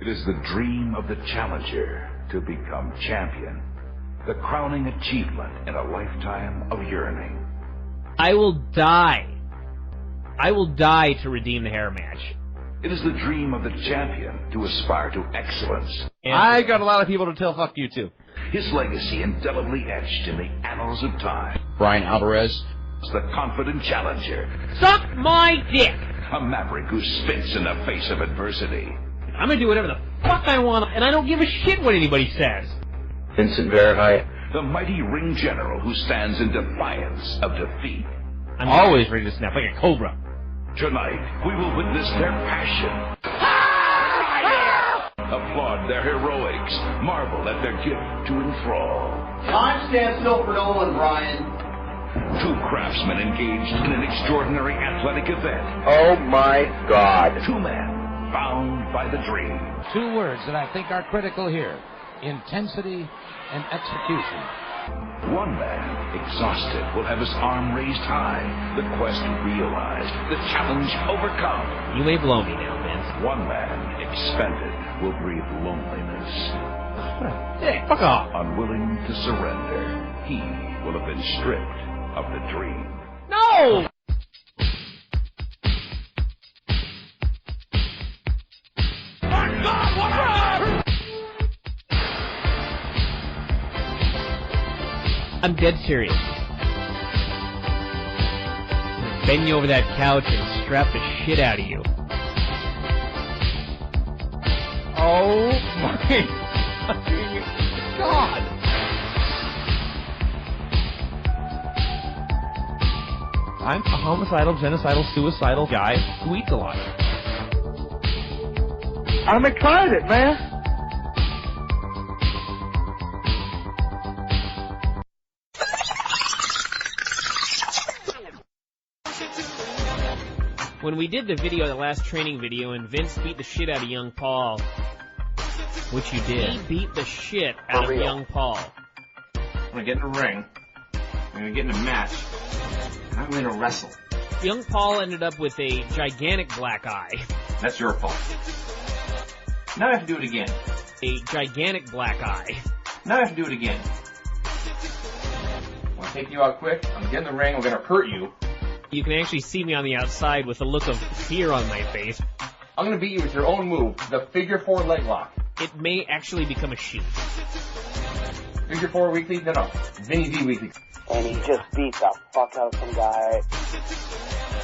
It is the dream of the challenger to become champion. The crowning achievement in a lifetime of yearning. I will die. I will die to redeem the hair match. It is the dream of the champion to aspire to excellence. I got a lot of people to tell fuck you too. His legacy indelibly etched in the annals of time. Bryan Alvarez. The confident challenger. Suck my dick! A maverick who spits in the face of adversity. I'm gonna do whatever the fuck I want, and I don't give a shit what anybody says. Vincent Verhey. The mighty ring general who stands in defiance of defeat. I'm always ready to snap like a cobra. Tonight, we will witness their passion. Applaud their heroics. Marvel at their gift to enthrall. Time stands still for no one, Bryan. Two craftsmen engaged in an extraordinary athletic event. Oh my God. Two men bound by the dream. Two words that I think are critical here: intensity and execution. One man, exhausted, will have his arm raised high, the quest realized, the challenge overcome. You may blow me now, Vince. One man, expended, will breathe loneliness. What a dick. Fuck off. Unwilling to surrender, he will have been stripped of the dream. No! I'm dead serious. Bend you over that couch and strap the shit out of you. Oh my fucking God! I'm a homicidal, genocidal, suicidal guy who eats a lot. I'm excited, man. When we did the video, the last training video, and Vince beat the shit out of young Paul, which you did. He beat the shit out of young Paul. I'm gonna get in a ring. I'm gonna get in a match. And I'm gonna wrestle. Young Paul ended up with a gigantic black eye. That's your fault. Now I have to do it again. A gigantic black eye. Now I have to do it again. I'm gonna take you out quick. I'm gonna get in the ring. I'm gonna hurt you. You can actually see me on the outside with a look of fear on my face. I'm gonna beat you with your own move, the figure 4 leg lock. It may actually become a shoot. Figure 4 weekly? No. Vinny V weekly. And he just beat the fuck out of some guy.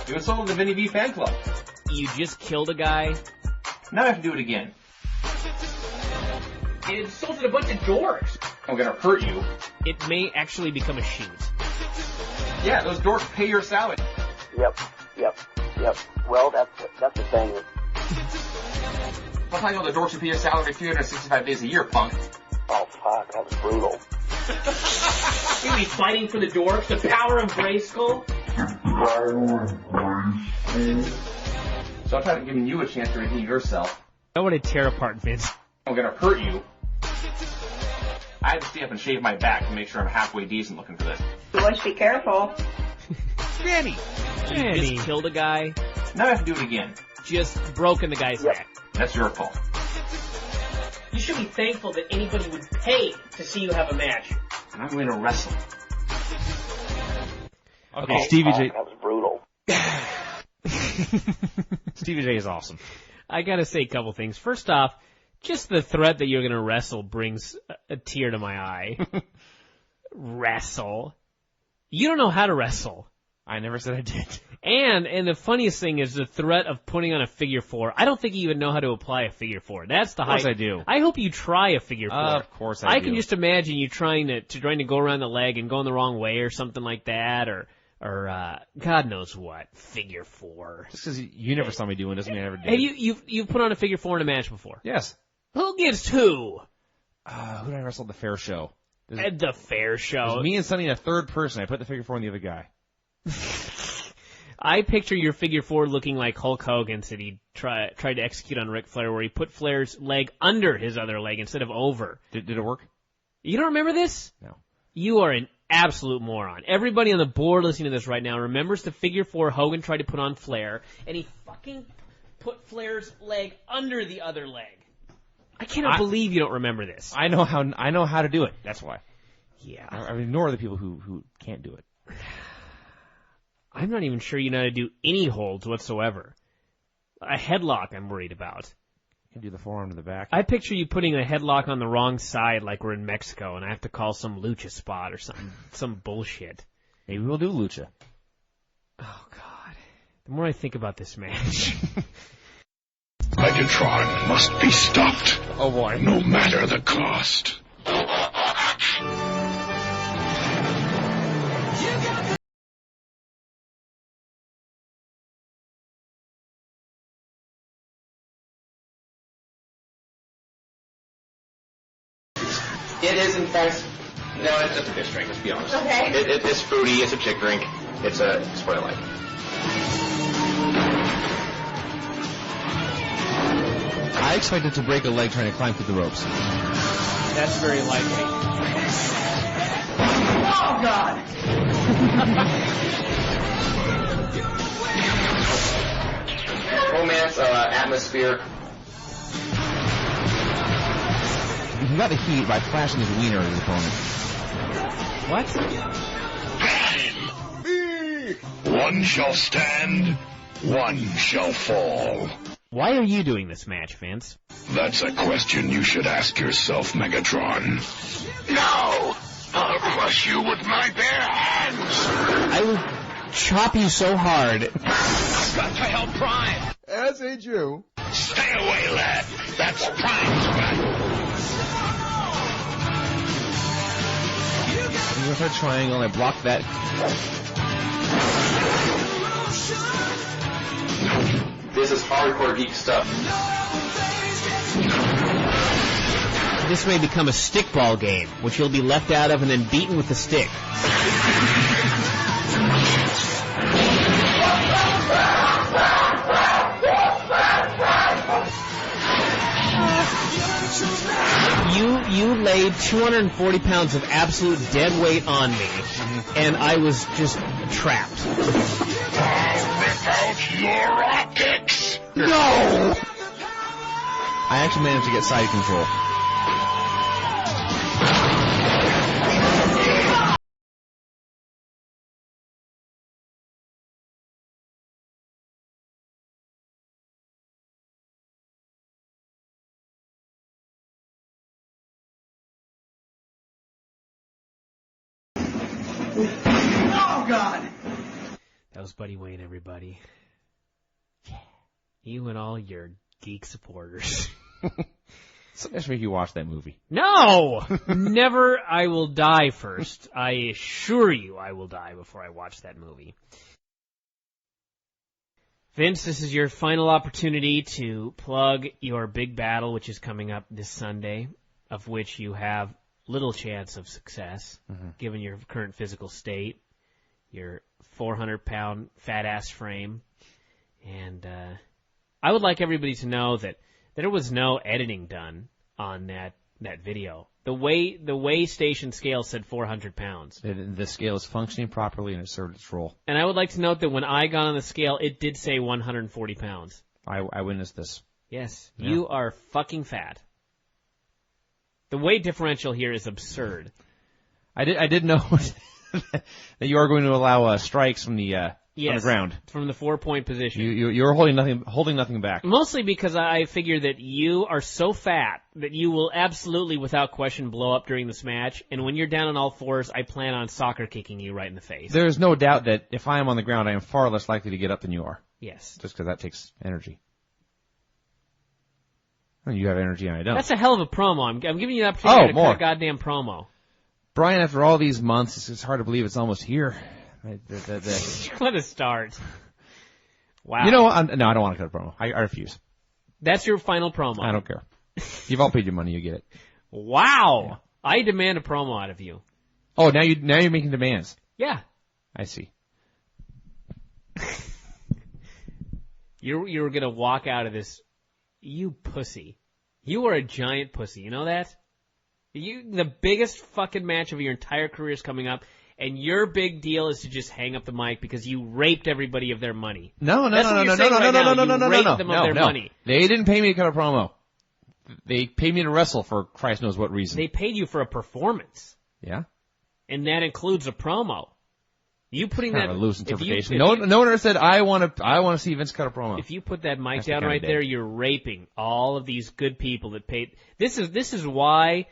You insulted the Vinny V fan club. You just killed a guy. Now I have to do it again. You insulted a bunch of dorks. I'm gonna hurt you. It may actually become a shoot. Yeah, those dorks pay your salary. Yep. Well, that's the thing. I'll tell you all the dorks who pay your salary 365 days a year, punk. Oh, fuck, that was brutal. You'll be fighting for the dorks, the power of Grayskull? So I'll try to give you a chance to redeem yourself. I want to tear apart Vince. I'm gonna hurt you. I had to stay up and shave my back to make sure I'm halfway decent looking for this. You want to be careful. Vinny! You just killed a guy. Now I have to do it again. Just broken the guy's neck. That's your fault. You should be thankful that anybody would pay to see you have a match. And I'm going to wrestle. Okay, Stevie J. That was brutal. Stevie J is awesome. I gotta say a couple things. First off, just the threat that you're gonna wrestle brings a tear to my eye. Wrestle? You don't know how to wrestle. I never said I did. And the funniest thing is the threat of putting on a figure 4. I don't think you even know how to apply a figure 4. That's the Of course I do. I hope you try a figure 4. Of course I do. I can just imagine you trying to go around the leg and going the wrong way or something like that, or God knows what. Figure 4. Just because you never saw me doing it doesn't mean I ever did. Hey, you've put on a figure 4 in a match before? Yes. Who gives who? Who did I wrestle at the fair show? At the fair show. It was me and Sonny and a third person. I put the figure 4 on the other guy. I picture your figure 4 looking like Hulk Hogan's that he tried to execute on Ric Flair, where he put Flair's leg under his other leg instead of over. Did it work? You don't remember this? No. You are an absolute moron. Everybody on the board listening to this right now remembers the figure 4 Hogan tried to put on Flair, and he fucking put Flair's leg under the other leg. I cannot believe you don't remember this. I know how to do it. That's why. Yeah. I ignore the people who can't do it. I'm not even sure you know how to do any holds whatsoever. A headlock I'm worried about. You can do the forearm to the back. I picture you putting a headlock on the wrong side like we're in Mexico and I have to call some lucha spot or some bullshit. Maybe we'll do lucha. Oh, God. The more I think about this match... Megatron must be stopped. Oh, boy. No matter the cost. It is, in fact... No, it's just a fish drink, let's be honest. Okay. It's fruity, it's a chick drink. It's what I like. I expected to break a leg trying to climb through the ropes. That's very likely. Oh, God! Romance, atmosphere. He got the heat by flashing his wiener at his opponent. What? One shall stand, one shall fall. Why are you doing this match, Vince? That's a question you should ask yourself, Megatron. No! I'll crush you with my bare hands! I will chop you so hard. I've got to help Prime! As a Jew. Stay away, lad! That's Prime's back! You went for a triangle and I blocked that. This is hardcore geek stuff. This may become a stickball game, which you'll be left out of and then beaten with the stick. You laid 240 pounds of absolute dead weight on me, and I was just trapped. I'll rip out your optics! No! I actually managed to get side control. Oh, God! That was Buddy Wayne, everybody. You and all your geek supporters. So let's make you watch that movie. No! Never. I will die first. I assure you I will die before I watch that movie. Vince, this is your final opportunity to plug your big battle, which is coming up this Sunday, of which you have little chance of success, given your current physical state, your 400-pound fat-ass frame. And I would like everybody to know that there was no editing done on that video. The weigh station scale said 400 pounds. The scale is functioning properly and it served its role. And I would like to note that when I got on the scale, it did say 140 pounds. I witnessed this. Yes, Yeah. You are fucking fat. The weight differential here is absurd. I did know that you are going to allow strikes from the on the ground. From the 4-point position. You're holding nothing back. Mostly because I figure that you are so fat that you will absolutely, without question, blow up during this match. And when you're down on all fours, I plan on soccer kicking you right in the face. There's no doubt that if I am on the ground, I am far less likely to get up than you are. Yes. Just because that takes energy. Well, you have energy and I don't. That's a hell of a promo. I'm giving you the opportunity to cut a goddamn promo. Bryan, after all these months, it's hard to believe it's almost here. Let us start. Wow. You know what? No, I don't want to cut a promo. I refuse. That's your final promo. I don't care. You've all paid your money. You get it. Wow. Yeah. I demand a promo out of you. Oh, now you're making demands. Yeah. I see. You're gonna walk out of this. You pussy. You are a giant pussy. You know that? The biggest fucking match of your entire career is coming up, and your big deal is to just hang up the mic because you raped everybody of their money. No. They didn't pay me to cut a promo. They paid me to wrestle for Christ knows what reason. They paid you for a performance. Yeah. And that includes a promo. You putting Kind that of a loose interpretation. No one ever said I want to see Vince cut a promo. If you put that mic That's down right there, you're raping all of these good people that paid. This is why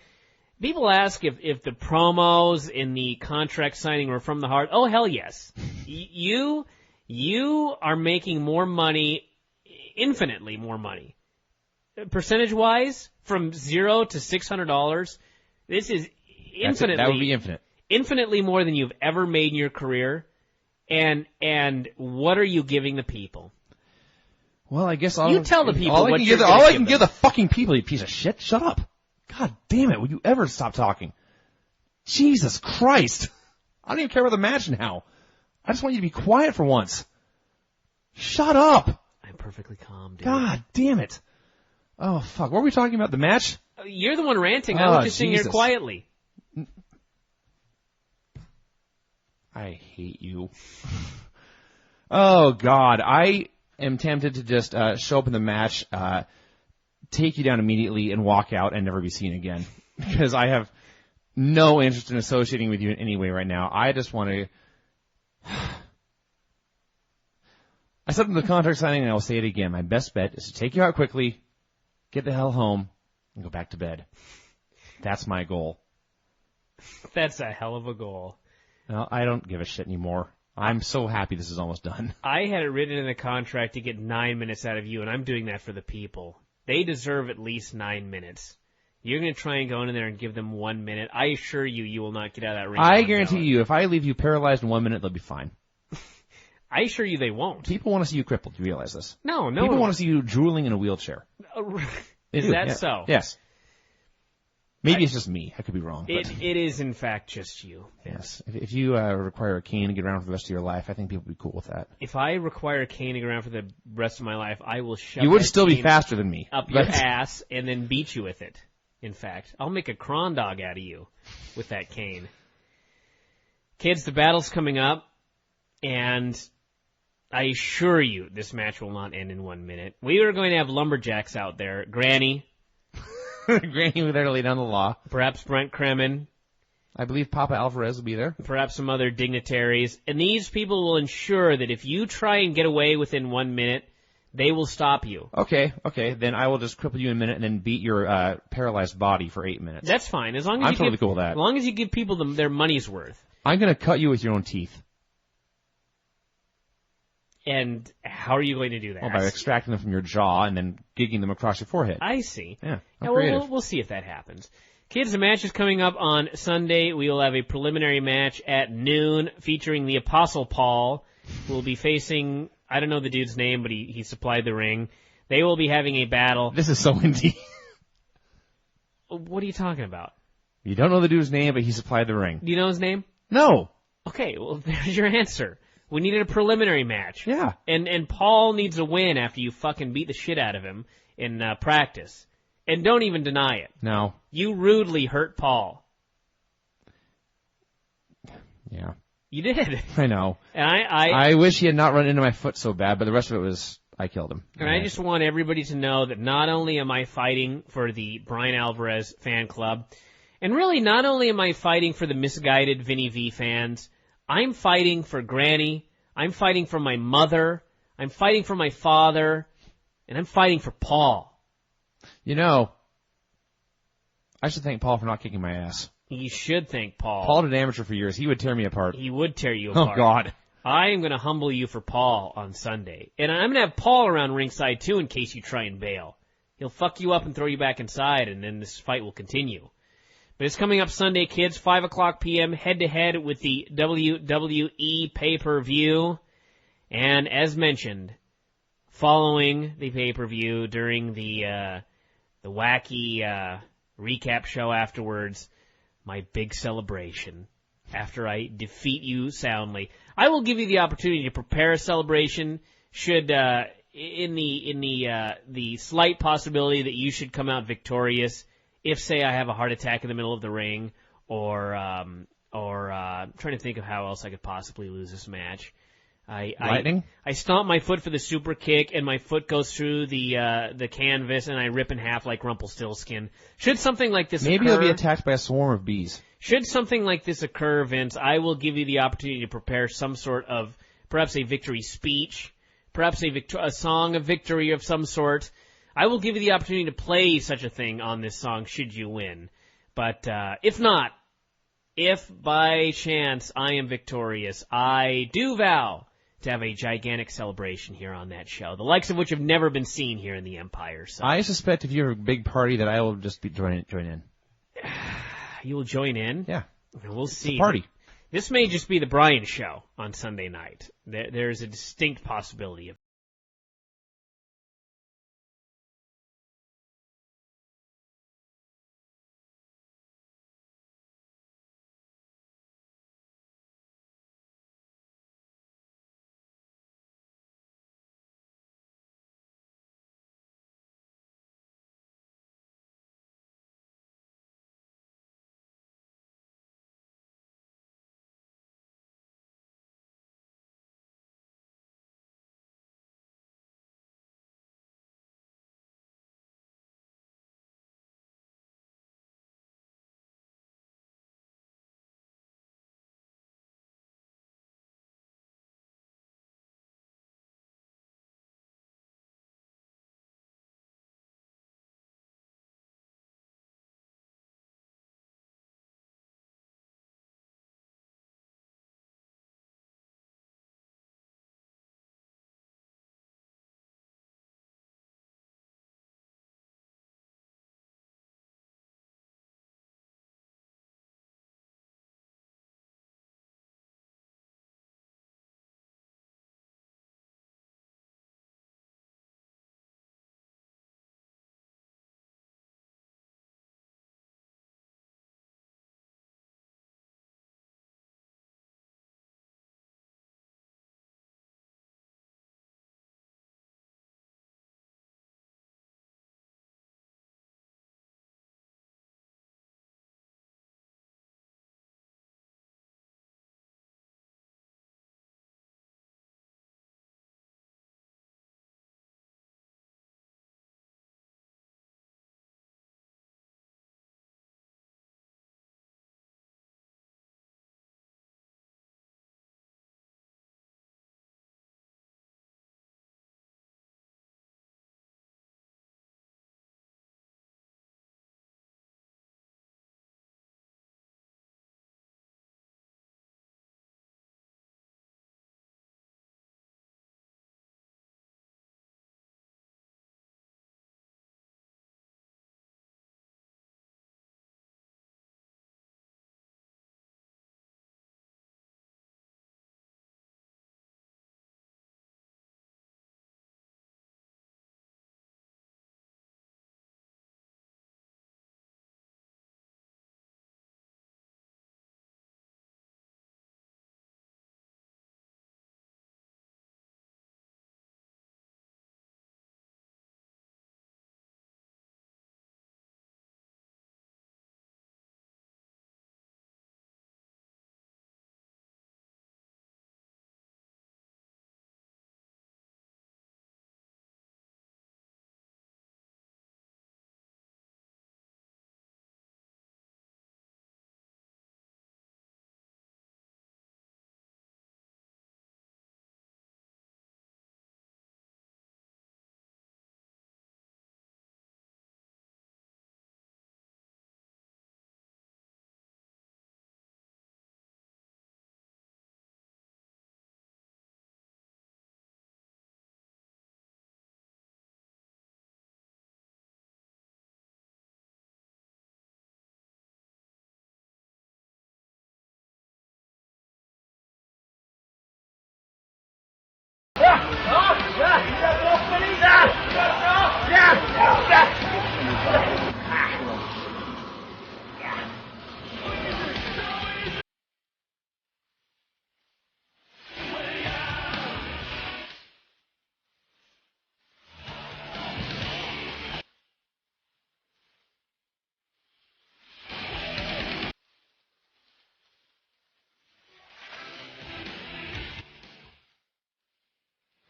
people ask if the promos in the contract signing were from the heart. Oh hell yes. You are making more money, infinitely more money, percentage wise, from $0 to $600. This is infinitely. That would be infinite. Infinitely more than you've ever made in your career, and what are you giving the people? Well, I guess you tell the people. All I can give the fucking people, you piece of shit. Shut up! God damn it! Will you ever stop talking? Jesus Christ! I don't even care about the match now. I just want you to be quiet for once. Shut up! I'm perfectly calm, dude. God damn it! Oh fuck! What were we talking about? The match? You're the one ranting. I was just sitting here quietly. I hate you. Oh, God. I am tempted to just show up in the match, take you down immediately, and walk out and never be seen again. Because I have no interest in associating with you in any way right now. I just want to... I said in the contract signing, and I will say it again. My best bet is to take you out quickly, get the hell home, and go back to bed. That's my goal. That's a hell of a goal. No, I don't give a shit anymore. I'm so happy this is almost done. I had it written in the contract to get 9 minutes out of you, and I'm doing that for the people. They deserve at least 9 minutes. You're going to try and go in there and give them 1 minute. I assure you, you will not get out of that ring. I guarantee you, if I leave you paralyzed in 1 minute, they'll be fine. I assure you they won't. People want to see you crippled. You realize this? No. People want to see you drooling in a wheelchair. Is that so? Yes. Maybe it's just me. I could be wrong. It is, in fact, just you. Yes. If you require a cane to get around for the rest of your life, I think people would be cool with that. If I require a cane to get around for the rest of my life, I will shove You would still be faster than me. Up your ass and then beat you with it. In fact, I'll make a cron dog out of you with that cane. Kids, the battle's coming up, and I assure you this match will not end in 1 minute. We are going to have lumberjacks out there. Granny. Granny will be there to lay down the law. Perhaps Brent Kremen. I believe Papa Alvarez will be there. Perhaps some other dignitaries. And these people will ensure that if you try and get away within 1 minute, they will stop you. Okay. Then I will just cripple you in a minute and then beat your paralyzed body for 8 minutes. That's fine. As long as I'm totally cool with that. As long as you give people their money's worth. I'm going to cut you with your own teeth. And how are you going to do that? Well, by extracting them from your jaw and then gigging them across your forehead. I see. Yeah, we'll see if that happens. Kids, the match is coming up on Sunday. We will have a preliminary match at noon featuring the Apostle Paul, who will be facing, I don't know the dude's name, but he supplied the ring. They will be having a battle. This is so indie. What are you talking about? You don't know the dude's name, but he supplied the ring. Do you know his name? No. Okay, well, there's your answer. We needed a preliminary match. Yeah. And Paul needs a win after you fucking beat the shit out of him in practice. And don't even deny it. No. You rudely hurt Paul. Yeah. You did. I know. And I wish he had not run into my foot so bad, but the rest of it was I killed him. And I just want everybody to know that not only am I fighting for the Bryan Alvarez fan club, and really not only am I fighting for the misguided Vinny V fans, I'm fighting for Granny, I'm fighting for my mother, I'm fighting for my father, and I'm fighting for Paul. You know, I should thank Paul for not kicking my ass. You should thank Paul. Paul did amateur for years. He would tear me apart. He would tear you apart. Oh, God. I am going to humble you for Paul on Sunday. And I'm going to have Paul around ringside, too, in case you try and bail. He'll fuck you up and throw you back inside, and then this fight will continue. But it's coming up Sunday, kids, 5 o'clock p.m., head-to-head with the WWE pay-per-view. And as mentioned, following the pay-per-view during the wacky recap show afterwards, my big celebration after I defeat you soundly. I will give you the opportunity to prepare a celebration should in the slight possibility that you should come out victorious. If, say, I have a heart attack in the middle of the ring, or trying to think of how else I could possibly lose this match. Lightning? I stomp my foot for the super kick, and my foot goes through the canvas, and I rip in half like Rumpelstiltskin. Should something like this Maybe occur, you'll be attacked by a swarm of bees. Should something like this occur, Vince, I will give you the opportunity to prepare some sort of, perhaps a victory speech, perhaps a song of victory of some sort. I will give you the opportunity to play such a thing on this song should you win. But if not, if by chance I am victorious, I do vow to have a gigantic celebration here on that show, the likes of which have never been seen here in the Empire. So I suspect if you have a big party that I will just be join in. You will join in? Yeah. We'll see. It's a party. This may just be the Bryan show on Sunday night. There's a distinct possibility of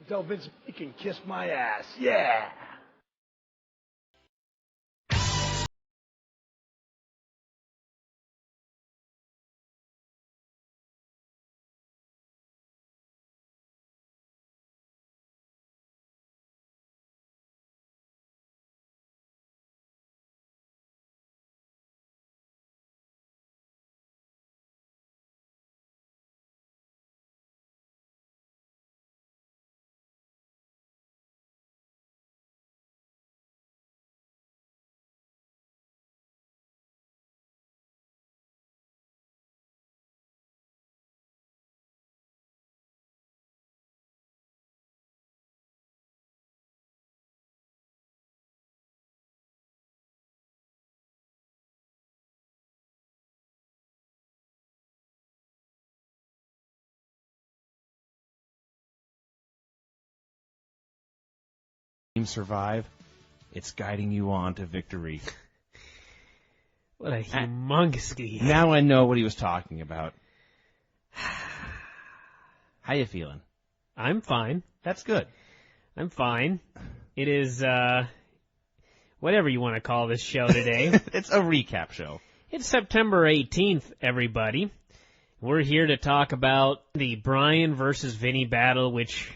Tell Vince he can kiss my ass. Yeah. Survive, it's guiding you on to victory. What a humongous geek. Now I know what he was talking about. How you feeling? I'm fine. That's good. I'm fine. It is, whatever you want to call this show today. It's a recap show. It's September 18th, everybody. We're here to talk about the Bryan versus Vinny battle, which,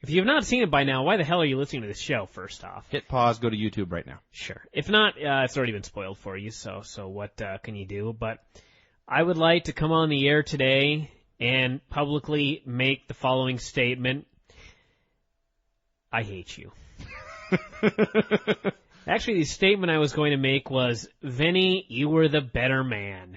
if you have not seen it by now, why the hell are you listening to this show, first off? Hit pause, go to YouTube right now. Sure. If not, it's already been spoiled for you, so what can you do? But I would like to come on the air today and publicly make the following statement. I hate you. Actually, the statement I was going to make was, Vinny, you were the better man.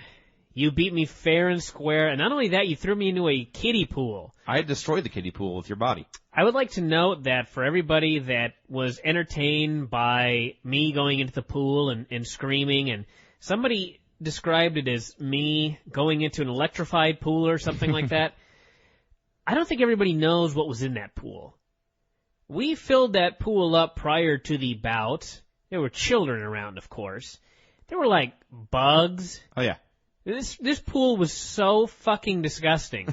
You beat me fair and square, and not only that, you threw me into a kiddie pool. I destroyed the kiddie pool with your body. I would like to note that for everybody that was entertained by me going into the pool and screaming, and somebody described it as me going into an electrified pool or something like that, I don't think everybody knows what was in that pool. We filled that pool up prior to the bout. There were children around, of course. There were, like, bugs. Oh, yeah. This pool was so fucking disgusting.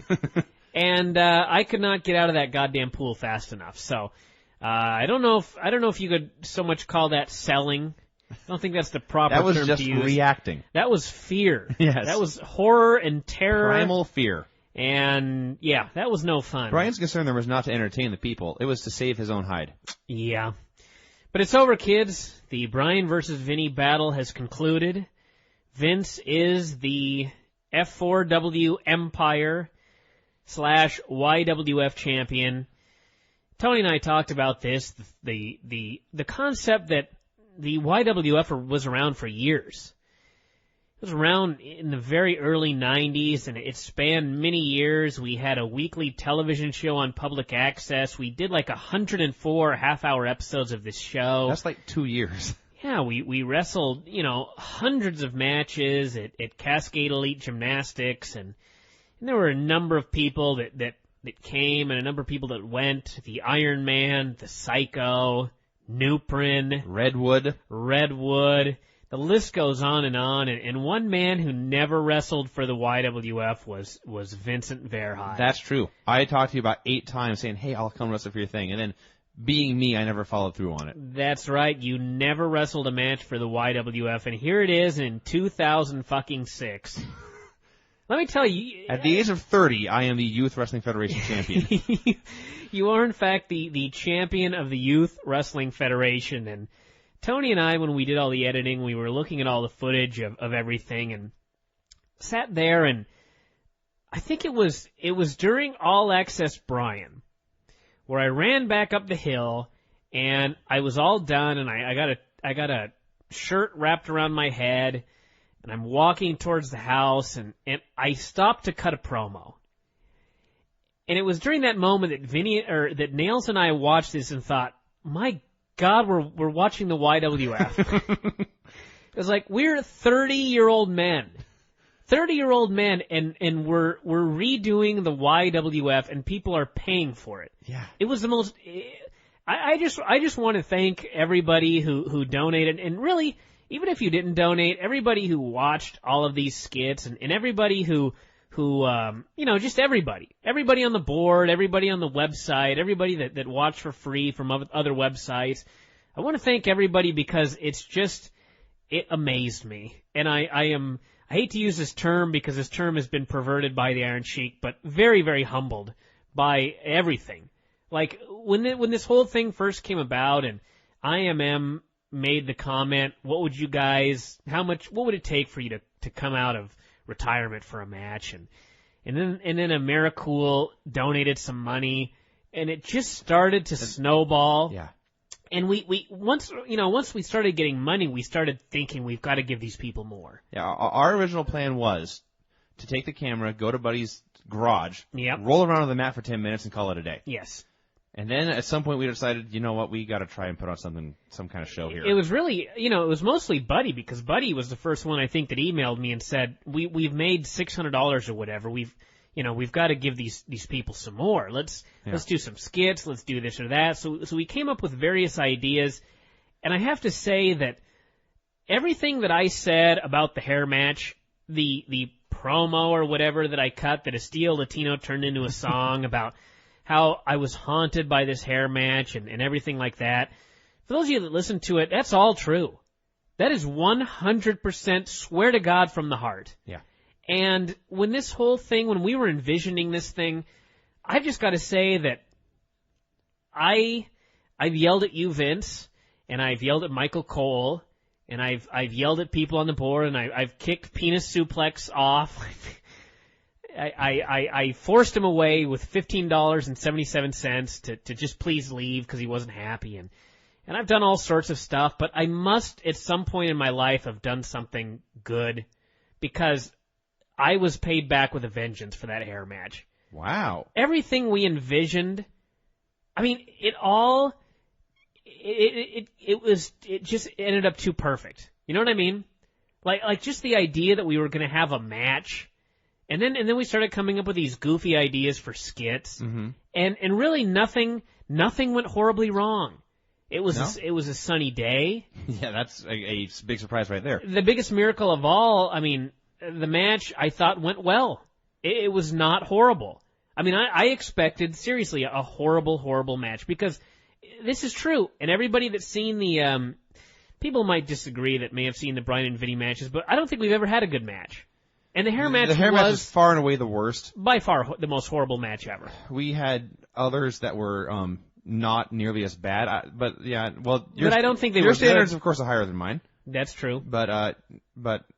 And I could not get out of that goddamn pool fast enough. So I don't know if you could so much call that selling. I don't think that's the proper term to use. That was just reacting. That was fear. Yes. That was horror and terror. Primal fear. And yeah, that was no fun. Bryan's concern there was not to entertain the people. It was to save his own hide. Yeah. But it's over, kids. The Bryan versus Vinny battle has concluded. Vince is the F4W Empire / YWF champion. Tony and I talked about this, the concept that the YWF was around for years. It was around in the very early 90s, and it spanned many years. We had a weekly television show on public access. We did like 104 half-hour episodes of this show. That's like 2 years. Yeah, we wrestled, hundreds of matches at Cascade Elite Gymnastics, and there were a number of people that came and a number of people that went. The Iron Man, the Psycho, Nuprin, Redwood. The list goes on, and one man who never wrestled for the YWF was Vincent Verheij. That's true. I talked to you about 8 times saying, hey, I'll come wrestle for your thing, and then being me, I never followed through on it. That's right. You never wrestled a match for the YWF, and here it is in 2006. Let me tell you. At the age of 30, I am the Youth Wrestling Federation champion. You are, in fact, the champion of the Youth Wrestling Federation, and Tony and I, when we did all the editing, we were looking at all the footage of everything, and sat there, and I think it was during All Access Bryan, where I ran back up the hill, and I was all done, and I got a shirt wrapped around my head, and I'm walking towards the house, and I stopped to cut a promo. And it was during that moment that Nails and I watched this and thought, my God, we're watching the YWF. It was like, we're 30-year-old men. 30-year-old men, and we're redoing the YWF, and people are paying for it. Yeah. It was the most. I just want to thank everybody who donated, and really, even if you didn't donate, everybody who watched all of these skits, and everybody who who, just everybody on the board, everybody on the website, everybody that watched for free from other websites. I want to thank everybody because it amazed me. And I hate to use this term because this term has been perverted by the Iron Sheik, but very, very humbled by everything. Like, when this whole thing first came about and IMM made the comment, what would it take for you to come out of retirement for a match? And then Americool donated some money, and it just started to snowball. Yeah. And once we started getting money, we started thinking we've got to give these people more. Yeah, our original plan was to take the camera, go to Buddy's garage, Yep. roll around on the mat for 10 minutes, and call it a day. Yes. And then at some point we decided, you know what, we got to try and put on some kind of show here. It was really, it was mostly Buddy, because Buddy was the first one, I think, that emailed me and said, we've made $600 or whatever. We've got to give these people some more. Let's do some skits. Let's do this or that. So we came up with various ideas, and I have to say that everything that I said about the hair match, the promo or whatever that I cut that Estilo Latino turned into a song about how I was haunted by this hair match and everything like that. For those of you that listen to it, that's all true. That is 100% swear to God from the heart. Yeah. And when we were envisioning this thing, I've just got to say that I've yelled at you, Vince, and I've yelled at Michael Cole, and I've yelled at people on the board, and I've kicked Penis Suplex off. I forced him away with $15.77 to just please leave because he wasn't happy, and I've done all sorts of stuff, but I must at some point in my life have done something good, because I was paid back with a vengeance for that hair match. Wow. Everything we envisioned, I mean, it just ended up too perfect. You know what I mean? Like just the idea that we were going to have a match, and then we started coming up with these goofy ideas for skits, mm-hmm. and really nothing went horribly wrong. It was a sunny day. Yeah, that's a big surprise right there. The biggest miracle of all, I mean, the match I thought went well. It was not horrible. I mean, I expected, seriously, a horrible, horrible match, because this is true. And everybody that's seen the, people might disagree that may have seen the Bryan and Vinny matches, but I don't think we've ever had a good match. And the hair match match is far and away the worst. By far the most horrible match ever. We had others that were not nearly as bad, but yeah, well, but I don't think they were your standards, good. Of course, are higher than mine. That's true. But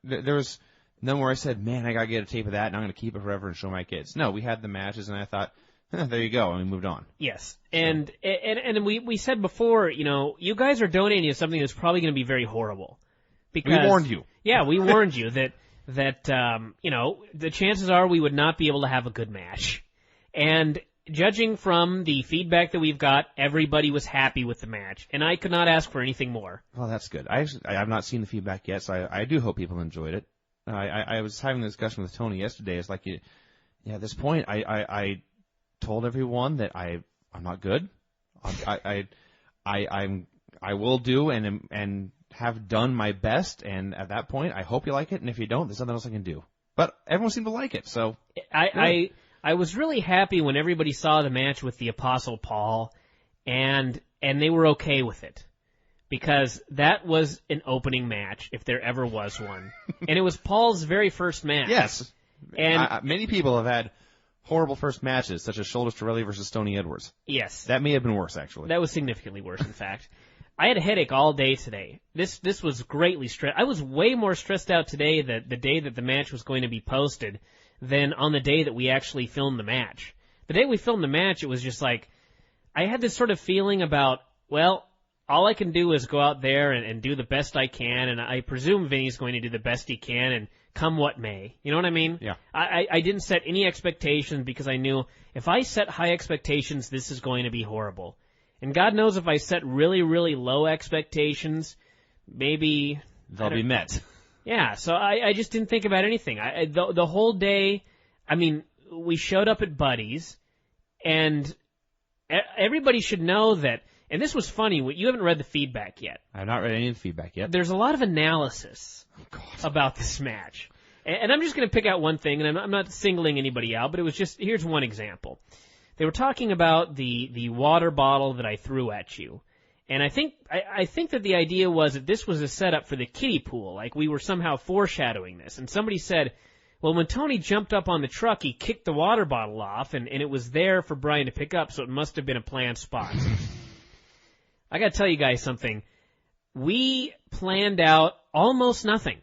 there was none where I said, man, I gotta get a tape of that, and I'm gonna keep it forever and show my kids. No, we had the matches, and I thought, there you go, and we moved on. Yes, and we said before, you guys are donating to something that's probably going to be very horrible. Because, we warned you. Yeah, we warned you that the chances are we would not be able to have a good match. And judging from the feedback that we've got, everybody was happy with the match, and I could not ask for anything more. Well, that's good. I have not seen the feedback yet, so I do hope people enjoyed it. I was having a discussion with Tony yesterday. It's like, at this point, I told everyone that I'm not good. I will do and have done my best, and at that point, I hope you like it. And if you don't, there's nothing else I can do. But everyone seemed to like it, so I was really happy when everybody saw the match with the Apostle Paul, and they were okay with it, because that was an opening match if there ever was one, and it was Paul's very first match. Yes, and many people have had horrible first matches, such as Shoulders Torelli versus Tony Edwards. Yes, that may have been worse, actually. That was significantly worse, in fact. I had a headache all day today. This was greatly stressed. I was way more stressed out today, the day that the match was going to be posted, than on the day that we actually filmed the match. The day we filmed the match, it was just like, I had this sort of feeling about, well, all I can do is go out there and do the best I can, and I presume Vinny's going to do the best he can, and come what may. You know what I mean? Yeah. I didn't set any expectations, because I knew if I set high expectations, this is going to be horrible. And God knows if I set really, really low expectations, maybe they'll be met. Yeah, so I just didn't think about anything. The whole day, I mean, we showed up at Buddy's, and everybody should know that, and this was funny, you haven't read the feedback yet. I have not read any of the feedback yet. There's a lot of analysis about this match. And I'm just going to pick out one thing, and I'm not singling anybody out, but it was just, here's one example. They were talking about the water bottle that I threw at you. And I think that the idea was that this was a setup for the kiddie pool, like we were somehow foreshadowing this. And somebody said, well, when Tony jumped up on the truck, he kicked the water bottle off, and it was there for Bryan to pick up, so it must have been a planned spot. I got to tell you guys something. We planned out almost nothing.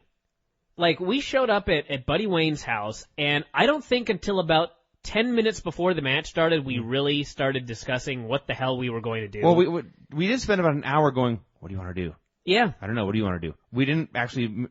Like, we showed up at Buddy Wayne's house, and I don't think until about 10 minutes before the match started, we really started discussing what the hell we were going to do. Well, we did spend about an hour going, what do you want to do? Yeah. I don't know, what do you want to do? We didn't actually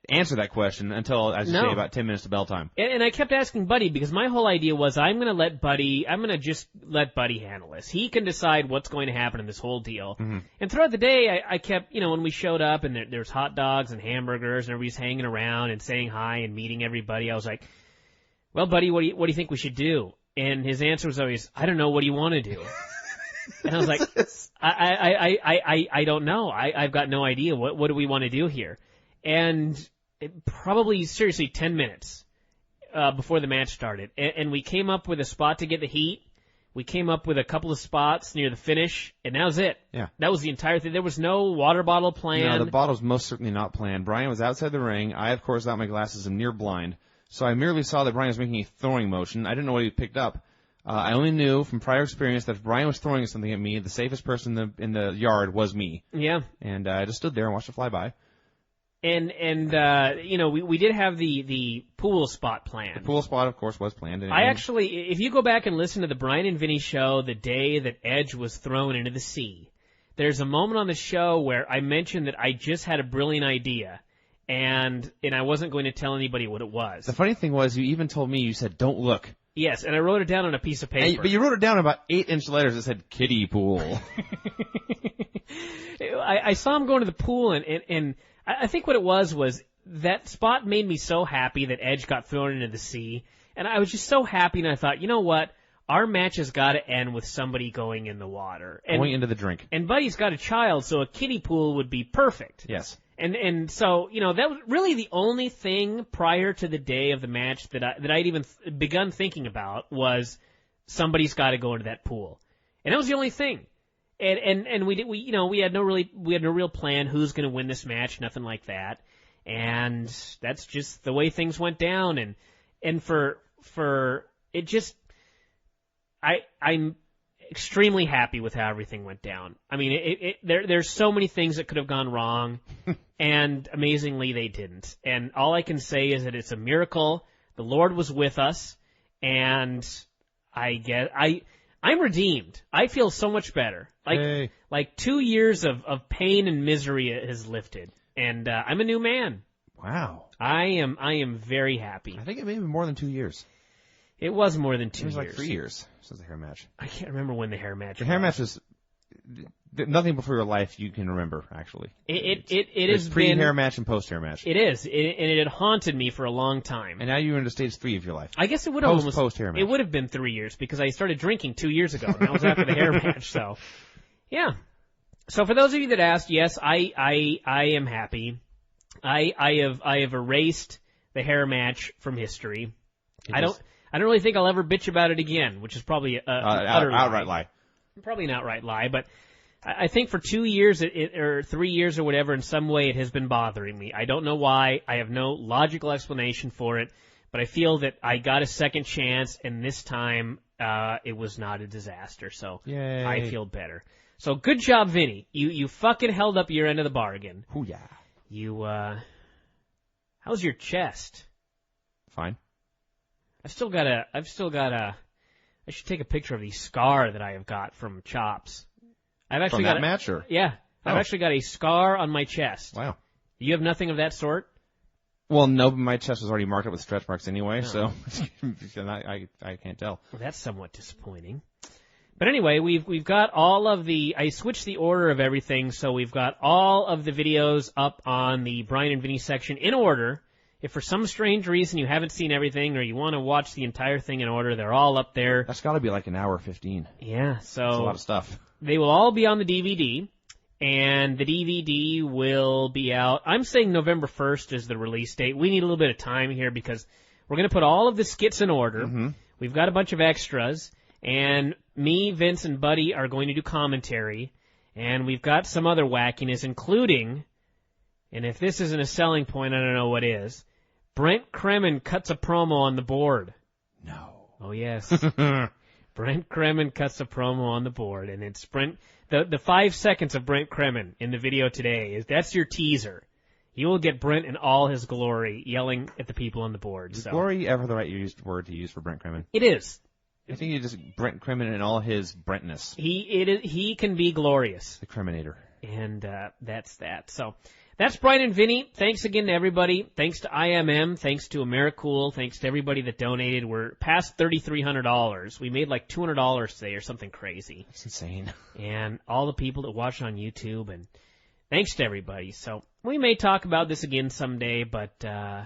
answer that question until, as you say, about 10 minutes to bell time. And I kept asking Buddy, because my whole idea was I'm going to just let Buddy handle this. He can decide what's going to happen in this whole deal. Mm-hmm. And throughout the day, I kept, when we showed up and there's hot dogs and hamburgers and everybody's hanging around and saying hi and meeting everybody, I was like, well, Buddy, what do you think we should do? And his answer was always, I don't know, what do you want to do? And I was like, I don't know. I've got no idea. What do we want to do here? And probably, seriously, 10 minutes before the match started. And we came up with a spot to get the heat. We came up with a couple of spots near the finish, and that was it. Yeah. That was the entire thing. There was no water bottle planned. No, the bottle's most certainly not planned. Bryan was outside the ring. I, of course, without my glasses, am near blind. So I merely saw that Bryan was making a throwing motion. I didn't know what he picked up. I only knew from prior experience that if Bryan was throwing something at me, the safest person in the yard was me. Yeah. And I just stood there and watched it fly by. And we did have the pool spot planned. The pool spot, of course, was planned. I actually, if you go back and listen to the Bryan and Vinny show the day that Edge was thrown into the sea, there's a moment on the show where I mentioned that I just had a brilliant idea, and I wasn't going to tell anybody what it was. The funny thing was, you even told me, you said, don't look. Yes, and I wrote it down on a piece of paper. But you wrote it down in about 8-inch letters that said kiddie pool. I saw him going to the pool, and I think what it was that spot made me so happy that Edge got thrown into the sea, and I was just so happy, and I thought, you know what? Our match has got to end with somebody going in the water. Going into the drink. And Buddy's got a child, so a kiddie pool would be perfect. Yes. And so, that was really the only thing prior to the day of the match that I'd even begun thinking about was somebody's got to go into that pool. And that was the only thing. And we had no real plan who's going to win this match, nothing like that. And that's just the way things went down. And for it just, I'm extremely happy with how everything went down. I mean, there's so many things that could have gone wrong, and amazingly they didn't. And all I can say is that it's a miracle. The Lord was with us, and I'm redeemed. I feel so much better. Like 2 years of pain and misery has lifted, and I'm a new man. Wow. I am very happy. I think it may have been more than 2 years. It was more than 2 years. It was like 3 years since the hair match. I can't remember when the hair match was. The hair match was nothing before your life you can remember, actually. It is pre-hair match and post-hair match. It is. And it had haunted me for a long time. And now you're into stage 3 of your life. I guess it would have post-hair match. It would have been 3 years because I started drinking 2 years ago. And that was after the hair match, so. Yeah. So for those of you that asked, yes, I am happy. I have erased the hair match from history. I don't really think I'll ever bitch about it again, which is probably outright lie. Probably an outright lie, but I think for 2 years or 3 years or whatever, in some way it has been bothering me. I don't know why. I have no logical explanation for it, but I feel that I got a second chance, and this time it was not a disaster. So Yay. I feel better. So good job, Vinny. You fucking held up your end of the bargain. Hoo yeah. How's your chest? Fine. I should take a picture of the scar that I have got from Chops. I've actually from that match, or? Yeah. I've actually got a scar on my chest. Wow. You have nothing of that sort? Well, no, but my chest was already marked up with stretch marks anyway, so I can't tell. Well, that's somewhat disappointing. But anyway, we've got all of I switched the order of everything, so we've got all of the videos up on the Bryan and Vinny section in order. If for some strange reason you haven't seen everything or you want to watch the entire thing in order, they're all up there. That's got to be like an hour 15. Yeah, so that's a lot of stuff. They will all be on the DVD, And the DVD will be out. I'm saying November 1st is the release date. We need a little bit of time here because we're going to put all of the skits in order. Mm-hmm. We've got a bunch of extras. And me, Vince, and Buddy are going to do commentary. And we've got some other wackiness, including, and if this isn't a selling point, I don't know what is, Brent Kremen cuts a promo on the board. No. Oh, yes. Brent Kremen cuts a promo on the board, and it's Brent. The 5 seconds of Brent Kremen in the video today that's your teaser. You will get Brent in all his glory, yelling at the people on the board. Is so. glory ever the right word to use for Brent Kremen? It is. I think you just Brent Kremen in all his Brentness. He can be glorious. The Kreminator. And that's that. So that's Bryan and Vinny. Thanks again to everybody. Thanks to IMM. Thanks to AmeriCool. Thanks to everybody that donated. We're past $3,300. We made like $200 today or something crazy. That's insane. And all the people that watch on YouTube. And thanks to everybody. So we may talk about this again someday, but I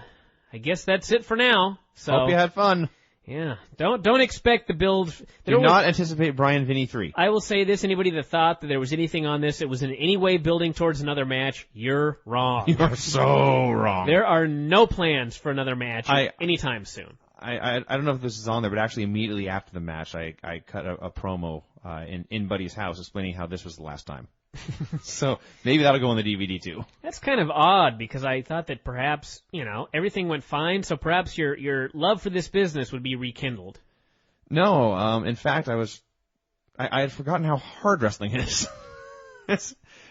guess that's it for now. So hope you had fun. Yeah, don't expect the build. Do not anticipate Bryan Vinny 3. I will say this: anybody that thought that there was anything on this that was in any way building towards another match, you're wrong. You are so wrong. There are no plans for another match anytime soon. I don't know if this is on there, but actually immediately after the match, I cut a promo in Buddy's house explaining how this was the last time. So maybe that'll go on the DVD too. That's kind of odd because I thought that perhaps, everything went fine, so perhaps your love for this business would be rekindled. No, in fact, I had forgotten how hard wrestling is.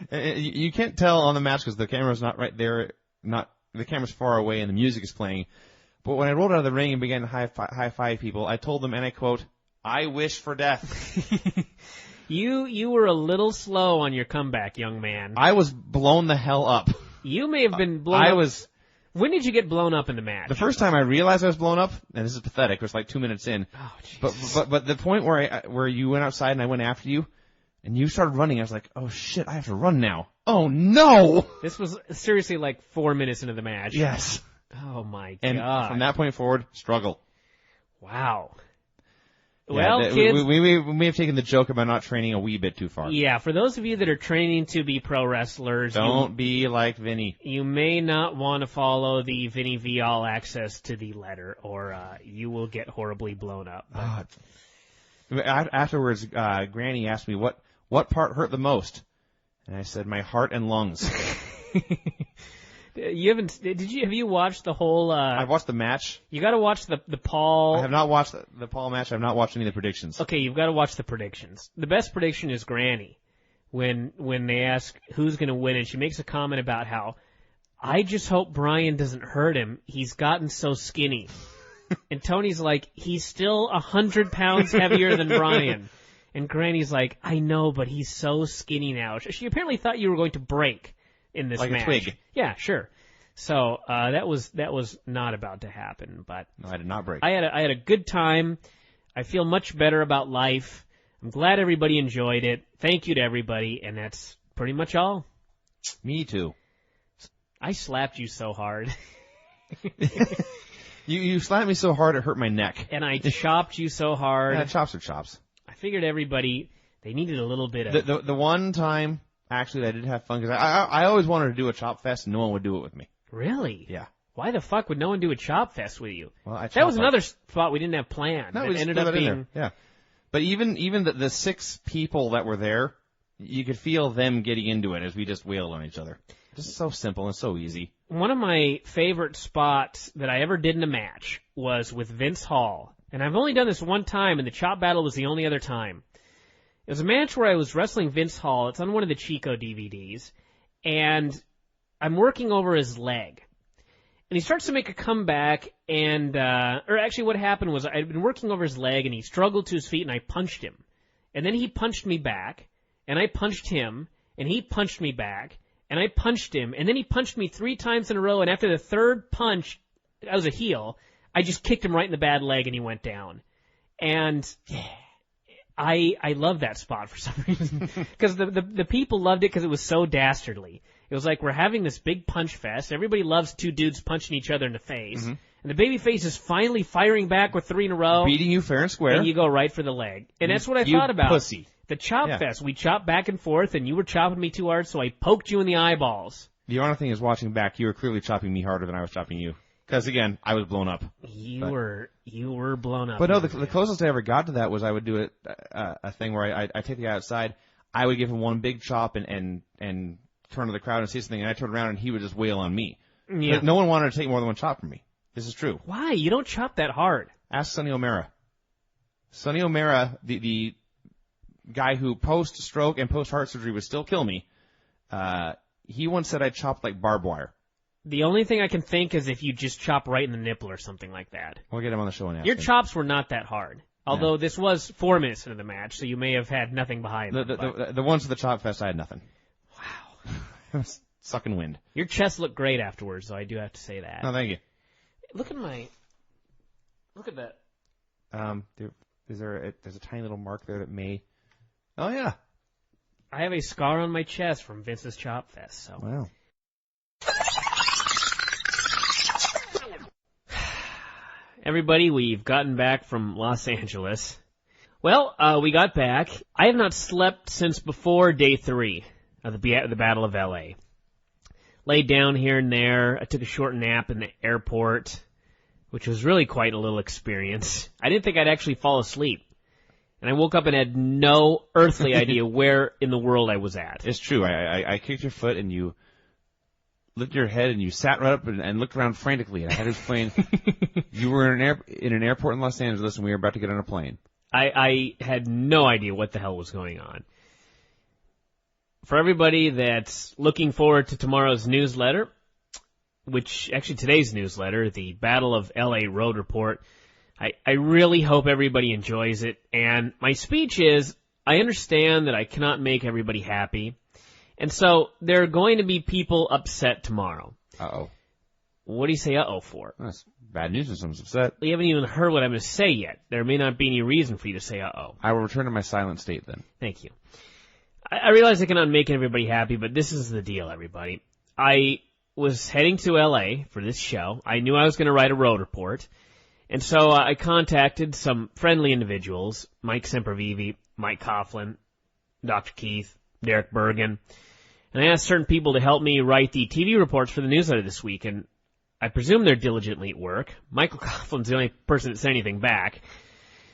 You can't tell on the match because the camera's not right there, the camera's far away and the music is playing. But when I rolled out of the ring and began to high five people, I told them, and I quote, "I wish for death." You were a little slow on your comeback, young man. I was blown the hell up. You may have been blown up. When did you get blown up in the match? The first time I realized I was blown up, and this is pathetic, it was like 2 minutes in. Oh, Jesus. But the point where you went outside and I went after you, and you started running, I was like, oh shit, I have to run now. Oh no! This was seriously like 4 minutes into the match. Yes. Oh my God. And from that point forward, struggle. Wow. Yeah, well, kids, we may have taken the joke about not training a wee bit too far. Yeah, for those of you that are training to be pro wrestlers, don't be like Vinny. You may not want to follow the Vinny V All Access to the letter, or you will get horribly blown up. Afterwards, Granny asked me what part hurt the most, and I said my heart and lungs. Have you watched the whole, I've watched the match. You gotta watch the Paul. I have not watched the Paul match. I have not watched any of the predictions. Okay, you've gotta watch the predictions. The best prediction is Granny. When they ask who's gonna win, and she makes a comment about how, I just hope Bryan doesn't hurt him. He's gotten so skinny. And Tony's like, he's still 100 pounds heavier than Bryan. And Granny's like, I know, but he's so skinny now. She apparently thought you were going to break in this match. Like a twig. Yeah, sure. So that was not about to happen. But no, I did not break. I had a good time. I feel much better about life. I'm glad everybody enjoyed it. Thank you to everybody, and that's pretty much all. Me too. I slapped you so hard. You slapped me so hard it hurt my neck. And I chopped you so hard. Yeah, chops are chops. I figured everybody, they needed a little bit of... The one time... Actually, I did have fun because I always wanted to do a chop fest and no one would do it with me. Really? Yeah. Why the fuck would no one do a chop fest with you? Well, that was another spot we didn't have planned. No, it we just ended up being... in there. Yeah. But even the 6 people that were there, you could feel them getting into it as we just wailed on each other. Just so simple and so easy. One of my favorite spots that I ever did in a match was with Vince Hall. And I've only done this one time, and the chop battle was the only other time. It was a match where I was wrestling Vince Hall. It's on one of the Chico DVDs. And I'm working over his leg. And he starts to make a comeback, and, or actually what happened was I'd been working over his leg, and he struggled to his feet, and I punched him. And then he punched me back, and I punched him, and he punched me back, and I punched him, and then he punched me 3 times in a row, and after the third punch, I was a heel, I just kicked him right in the bad leg, and he went down. And... I love that spot for some reason because the people loved it because it was so dastardly. It was like we're having this big punch fest. Everybody loves 2 dudes punching each other in the face, and the babyface is finally firing back with 3 in a row, beating you fair and square, and you go right for the leg. And that's what I thought about. Pussy. The chop fest. We chopped back and forth, and you were chopping me too hard, so I poked you in the eyeballs. The honor thing is, watching back, you were clearly chopping me harder than I was chopping you. Because, again, I was blown up. You were blown up. But no, the closest I ever got to that was I would do a thing where I take the guy outside, I would give him one big chop and turn to the crowd and say something, and I turn around and he would just wail on me. Yeah. No one wanted to take more than one chop from me. This is true. Why? You don't chop that hard. Ask Sonny O'Mara. Sonny O'Mara, the guy who post-stroke and post-heart surgery would still kill me, he once said I chopped like barbed wire. The only thing I can think is if you just chop right in the nipple or something like that. We'll get him on the show and ask Your him. chops were not that hard. Although this was 4 minutes into the match, so you may have had nothing behind them. The ones at the Chop Fest, I had nothing. Wow. I was sucking wind. Your chest looked great afterwards, so I do have to say that. No, thank you. Look at that. There's a tiny little mark there that may... Oh, yeah. I have a scar on my chest from Vince's Chop Fest, so... Wow. Everybody, we've gotten back from Los Angeles. Well, we got back. I have not slept since before day 3 of the Battle of L.A. Laid down here and there. I took a short nap in the airport, which was really quite a little experience. I didn't think I'd actually fall asleep. And I woke up and had no earthly idea where in the world I was at. It's true. I kicked your foot and you lifted your head and you sat right up and looked around frantically. And I had to explain, you were in an airport in Los Angeles and we were about to get on a plane. I had no idea what the hell was going on. For everybody that's looking forward to tomorrow's newsletter, which actually today's newsletter, the Battle of LA Road Report, I really hope everybody enjoys it. And my speech is, I understand that I cannot make everybody happy. And so there are going to be people upset tomorrow. Uh-oh. What do you say uh-oh for? That's bad news if someone's upset. You haven't even heard what I'm going to say yet. There may not be any reason for you to say uh-oh. I will return to my silent state then. Thank you. I realize I cannot make everybody happy, but this is the deal, everybody. I was heading to L.A. for this show. I knew I was going to write a road report. And so I contacted some friendly individuals, Mike Sempervive, Mike Coughlin, Dr. Keith, Derek Bergen. And I asked certain people to help me write the TV reports for the newsletter this week, and I presume they're diligently at work. Michael Coughlin's the only person that sent anything back.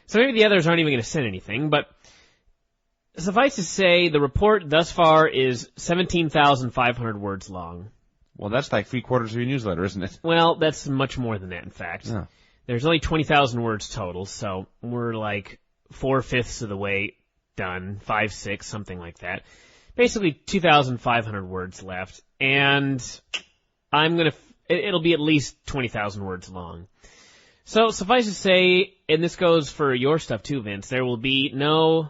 So maybe the others aren't even going to send anything, but suffice to say, the report thus far is 17,500 words long. Well, that's like 3/4 of your newsletter, isn't it? Well, that's much more than that, in fact. Yeah. There's only 20,000 words total, so we're like 4/5 of the way done, 5/6, something like that. Basically 2,500 words left, and it'll be at least 20,000 words long. So suffice to say, and this goes for your stuff too, Vince, there will be no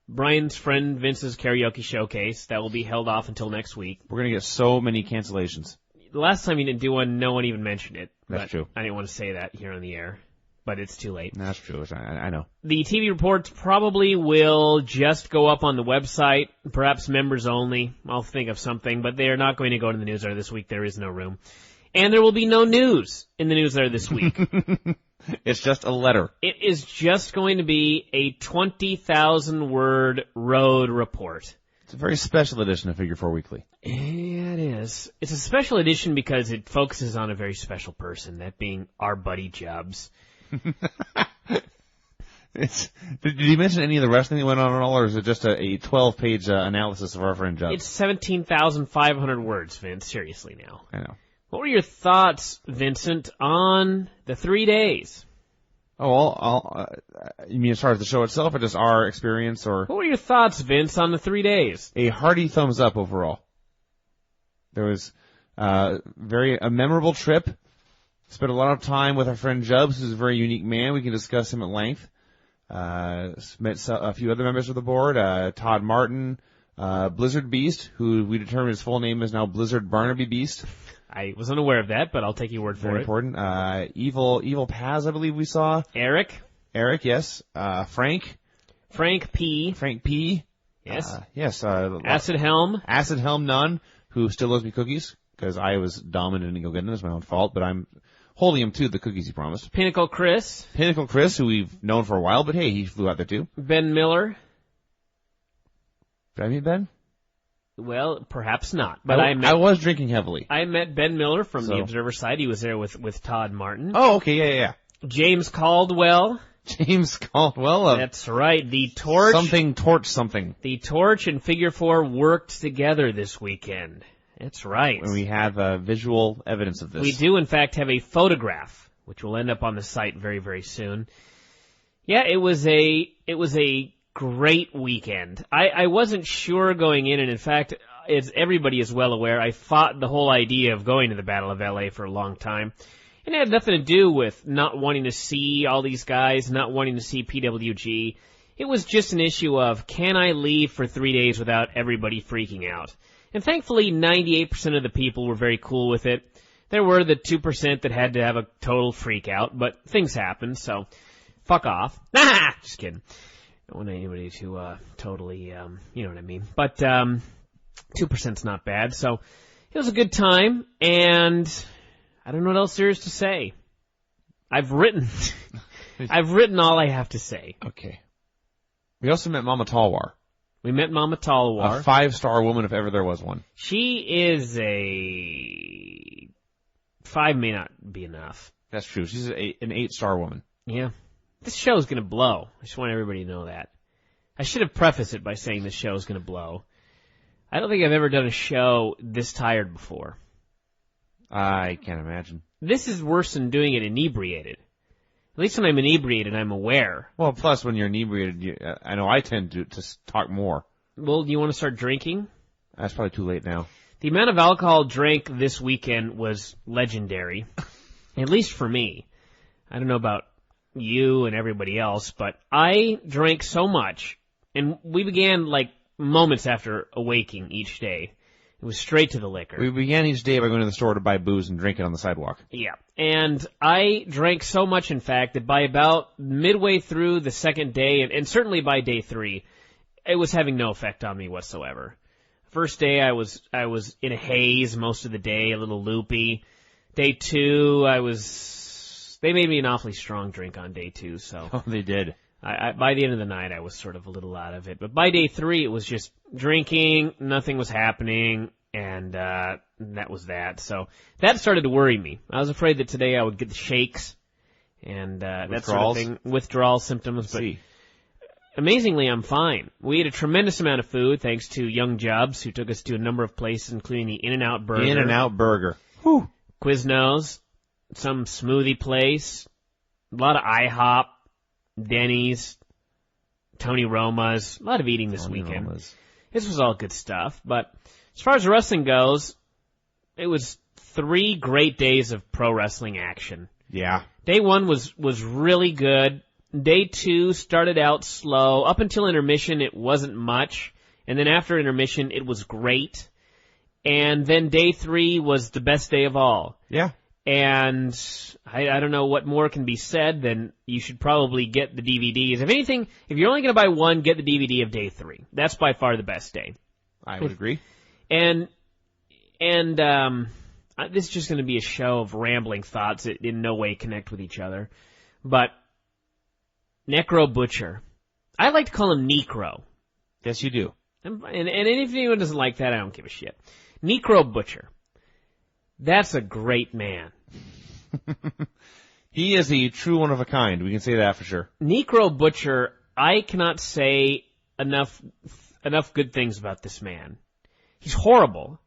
Bryan's friend Vince's karaoke showcase. That will be held off until next week. We're going to get so many cancellations. The last time you didn't do one, no one even mentioned it. That's true. I didn't want to say that here on the air, but it's too late. That's true. I know. The TV reports probably will just go up on the website, perhaps members only. I'll think of something, but they are not going to go to the newsletter this week. There is no room. And there will be no news in the newsletter this week. It's just a letter. It is just going to be a 20,000-word road report. It's a very special edition of Figure 4 Weekly. Yeah, it is. It's a special edition because it focuses on a very special person, that being our buddy Jubbs. Did you mention any of the wrestling that went on at all, or is it just a 12-page analysis of our friend Jubbs? It's 17,500 words, Vince. Seriously now. I know. What were your thoughts, Vincent, on the 3 days? Oh, you mean as far as the show itself, or just our experience, or? What were your thoughts, Vince, on the 3 days? A hearty thumbs up overall. There was a memorable trip. Spent a lot of time with our friend Jubbs, who's a very unique man. We can discuss him at length. Met a few other members of the board, Todd Martin, Blizzard Beast, who we determined his full name is now Blizzard Barnaby Beast. I was unaware of that, but I'll take your word for it. Very important. Evil Paz, I believe we saw. Eric, yes. Frank P. Yes. Yes. Acid Helm Nunn, who still owes me cookies, because I was dumb and didn't go get them. It's my own fault, but I'm holding him to the cookies he promised. Pinnacle Chris, who we've known for a while, but hey, he flew out there too. Ben Miller. Have you been? Well, perhaps not. But I was drinking heavily. I met Ben Miller from the Observer side. He was there with Todd Martin. Oh, okay, yeah. James Caldwell. James Caldwell. That's right. The Torch. Torch something. The Torch and Figure 4 worked together this weekend. That's right. And we have visual evidence of this. We do, in fact, have a photograph, which will end up on the site very, very soon. Yeah, it was a great weekend. I wasn't sure going in, and in fact, as everybody is well aware, I fought the whole idea of going to the Battle of LA for a long time. And it had nothing to do with not wanting to see all these guys, not wanting to see PWG. It was just an issue of, can I leave for 3 days without everybody freaking out? And thankfully, 98% of the people were very cool with it. There were the 2% that had to have a total freak out, but things happen, so fuck off. Just kidding. Don't want anybody to totally, you know what I mean. But 2%'s not bad, so it was a good time, and I don't know what else there is to say. I've written all I have to say. Okay. We also met Mama Talwar. We met Mama Talwar. A 5-star woman if ever there was one. She is a 5 may not be enough. That's true. She's an 8-star woman. Yeah. This show's gonna blow. I just want everybody to know that. I should have prefaced it by saying this show's gonna blow. I don't think I've ever done a show this tired before. I can't imagine. This is worse than doing it inebriated. At least when I'm inebriated, I'm aware. Well, plus when you're inebriated, I know I tend to talk more. Well, do you want to start drinking? That's probably too late now. The amount of alcohol drank this weekend was legendary, at least for me. I don't know about you and everybody else, but I drank so much, and we began like moments after awaking each day. It was straight to the liquor. We began each day by going to the store to buy booze and drink it on the sidewalk. Yeah. And I drank so much, in fact, that by about midway through the second day, and certainly by day 3, it was having no effect on me whatsoever. First day, I was in a haze most of the day, a little loopy. Day 2, they made me an awfully strong drink on day 2, so. Oh, they did. By the end of the night, I was sort of a little out of it. But by day 3, it was just drinking, nothing was happening, and that was that. So that started to worry me. I was afraid that today I would get the shakes and that sort of thing, withdrawal symptoms. But amazingly, I'm fine. We ate a tremendous amount of food, thanks to Young Jubs, who took us to a number of places, including the In-N-Out Burger. In-N-Out Burger. Whew. Quiznos, some smoothie place, a lot of IHOP. Denny's, Tony Roma's, a lot of eating this weekend. This was all good stuff, but as far as wrestling goes, it was 3 great days of pro wrestling action. Yeah. Day 1 was really good. Day 2 started out slow. Up until intermission, it wasn't much. And then after intermission, it was great. And then day 3 was the best day of all. Yeah. And I don't know what more can be said than you should probably get the DVDs. If anything, if you're only going to buy one, get the DVD of day 3. That's by far the best day. I would agree. And this is just going to be a show of rambling thoughts that in no way connect with each other. But Necro Butcher. I like to call him Necro. Yes, you do. And if anyone doesn't like that, I don't give a shit. Necro Butcher. That's a great man. He is a true one of a kind. We can say that for sure. Necro Butcher, I cannot say enough good things about this man. He's horrible,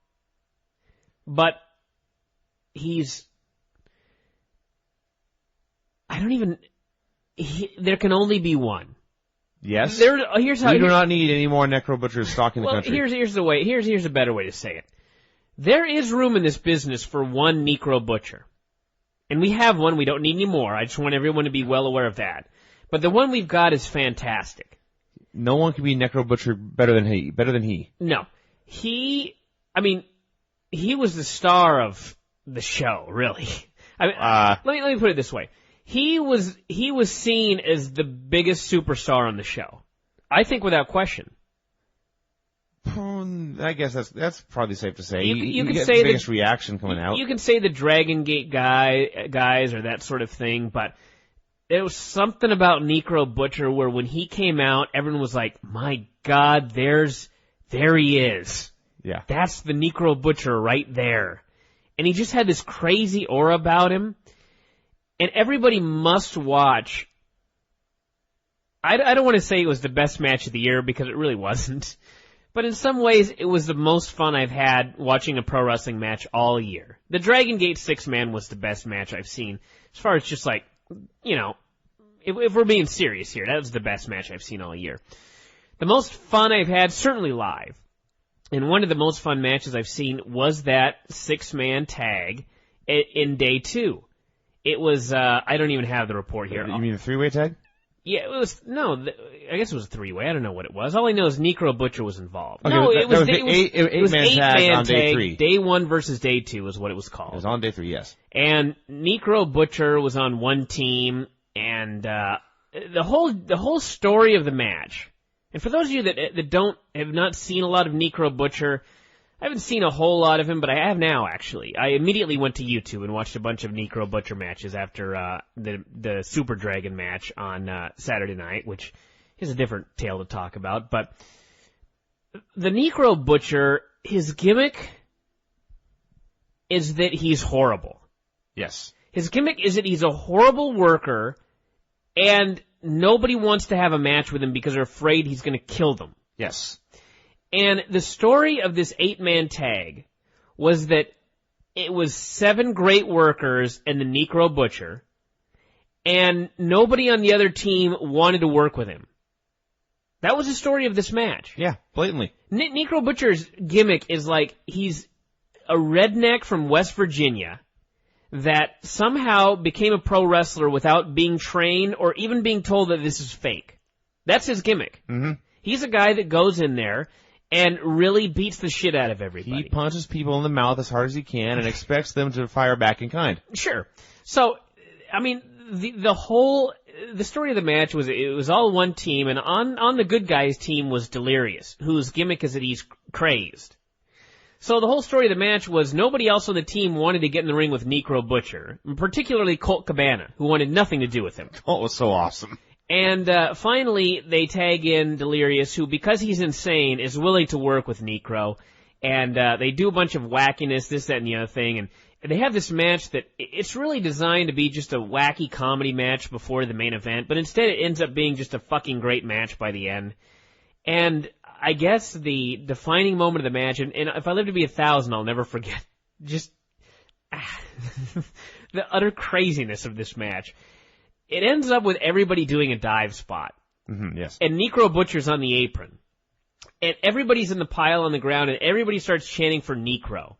but there can only be one. Yes. Here's how. We do not need any more Necro Butchers stalking the country. Here's the way. Here's a better way to say it. There is room in this business for one Necro Butcher. And we have one. We don't need any more. I just want everyone to be well aware of that. But the one we've got is fantastic. No one can be Necro Butcher better than he. No. He was the star of the show, really. Let me put it this way. He was seen as the biggest superstar on the show. I think without question. I guess that's probably safe to say. You can get say the biggest reaction coming out. You can say the Dragon Gate guys or that sort of thing, but there was something about Necro Butcher where when he came out, everyone was like, "My God, there's there he is. Yeah. That's the Necro Butcher right there. And he just had this crazy aura about him. And everybody must watch. I don't want to say it was the best match of the year because it really wasn't. But in some ways, it was the most fun I've had watching a pro wrestling match all year. The Dragon Gate 6-man was the best match I've seen. As far as just like, you know, if we're being serious here, that was the best match I've seen all year. The most fun I've had, certainly live. And one of the most fun matches I've seen was that 6-man tag in day 2. It was, I don't even have the report here. You mean the 3-way tag? Yeah, it was, I guess it was a 3-way. I don't know what it was. All I know is Necro Butcher was involved. Okay, no, it was the eight-man tag on day tag. 3. Day 1 versus day 2 is what it was called. It was on day 3, yes. And Necro Butcher was on one team, and the whole story of the match. And for those of you that have not seen a lot of Necro Butcher, I haven't seen a whole lot of him, but I have now, actually. I immediately went to YouTube and watched a bunch of Necro Butcher matches after the Super Dragon match on Saturday night, which is a different tale to talk about. But the Necro Butcher, his gimmick is that he's horrible. Yes. His gimmick is that he's a horrible worker, and nobody wants to have a match with him because they're afraid he's going to kill them. Yes. And the story of this 8-man tag was that it was 7 great workers and the Necro Butcher, and nobody on the other team wanted to work with him. That was the story of this match. Yeah, blatantly. Necro Butcher's gimmick is like he's a redneck from West Virginia that somehow became a pro wrestler without being trained or even being told that this is fake. That's his gimmick. Mm-hmm. He's a guy that goes in there and really beats the shit out of everybody. He punches people in the mouth as hard as he can and expects them to fire back in kind. Sure. So, I mean, the story of the match was it was all one team, and on the good guys team was Delirious, whose gimmick is that he's crazed. So the whole story of the match was nobody else on the team wanted to get in the ring with Necro Butcher, particularly Colt Cabana, who wanted nothing to do with him. Colt was so awesome. And finally, they tag in Delirious, who, because he's insane, is willing to work with Necro. And they do a bunch of wackiness, this, that, and the other thing. And they have this match that it's really designed to be just a wacky comedy match before the main event. But instead, it ends up being just a fucking great match by the end. And I guess the defining moment of the match, and if I live to be 1,000, I'll never forget just the utter craziness of this match. It ends up with everybody doing a dive spot. Mm-hmm, yes. And Necro Butcher's on the apron. And everybody's in the pile on the ground, and everybody starts chanting for Necro.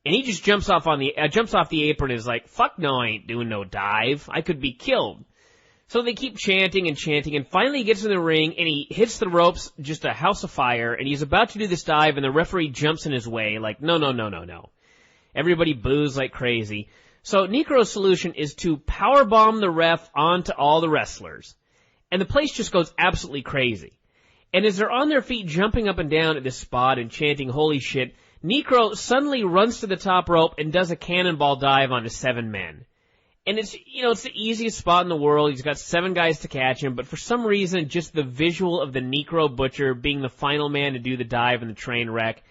And he just jumps off the apron and is like, fuck no, I ain't doing no dive. I could be killed. So they keep chanting, and finally he gets in the ring, and he hits the ropes, just a house of fire, and he's about to do this dive, and the referee jumps in his way, like, no. Everybody boos like crazy. So Necro's solution is to powerbomb the ref onto all the wrestlers. And the place just goes absolutely crazy. And as they're on their feet jumping up and down at this spot and chanting holy shit, Necro suddenly runs to the top rope and does a cannonball dive onto 7 men. And it's the easiest spot in the world. He's got 7 guys to catch him, but for some reason, just the visual of the Necro Butcher being the final man to do the dive in the train wreck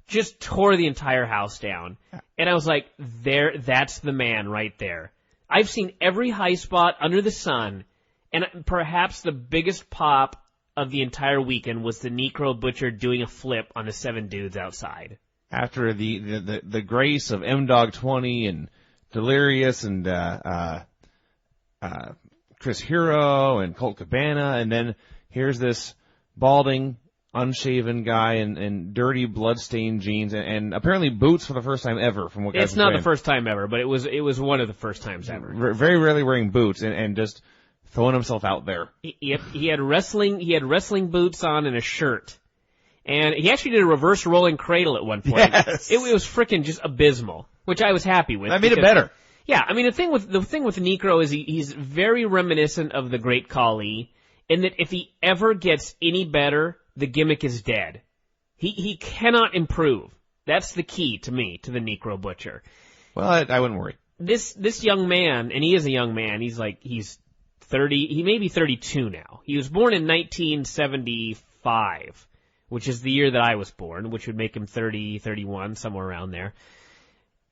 just tore the entire house down. And I was like, that's the man right there. I've seen every high spot under the sun, and perhaps the biggest pop of the entire weekend was the Necro Butcher doing a flip on the 7 dudes outside. After the grace of M-Dog 20 and Delirious and Chris Hero and Colt Cabana, and then here's this balding, unshaven guy in dirty blood-stained jeans and apparently boots for the first time ever. From what it's not the first time ever, but it was one of the first times ever. Very rarely wearing boots and just throwing himself out there. He had wrestling boots on and a shirt, and he actually did a reverse rolling cradle at one point. Yes. It was freaking just abysmal, which I was happy with. That made it better. Yeah, I mean the thing with Necro is he's very reminiscent of the Great Khali, in that if he ever gets any better, the gimmick is dead. He cannot improve. That's the key to me, to the Necro Butcher. Well, I wouldn't worry. This young man, and he is a young man, he's 30, he may be 32 now. He was born in 1975, which is the year that I was born, which would make him 30, 31, somewhere around there.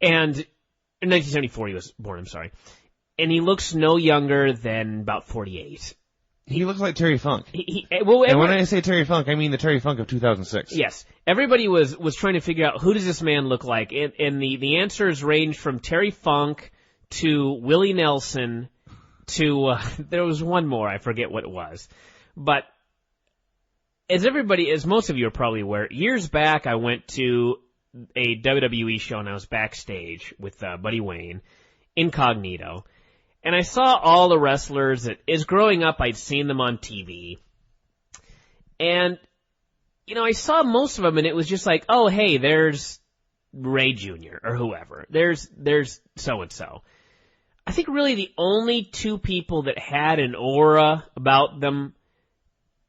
And in 1974 he was born, I'm sorry. And he looks no younger than about 48. He looks like Terry Funk. And when I say Terry Funk, I mean the Terry Funk of 2006. Yes. Everybody was trying to figure out who does this man look like, and the answers ranged from Terry Funk to Willie Nelson to, there was one more, I forget what it was. But as most of you are probably aware, years back I went to a WWE show and I was backstage with Buddy Wayne, incognito. And I saw all the wrestlers that, as growing up, I'd seen them on TV. And, I saw most of them, and it was just like, oh, hey, there's Ray Jr. or whoever. There's so-and-so. I think really the only two people that had an aura about them,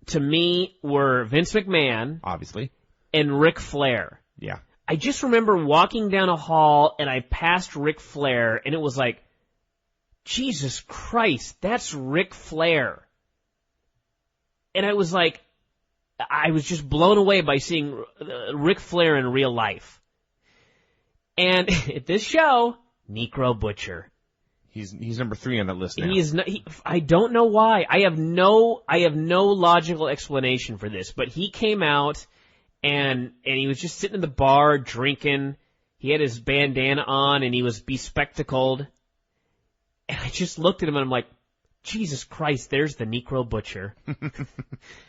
to me, were Vince McMahon. Obviously. And Ric Flair. Yeah. I just remember walking down a hall, and I passed Ric Flair, and it was like, Jesus Christ, that's Ric Flair. And I was like, I was just blown away by seeing Ric Flair in real life. And at this show, Necro Butcher. He's number 3 on that list now. I don't know why. I have no logical explanation for this, but he came out and he was just sitting in the bar drinking. He had his bandana on and he was bespectacled. And I just looked at him and I'm like, Jesus Christ, there's the Necro Butcher. And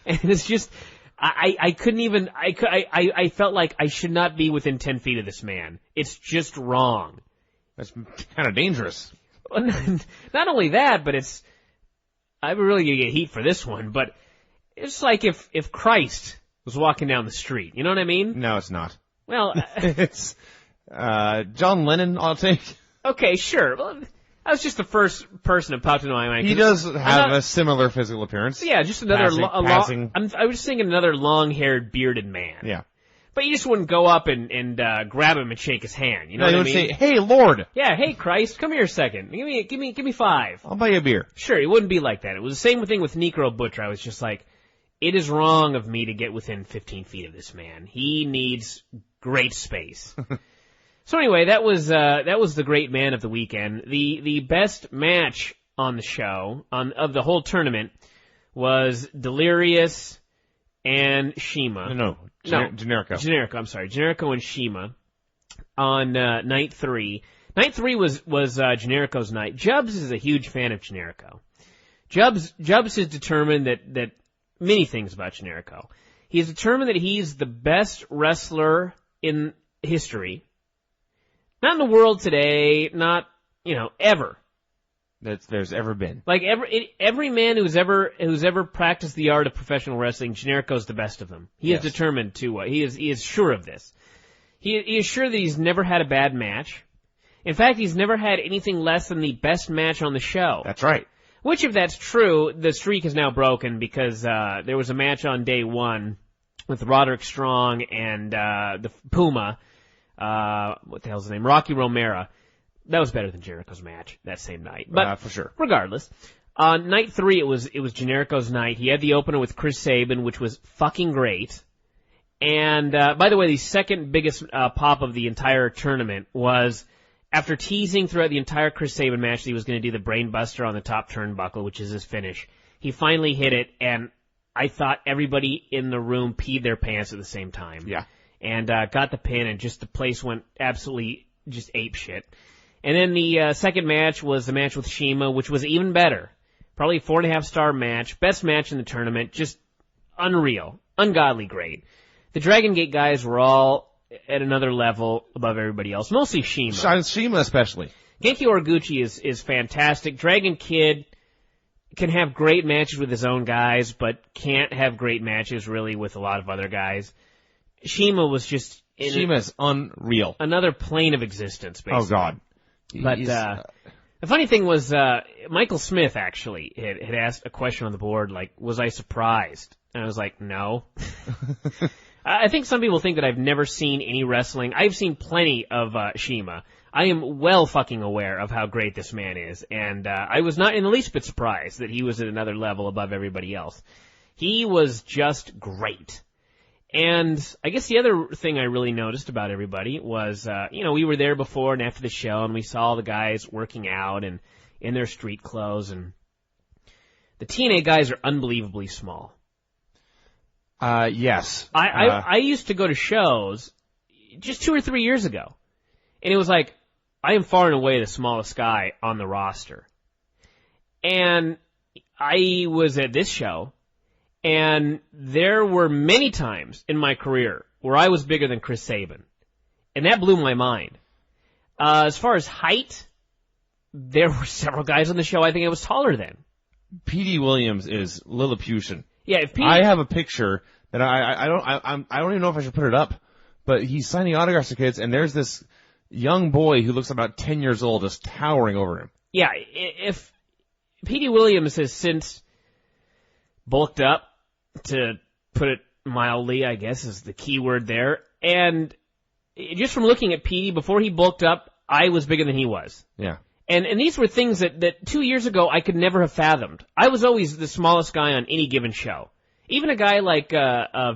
it's just, I couldn't even, I felt like I should not be within 10 feet of this man. It's just wrong. That's kind of dangerous. Not only that, but I'm really going to get heat for this one, but it's like if Christ was walking down the street. You know what I mean? No, it's not. Well, it's, John Lennon, I'll take. Okay, sure. Well, that was just the first person that popped into my mind. He does have a similar physical appearance. Yeah, just another passing. I was thinking another long-haired, bearded man. Yeah. But you just wouldn't go up and grab him and shake his hand. You know what I mean? You would say, "Hey, Lord." Yeah, hey, Christ, come here a second. Give me 5. I'll buy you a beer. Sure, it wouldn't be like that. It was the same thing with Necro Butcher. I was just like, it is wrong of me to get within 15 feet of this man. He needs great space. So anyway, that was the great man of the weekend. The best match on the show of the whole tournament was Delirious and Shima. No, Generico. Generico, I'm sorry. Generico and Shima on night 3. Night 3 was Generico's night. Jubbs is a huge fan of Generico. Jubbs has determined that many things about Generico. He has determined that he's the best wrestler in history. Not in the world today, not, ever. There's ever been. Like every man who's ever practiced the art of professional wrestling, Generico's the best of them. He is determined to. He is sure of this. He is sure that he's never had a bad match. In fact, he's never had anything less than the best match on the show. That's right. Which, if that's true, the streak is now broken because there was a match on day 1 with Roderick Strong and the Puma. What the hell's his name? Rocky Romero. That was better than Jericho's match that same night. But for sure. Regardless, on night 3 it was Generico's night. He had the opener with Chris Sabin, which was fucking great. And by the way, the second biggest pop of the entire tournament was after teasing throughout the entire Chris Sabin match that he was going to do the brainbuster on the top turnbuckle, which is his finish. He finally hit it, and I thought everybody in the room peed their pants at the same time. Yeah. And got the pin, and just the place went absolutely just ape shit. And then the second match was the match with Shima, which was even better. Probably a 4.5-star match. Best match in the tournament. Just unreal. Ungodly great. The Dragon Gate guys were all at another level above everybody else. Mostly Shima. Shima especially. Genki Horiguchi is fantastic. Dragon Kid can have great matches with his own guys, but can't have great matches really with a lot of other guys. Shima was just... Shima's unreal. Another plane of existence, basically. Oh, God. But the funny thing was, Michael Smith actually had asked a question on the board, like, was I surprised? And I was like, no. I think some people think that I've never seen any wrestling. I've seen plenty of Shima. I am well fucking aware of how great this man is, and I was not in the least bit surprised that he was at another level above everybody else. He was just great. And I guess the other thing I really noticed about everybody was, we were there before and after the show, and we saw all the guys working out and in their street clothes, and the TNA guys are unbelievably small. Yes. I used to go to shows just 2 or 3 years ago, and it was like, I am far and away the smallest guy on the roster. And I was at this show, and there were many times in my career where I was bigger than Chris Sabin, and that blew my mind. As far as height, there were several guys on the show I think I was taller than. P.D. Williams is Lilliputian. Yeah, if I have a picture that I don't even know if I should put it up, but he's signing autographs to kids, and there's this young boy who looks about 10 years old just towering over him. Yeah, if P.D. Williams has since bulked up, to put it mildly, I guess is the key word there, and just from looking at P.D. before he bulked up, I was bigger than he was. Yeah. And these were things that 2 years ago I could never have fathomed. I was always the smallest guy on any given show. Even a guy like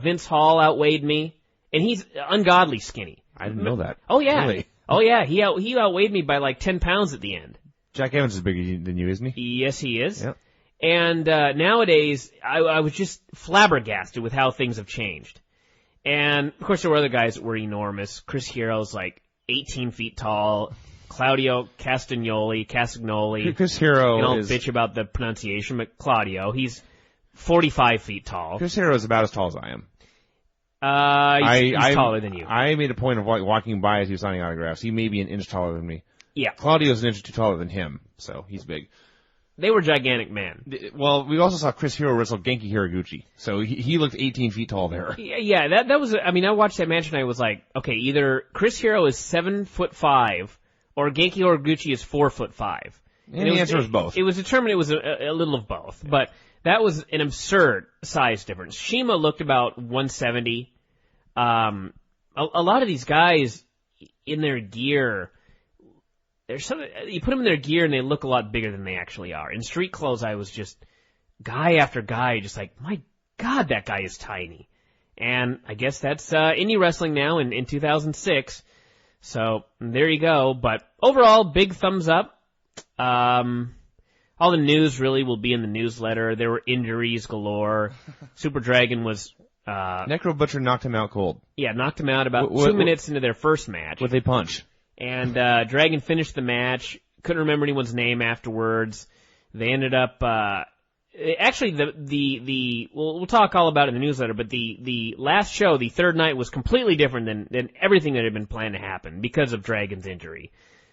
Vince Hall outweighed me, and he's ungodly skinny. I didn't know that. Oh, yeah. Really? Oh, yeah. He outweighed me by like 10 pounds at the end. Jack Evans is bigger than you, isn't he? Yes, he is. Yep. And nowadays, I was just flabbergasted with how things have changed. And, of course, there were other guys that were enormous. Chris Hero's like 18 feet tall. Claudio Castagnoli. Chris Hero I'll is... bitch about the pronunciation, but Claudio, he's 45 feet tall. Chris Hero is about as tall as I am. He's taller than you. I made a point of walking by as he was signing autographs. He may be an inch taller than me. Yeah. Claudio's an inch or two taller than him, so he's big. They were gigantic men. Well, we also saw Chris Hero wrestle Genki Hiraguchi, so he looked 18 feet tall there. Yeah, that was, I watched that match and I was like, okay, either Chris Hero is 7'5", or Genki Hiraguchi is 4'5". And the answer was both. It was determined it was a little of both, but that was an absurd size difference. Shima looked about 170. A lot of these guys in their gear, you put them in their gear and they look a lot bigger than they actually are. In street clothes, I was just guy after guy, just like, my God, that guy is tiny. And I guess that's indie wrestling now in 2006. So there you go. But overall, big thumbs up. All the news really will be in the newsletter. There were injuries galore. Super Dragon was... Necro Butcher knocked him out cold. Yeah, knocked him out about 2 minutes into their first match. With a punch. And Dragon finished the match. Couldn't remember anyone's name afterwards. They ended up... actually, we'll talk all about it in the newsletter, but the last show, the third night, was completely different than everything that had been planned to happen because of Dragon's injury.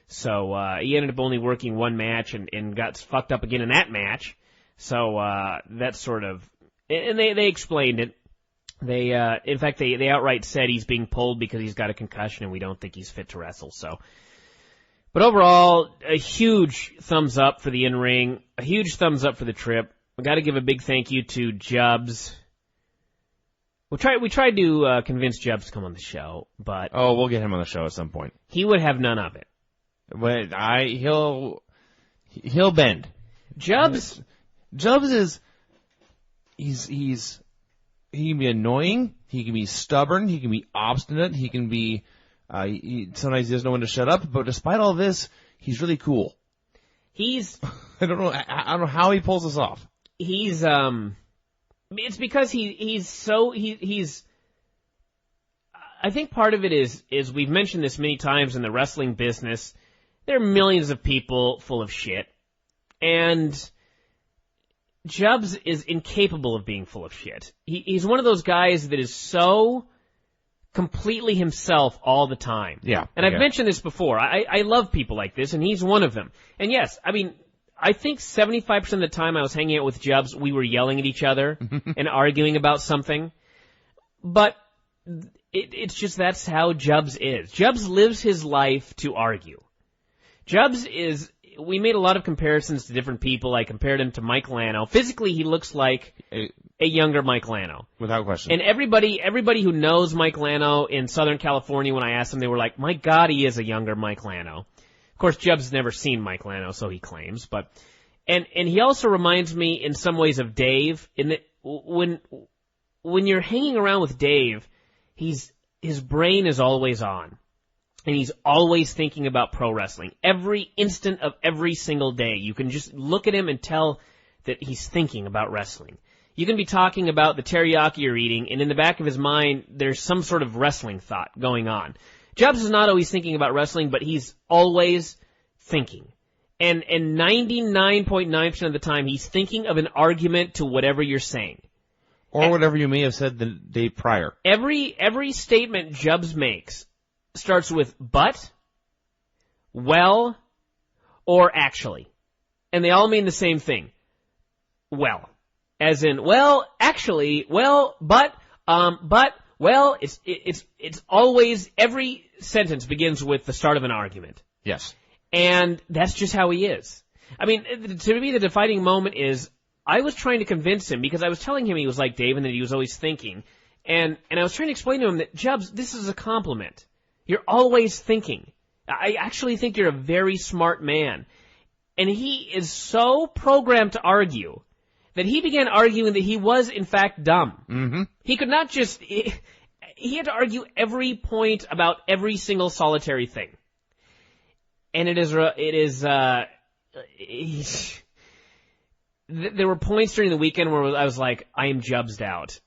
So he ended up only working one match and got fucked up again in that match. So that's sort of... And they explained it. In fact, they outright said he's being pulled because he's got a concussion and we don't think he's fit to wrestle. So, but overall, a huge thumbs up for the in-ring, a huge thumbs up for the trip. We got to give a big thank you to Jubbs. We tried to convince Jubbs to come on the show, but we'll get him on the show at some point. He would have none of it. But he'll bend. Jubbs is he can be annoying, he can be stubborn, he can be obstinate, he can be, sometimes he doesn't know when to shut up, but despite all this, he's really cool. I don't know how he pulls this off. It's because he's I think part of it is we've mentioned this many times in the wrestling business, there are millions of people full of shit, and Jubbs is incapable of being full of shit. He's one of those guys that is so completely himself all the time. Yeah. And I've mentioned this before. I love people like this, and he's one of them. And yes, I think 75% of the time I was hanging out with Jubbs, we were yelling at each other and arguing about something. But it's just that's how Jubbs is. Jubbs lives his life to argue. Jubbs we made a lot of comparisons to different people. I compared him to Mike Lano. Physically, he looks like a younger Mike Lano. Without question. And everybody who knows Mike Lano in Southern California, when I asked them, they were like, my God, he is a younger Mike Lano. Of course, Jubbs has never seen Mike Lano, so he claims. But and he also reminds me in some ways of Dave, in that when you're hanging around with Dave, his brain is always on. And he's always thinking about pro wrestling. Every instant of every single day. You can just look at him and tell that he's thinking about wrestling. You can be talking about the teriyaki you're eating, and in the back of his mind, there's some sort of wrestling thought going on. Jubbs is not always thinking about wrestling, but he's always thinking. And 99.9% of the time, he's thinking of an argument to whatever you're saying. Or whatever you may have said the day prior. Every statement Jubbs makes starts with but, well, or actually. And they all mean the same thing. Well. As in, well, actually, well, but, well, it's always, every sentence begins with the start of an argument. Yes. And that's just how he is. I mean, to me, the defining moment is, I was trying to convince him, because I was telling him he was like Dave and that he was always thinking. And I was trying to explain to him that, Jubbs, this is a compliment. You're always thinking. I actually think you're a very smart man. And he is so programmed to argue that he began arguing that he was, in fact, dumb. Mm-hmm. He could not just... He had to argue every point about every single solitary thing. And there were points during the weekend where I was like, I am Jubbsed out.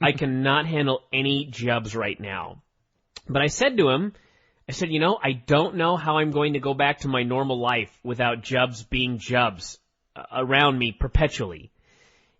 I cannot handle any Jubbs right now. But I said to him, I don't know how I'm going to go back to my normal life without Jubbs being Jubbs around me perpetually.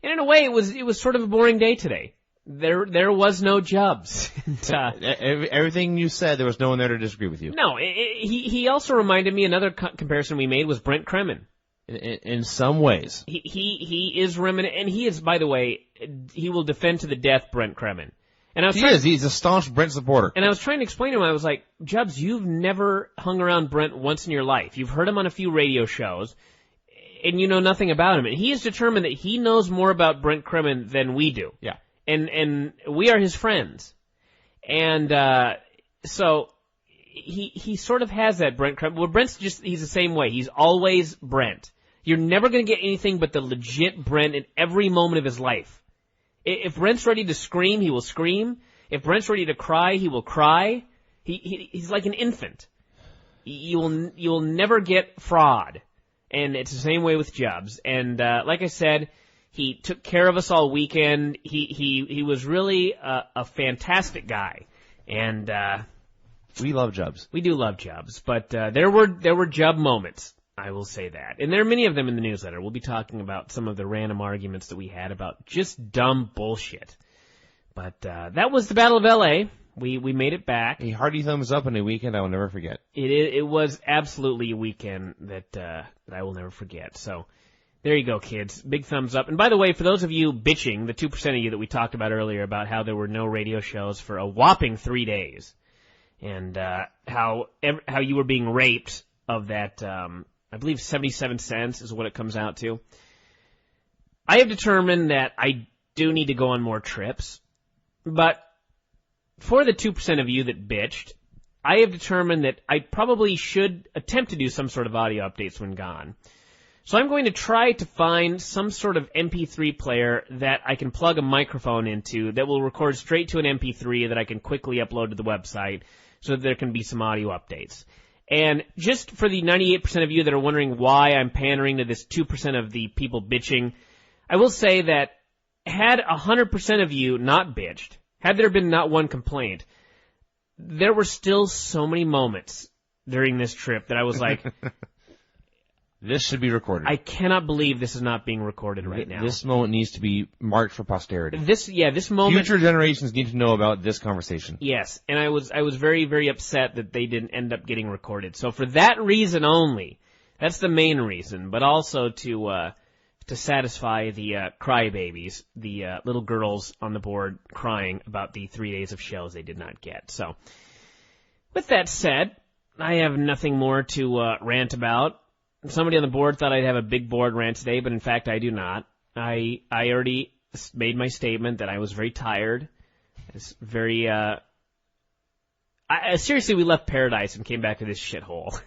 And in a way, it was sort of a boring day today. There was no Jubbs. Everything you said, there was no one there to disagree with you. No, he also reminded me, another comparison we made was Brent Kremen. In some ways. He is reminiscent, and he is, by the way, he will defend to the death Brent Kremen. And he's a staunch Brent supporter. And I was trying to explain to him, I was like, Jubbs, you've never hung around Brent once in your life. You've heard him on a few radio shows, and you know nothing about him. And he is determined that he knows more about Brent Kremen than we do. Yeah. And we are his friends. And so he sort of has that Brent Kremen. Well, he's the same way. He's always Brent. You're never going to get anything but the legit Brent in every moment of his life. If Brent's ready to scream, he will scream. If Brent's ready to cry, he will cry. He's like an infant. You will never get fraud. And it's the same way with Jubbs. And like I said, he took care of us all weekend. He was really a fantastic guy. And we love Jubbs. We do love Jubbs. But there were Jubb moments. I will say that. And there are many of them in the newsletter. We'll be talking about some of the random arguments that we had about just dumb bullshit. But that was the Battle of L.A. We made it back. A hearty thumbs up on a weekend I will never forget. It was absolutely a weekend that I will never forget. So there you go, kids. Big thumbs up. And by the way, for those of you bitching, the 2% of you that we talked about earlier about how there were no radio shows for a whopping 3 days, and how you were being raped of that... I believe 77 cents is what it comes out to. I have determined that I do need to go on more trips, but for the 2% of you that bitched, I have determined that I probably should attempt to do some sort of audio updates when gone. So I'm going to try to find some sort of MP3 player that I can plug a microphone into that will record straight to an MP3 that I can quickly upload to the website so that there can be some audio updates. And just for the 98% of you that are wondering why I'm pandering to this 2% of the people bitching, I will say that had 100% of you not bitched, had there been not one complaint, there were still so many moments during this trip that I was like... This should be recorded. I cannot believe this is not being recorded right now. This moment needs to be marked for posterity. This moment... Future generations need to know about this conversation. Yes, and I was very, very upset that they didn't end up getting recorded. So for that reason only, that's the main reason, but also to satisfy the crybabies, the little girls on the board crying about the 3 days of shows they did not get. So, with that said, I have nothing more to rant about. Somebody on the board thought I'd have a big board rant today, but in fact I do not. I already made my statement that I was very tired. It's very, seriously, we left paradise and came back to this shithole.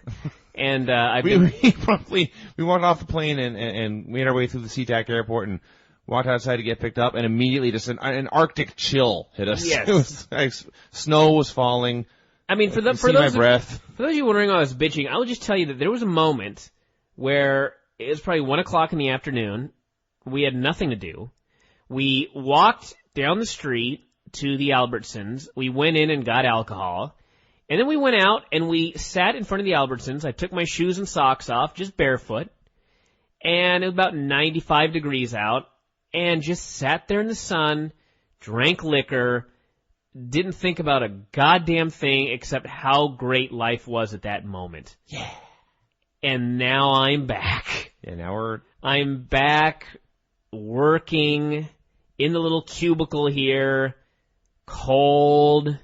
And, we walked off the plane and made our way through the SeaTac airport, and walked outside to get picked up, and immediately just an Arctic chill hit us. Yes. It was like, snow was falling. I mean, for those of you wondering why I was bitching, I will just tell you that there was a moment where it was probably 1 o'clock in the afternoon. We had nothing to do. We walked down the street to the Albertsons. We went in and got alcohol. And then we went out and we sat in front of the Albertsons. I took my shoes and socks off, just barefoot. And it was about 95 degrees out. And just sat there in the sun, drank liquor, didn't think about a goddamn thing except how great life was at that moment. Yeah. And now I'm back. Yeah, now I'm back working in the little cubicle here, cold.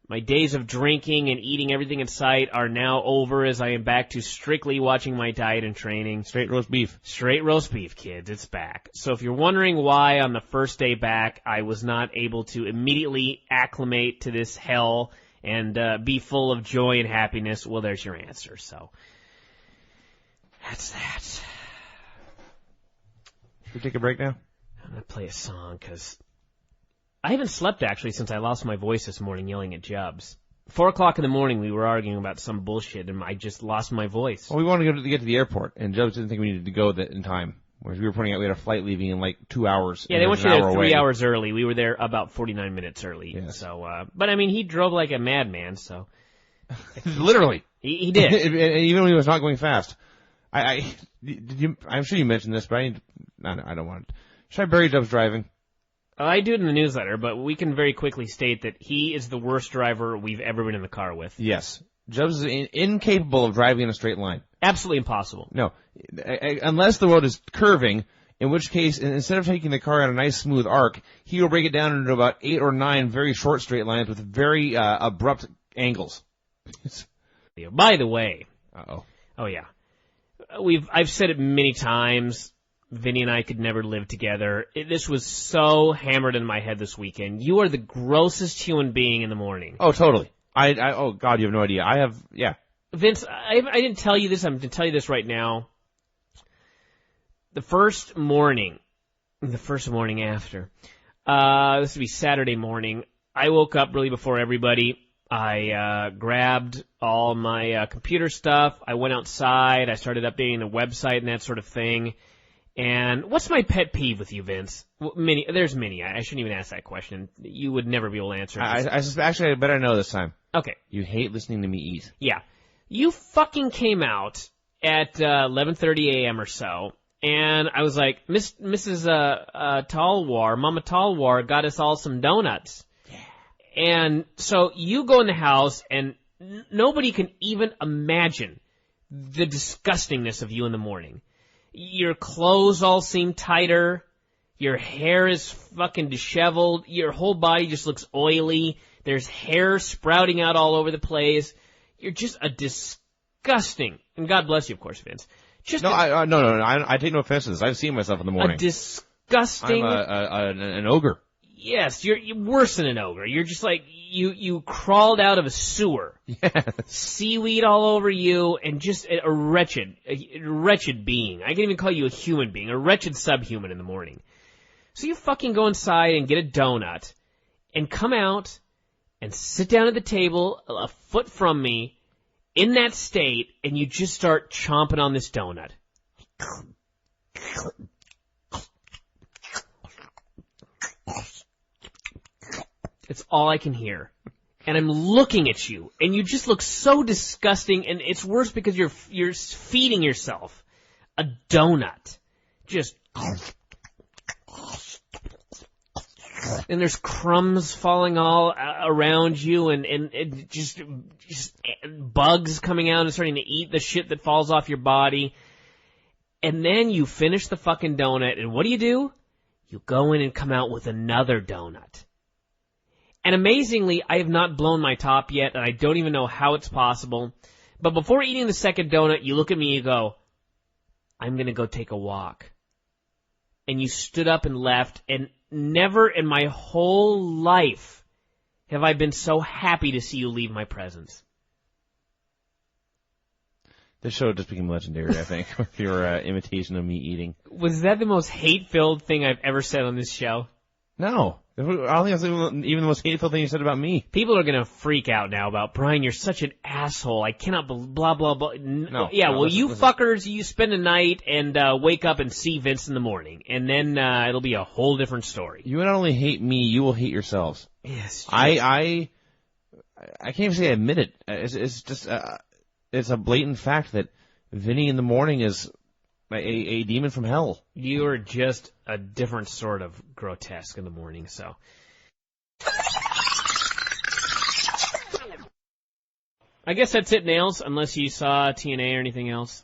My days of drinking and eating everything in sight are now over as I am back to strictly watching my diet and training. Straight roast beef. Straight roast beef, kids. It's back. So if you're wondering why on the first day back I was not able to immediately acclimate to this hell and be full of joy and happiness, well, there's your answer. So that's that. Should we take a break now? I'm going to play a song because I haven't slept, actually, since I lost my voice this morning yelling at Jubs. 4 o'clock in the morning, we were arguing about some bullshit, and I just lost my voice. Well, we wanted to get to the airport, and Jubs didn't think we needed to go in time. Whereas we were pointing out we had a flight leaving in like 2 hours. Yeah, they want you there 3 hours early. We were there about 49 minutes early. Yes. So, but I mean, he drove like a madman, so. Literally. He did. Even when he was not going fast. I'm sure you mentioned this, but I don't want it. Should I bury Jubs driving? I do it in the newsletter, but we can very quickly state that he is the worst driver we've ever been in the car with. Yes. Jubs is incapable of driving in a straight line. Absolutely impossible. No. Unless the road is curving, in which case, instead of taking the car on a nice smooth arc, he will break it down into about 8 or 9 very short straight lines with very abrupt angles. By the way. Uh-oh. Oh, yeah. I've said it many times. Vinny and I could never live together. This was so hammered in my head this weekend. You are the grossest human being in the morning. Oh, totally. Oh, God, you have no idea. Yeah. Vince, I didn't tell you this. I'm going to tell you this right now. The first morning after, this would be Saturday morning, I woke up really before everybody. I grabbed all my computer stuff. I went outside. I started updating the website and that sort of thing. And what's my pet peeve with you, Vince? There's many. I shouldn't even ask that question. You would never be able to answer it. Actually, I better know this time. Okay. You hate listening to me eat. Yeah. You fucking came out at 11:30 a.m. or so, and I was like, Mrs. Talwar, Mama Talwar got us all some donuts. Yeah. And so you go in the house, and nobody can even imagine the disgustingness of you in the morning. Your clothes all seem tighter. Your hair is fucking disheveled. Your whole body just looks oily. There's hair sprouting out all over the place. You're just a disgusting, and God bless you, of course, Vince. No, I take no offense to this. I've seen myself in the morning. A disgusting. I'm an ogre. Yes, you're worse than an ogre. You're just like, you crawled out of a sewer. Yes. Seaweed all over you, and just a wretched being. I can even call you a human being, a wretched subhuman in the morning. So you fucking go inside and get a donut, and come out, and sit down at the table a foot from me, in that state, and you just start chomping on this donut. It's all I can hear. And I'm looking at you, and you just look so disgusting, and it's worse because you're feeding yourself a donut. Just... And there's crumbs falling all around you, and just bugs coming out and starting to eat the shit that falls off your body. And then you finish the fucking donut, and what do? You go in and come out with another donut. And amazingly, I have not blown my top yet, and I don't even know how it's possible. But before eating the second donut, you look at me and you go, I'm going to go take a walk. And you stood up and left, and never in my whole life have I been so happy to see you leave my presence. This show just became legendary, I think, with your imitation of me eating. Was that the most hate-filled thing I've ever said on this show? No. I don't think that's even the most hateful thing you said about me. People are going to freak out now about, Bryan, you're such an asshole. I cannot blah, blah, blah. Fuckers, you spend a night and wake up and see Vince in the morning. And then it'll be a whole different story. You not only hate me, you will hate yourselves. Yes. I can't even say I admit it. It's just, it's a blatant fact that Vinny in the morning is a demon from hell. You are just a different sort of grotesque in the morning, so. I guess that's it, Nails, unless you saw TNA or anything else.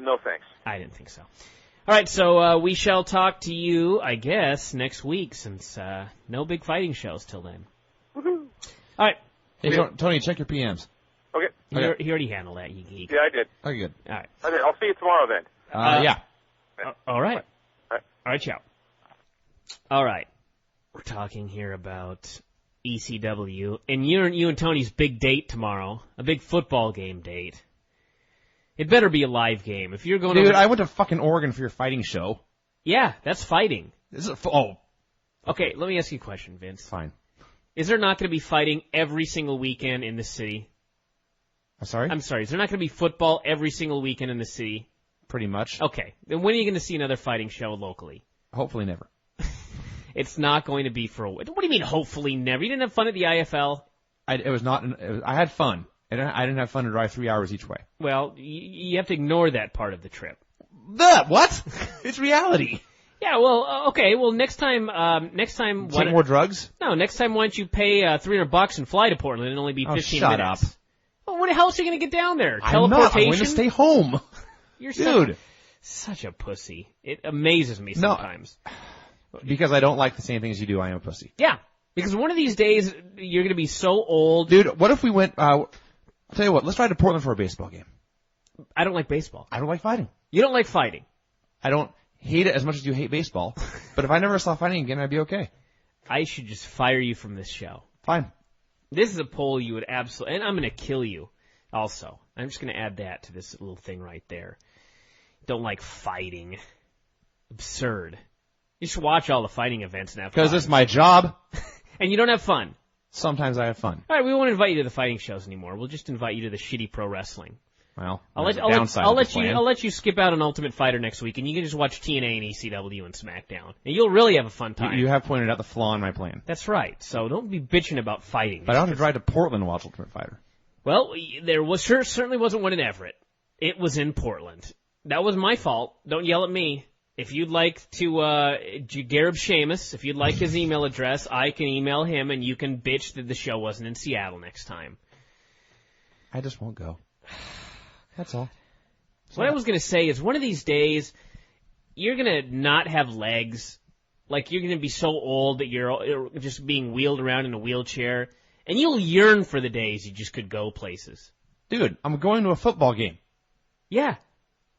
No thanks. I didn't think so. All right, so we shall talk to you, I guess, next week, since no big fighting shows till then. Woohoo! All right. Hey, Tony, check your PMs. Okay. He already handled that, you geek. Yeah, I did. Okay, good. All right. Okay, I'll see you tomorrow then. Yeah. All right. All right, ciao. All right. We're talking here about ECW, and you and Tony's big date tomorrow, a big football game date. It better be a live game. If you're going Dude, I went to fucking Oregon for your fighting show. Yeah, that's fighting. This is Okay, let me ask you a question, Vince. Fine. Is there not going to be fighting every single weekend in the city? I'm sorry? I'm sorry. Is there not going to be football every single weekend in the city? Pretty much. Okay. Then when are you going to see another fighting show locally? Hopefully never. It's not going to be for a... What do you mean, hopefully never? You didn't have fun at the IFL? I had fun. I didn't have fun to drive 3 hours each way. Well, you have to ignore that part of the trip. What? It's reality. Yeah, well, okay. Well, next time... Take more drugs? No, next time why don't you pay $300 and fly to Portland and only be 15 shut minutes? Up. Well, what the hell else are you going to get down there? I'm Teleportation? I'm going to stay home. You're Dude. Such a pussy. It amazes me sometimes. No, because I don't like the same things you do, I am a pussy. Yeah, because one of these days you're going to be so old. Dude, what if we went... I'll tell you what, let's drive to Portland for a baseball game. I don't like baseball. I don't like fighting. You don't like fighting? I don't hate it as much as you hate baseball, but if I never saw fighting again, I'd be okay. I should just fire you from this show. Fine. This is a poll you would absolutely... And I'm going to kill you also. I'm just going to add that to this little thing right there. Don't like fighting. Absurd. You should watch all the fighting events and have fun. Because it's my job. And you don't have fun. Sometimes I have fun. All right, we won't invite you to the fighting shows anymore. We'll just invite you to the shitty pro wrestling. Well, I'll let you skip out on Ultimate Fighter next week, and you can just watch TNA and ECW and SmackDown, and you'll really have a fun time. You have pointed out the flaw in my plan. That's right. So don't be bitching about fighting. But I don't have to drive to Portland to watch Ultimate Fighter. Well, there was certainly wasn't one in Everett. It was in Portland. That was my fault. Don't yell at me. If you'd like to, Garib Sheamus, if you'd like his email address, I can email him, and you can bitch that the show wasn't in Seattle next time. I just won't go. That's all. What I was going to say is one of these days, you're going to not have legs. Like, you're going to be so old that you're just being wheeled around in a wheelchair. And you'll yearn for the days you just could go places. Dude, I'm going to a football game. Yeah.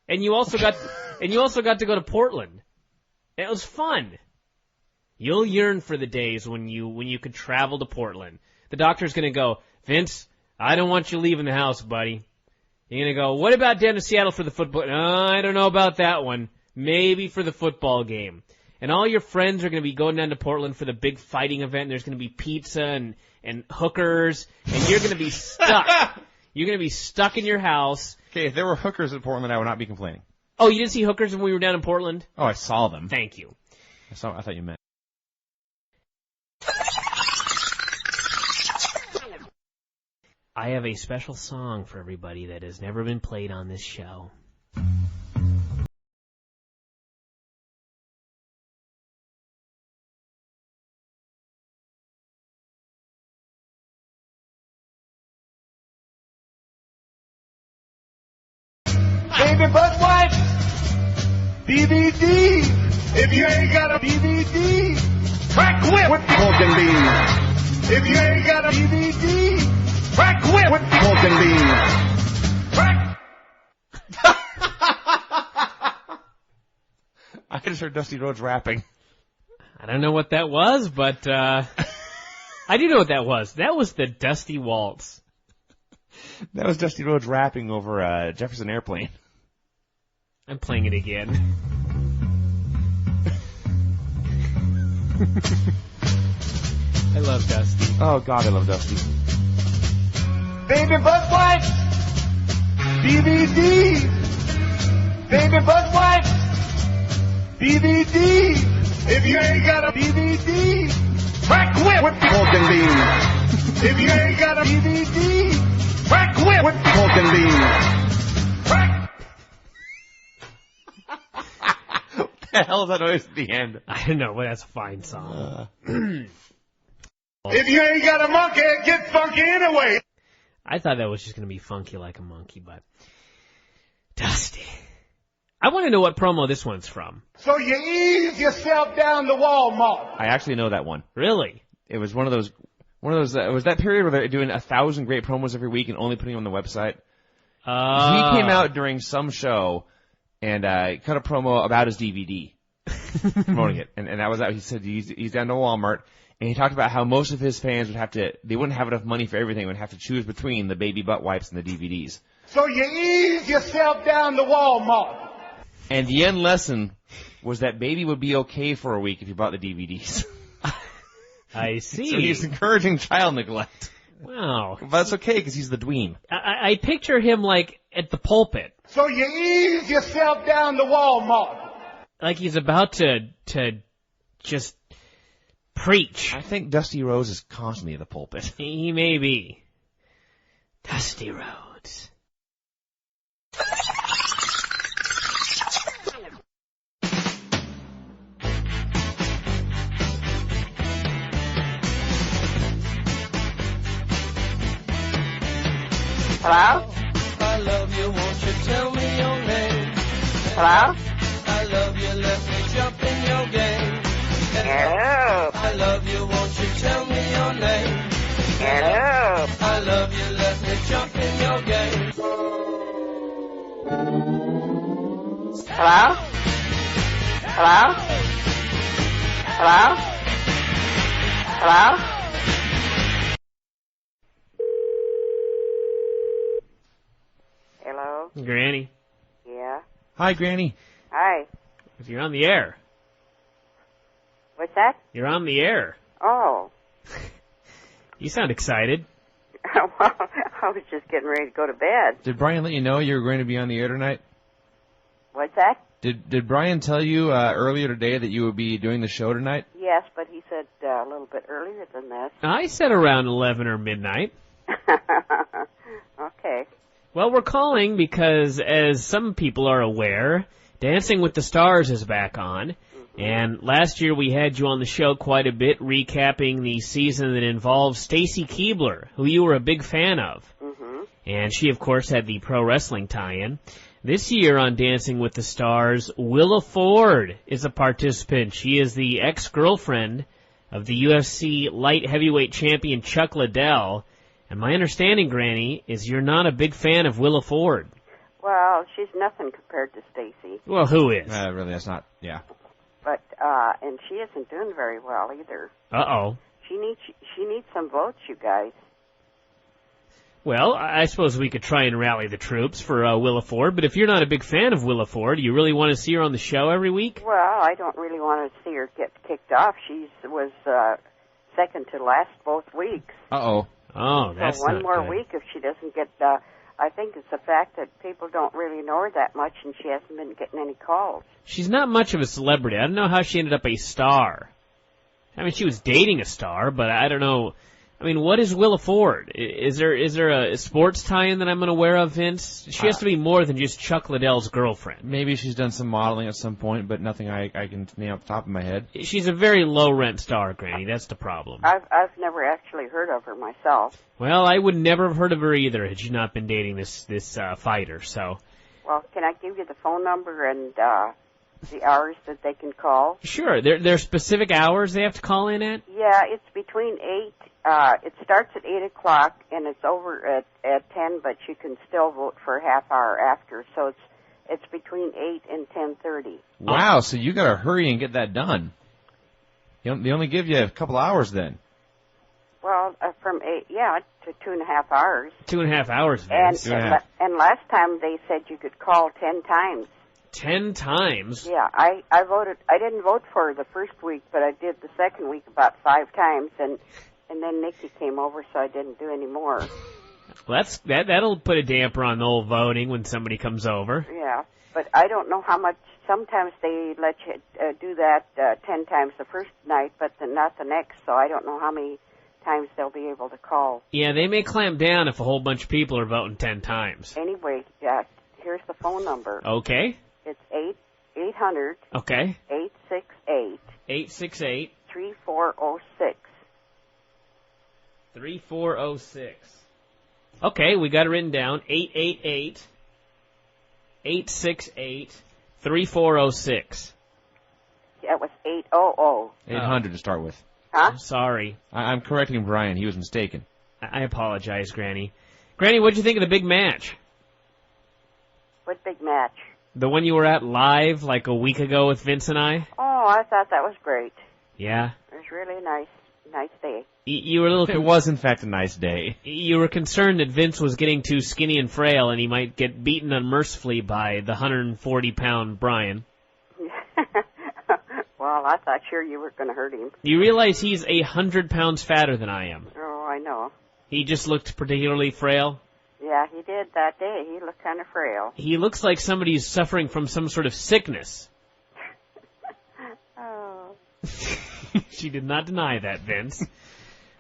And you also got to go to Portland. It was fun. You'll yearn for the days when you could travel to Portland. The doctor's going to go, Vince, I don't want you leaving the house, buddy. You're going to go, what about down to Seattle for the football? I don't know about that one. Maybe for the football game. And all your friends are going to be going down to Portland for the big fighting event. There's going to be pizza and hookers. And you're going to be stuck. You're going to be stuck in your house. Okay, if there were hookers in Portland, I would not be complaining. Oh, you didn't see hookers when we were down in Portland? Oh, I saw them. Thank you. I thought you meant. I have a special song for everybody that has never been played on this show. Baby butt wipe, DVD. If you ain't got a DVD, crack whip with pork and beans. If you ain't got a DVD, crack whip with pork and beans. Crack. I just heard Dusty Rhodes rapping. I don't know what that was, but I do know what that was. That was the Dusty Waltz. That was Dusty Rhodes rapping over Jefferson Airplane. I'm playing it again. I love Dusty. Oh, God, I love Dusty. Baby butt wipes, DVD. Baby butt wipes, DVD. If you ain't got a DVD, crack whip with pork and beans. If you ain't got a DVD, crack whip with pork and beans. Crack. What the hell is that noise at the end? I don't know, but that's a fine song. If you ain't got a monkey, get funky anyway. I thought that was just going to be funky like a monkey, but... Dusty. I want to know what promo this one's from. So you ease yourself down to Walmart. I actually know that one. Really? It was one of those, it was that period where they're doing 1,000 great promos every week and only putting them on the website. He came out during some show and cut a promo about his DVD, promoting it. And that was that. He said he's down to Walmart. And he talked about how most of his fans they wouldn't have enough money for everything, would have to choose between the baby butt wipes and the DVDs. So you ease yourself down to Walmart. And the end lesson was that baby would be okay for a week if you bought the DVDs. I see. So he's encouraging child neglect. Wow. But that's okay because he's the dweem. I picture him like at the pulpit. So you ease yourself down to Walmart. Like he's about to just preach. I think Dusty Rhodes is constantly at the pulpit. He may be. Dusty Rhodes. Hello? I love you, won't you tell me your name? Hello? I love you, let me jump in your game. Hello? I love you, won't you tell me your name? Hello? I love you, let me jump in your game. Hello? Hello? Hello? Hello? Hello? Granny. Yeah? Hi, Granny. Hi. If you're on the air. What's that? You're on the air. Oh. You sound excited. Well, I was just getting ready to go to bed. Did Bryan let you know you were going to be on the air tonight? What's that? Did Bryan tell you earlier today that you would be doing the show tonight? Yes, but he said a little bit earlier than this. I said around 11 or midnight. Okay. Well, we're calling because, as some people are aware, Dancing with the Stars is back on. Mm-hmm. And last year we had you on the show quite a bit, recapping the season that involved Stacy Keibler, who you were a big fan of. Mm-hmm. And she, of course, had the pro wrestling tie-in. This year on Dancing with the Stars, Willa Ford is a participant. She is the ex-girlfriend of the UFC light heavyweight champion Chuck Liddell. And my understanding, Granny, is you're not a big fan of Willa Ford. Well, she's nothing compared to Stacy. Well, who is? Really, that's not, yeah. But, and she isn't doing very well either. Uh-oh. She needs some votes, you guys. Well, I suppose we could try and rally the troops for Willa Ford, but if you're not a big fan of Willa Ford, you really want to see her on the show every week? Well, I don't really want to see her get kicked off. She was second to last both weeks. Uh-oh. Oh, that's so one not more good. week if she doesn't get, I think it's the fact that people don't really know her that much and she hasn't been getting any calls. She's not much of a celebrity. I don't know how she ended up a star. I mean, she was dating a star, but I don't know. I mean, what is Willa Ford? Is there a sports tie-in that I'm unaware of, Vince? She has to be more than just Chuck Liddell's girlfriend. Maybe she's done some modeling at some point, but nothing I can name off the top of my head. She's a very low-rent star, Granny. That's the problem. I've never actually heard of her myself. Well, I would never have heard of her either had she not been dating this fighter, so... Well, can I give you the phone number and the hours that they can call? Sure. There are specific hours they have to call in at? Yeah, it's between 8... it starts at 8 o'clock and it's over at 10, but you can still vote for a half hour after. So it's between 8 and 10:30. Wow, so you got to hurry and get that done. They only give you a couple hours then. Well, from 8, yeah, to 2.5 hours. 2.5 hours, Vince. And last time they said you could call 10 times. 10 times? Yeah, I voted. I didn't vote for the first week, but I did the second week about 5 times, and then Nikki came over, so I didn't do any more. Well, that'll put a damper on the old voting when somebody comes over. Yeah, but I don't know how much. Sometimes they let you do that 10 times the first night, but not the next, so I don't know how many times they'll be able to call. Yeah, they may clamp down if a whole bunch of people are voting 10 times. Anyway, here's the phone number. Okay. It's 800. Okay. 868. 868. 3406. 3406. Okay, we got it written down. 888. 868. 3406. Yeah, it was 800. 800 to start with. Huh? I'm sorry. I'm correcting Bryan. He was mistaken. I apologize, Granny. Granny, what'd you think of the big match? What big match? The one you were at live like a week ago with Vince and I? Oh, I thought that was great. Yeah? It was really nice day. You were a little... It was, in fact, a nice day. You were concerned that Vince was getting too skinny and frail and he might get beaten unmercifully by the 140-pound Bryan. Well, I thought sure you were going to hurt him. You realize he's 100 pounds fatter than I am. Oh, I know. He just looked particularly frail. Yeah, he did that day. He looked kind of frail. He looks like somebody who's suffering from some sort of sickness. Oh. She did not deny that, Vince.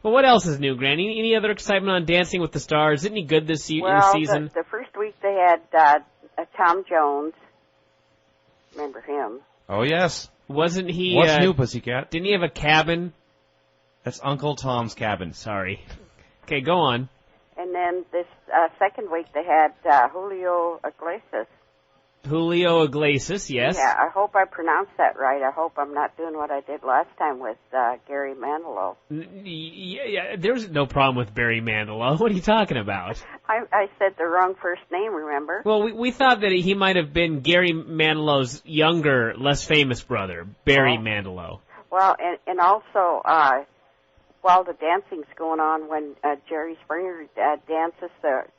Well, what else is new, Granny? Any other excitement on Dancing with the Stars? Isn't he good this season? Well, the first week they had Tom Jones. Remember him? Oh, yes. Wasn't he... What's new, Pussycat? Didn't he have a cabin? That's Uncle Tom's cabin. Sorry. Okay, go on. And then this second week they had Julio Iglesias. Julio Iglesias, yes. Yeah, I hope I pronounced that right. I hope I'm not doing what I did last time with Gary Manilow. Yeah, there's no problem with Barry Manilow. What are you talking about? I said the wrong first name, remember? Well, we thought that he might have been Gary Manilow's younger, less famous brother, Barry Manilow. Well, and also, while the dancing's going on, when Jerry Springer dances,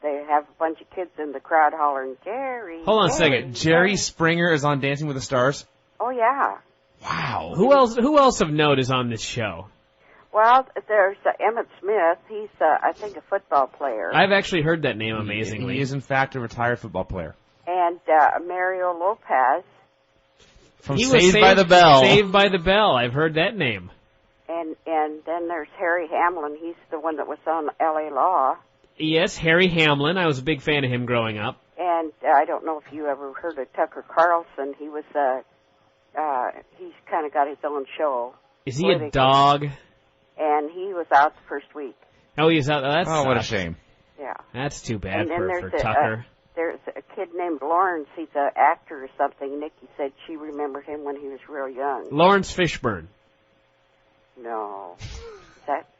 they have a bunch of kids in the crowd hollering, Jerry. Hold on Jerry, a second. Jerry Springer is on Dancing with the Stars? Oh, yeah. Wow. Who else of note is on this show? Well, there's Emmett Smith. He's, I think, a football player. I've actually heard that name amazingly. He is, in fact, a retired football player. And Mario Lopez. From Saved by the Bell. Saved by the Bell. I've heard that name. And then there's Harry Hamlin. He's the one that was on L.A. Law. Yes, Harry Hamlin. I was a big fan of him growing up. And I don't know if you ever heard of Tucker Carlson. He was he's kind of got his own show. Is he a dog? And he was out the first week. Oh, he's out. That what a shame. Yeah. That's too bad and then for Tucker. There's a kid named Lawrence. He's an actor or something. Nikki said she remembered him when he was real young. Lawrence Fishburne. No.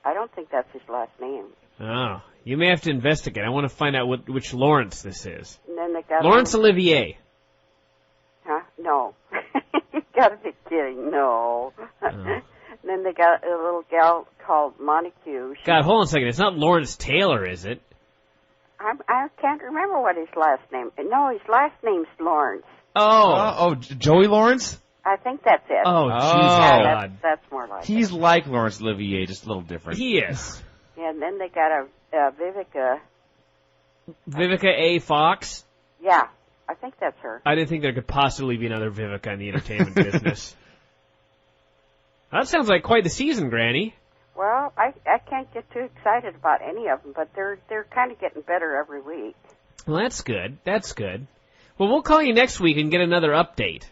I don't think that's his last name. Oh, you may have to investigate. I want to find out which Lawrence this is. And then they got Laurence Olivier. Huh? No. You gotta be kidding. No. And then they got a little gal called Montague. God, hold on a second. It's not Lawrence Taylor, is it? I can't remember what his last name. No, his last name's Lawrence. Oh. Joey Lawrence? I think that's it. Oh, jeez, God. That's more like He's like Laurence Olivier, just a little different. He is. Yeah, and then they got a Vivica. Vivica A. Fox? Yeah, I think that's her. I didn't think there could possibly be another Vivica in the entertainment business. That sounds like quite the season, Granny. Well, I can't get too excited about any of them, but they're kind of getting better every week. Well, that's good. That's good. Well, we'll call you next week and get another update.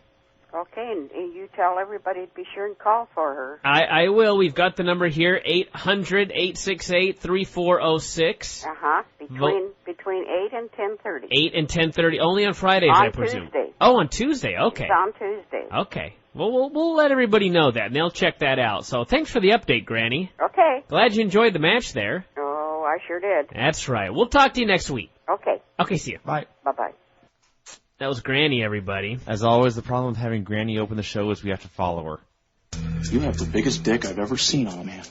Okay, and you tell everybody to be sure and call for her. I will. We've got the number here, 800-868-3406. Uh-huh. Between 8 and 10:30. 8 and 10:30, only on Fridays, I presume. Tuesday. Oh, on Tuesday. Okay. It's on Tuesday. Okay. Well, we'll let everybody know that, and they'll check that out. So thanks for the update, Granny. Okay. Glad you enjoyed the match there. Oh, I sure did. That's right. We'll talk to you next week. Okay. Okay, see you. Bye. Bye-bye. That was Granny, everybody. As always, the problem with having Granny open the show is we have to follow her. You have the biggest dick I've ever seen on a man.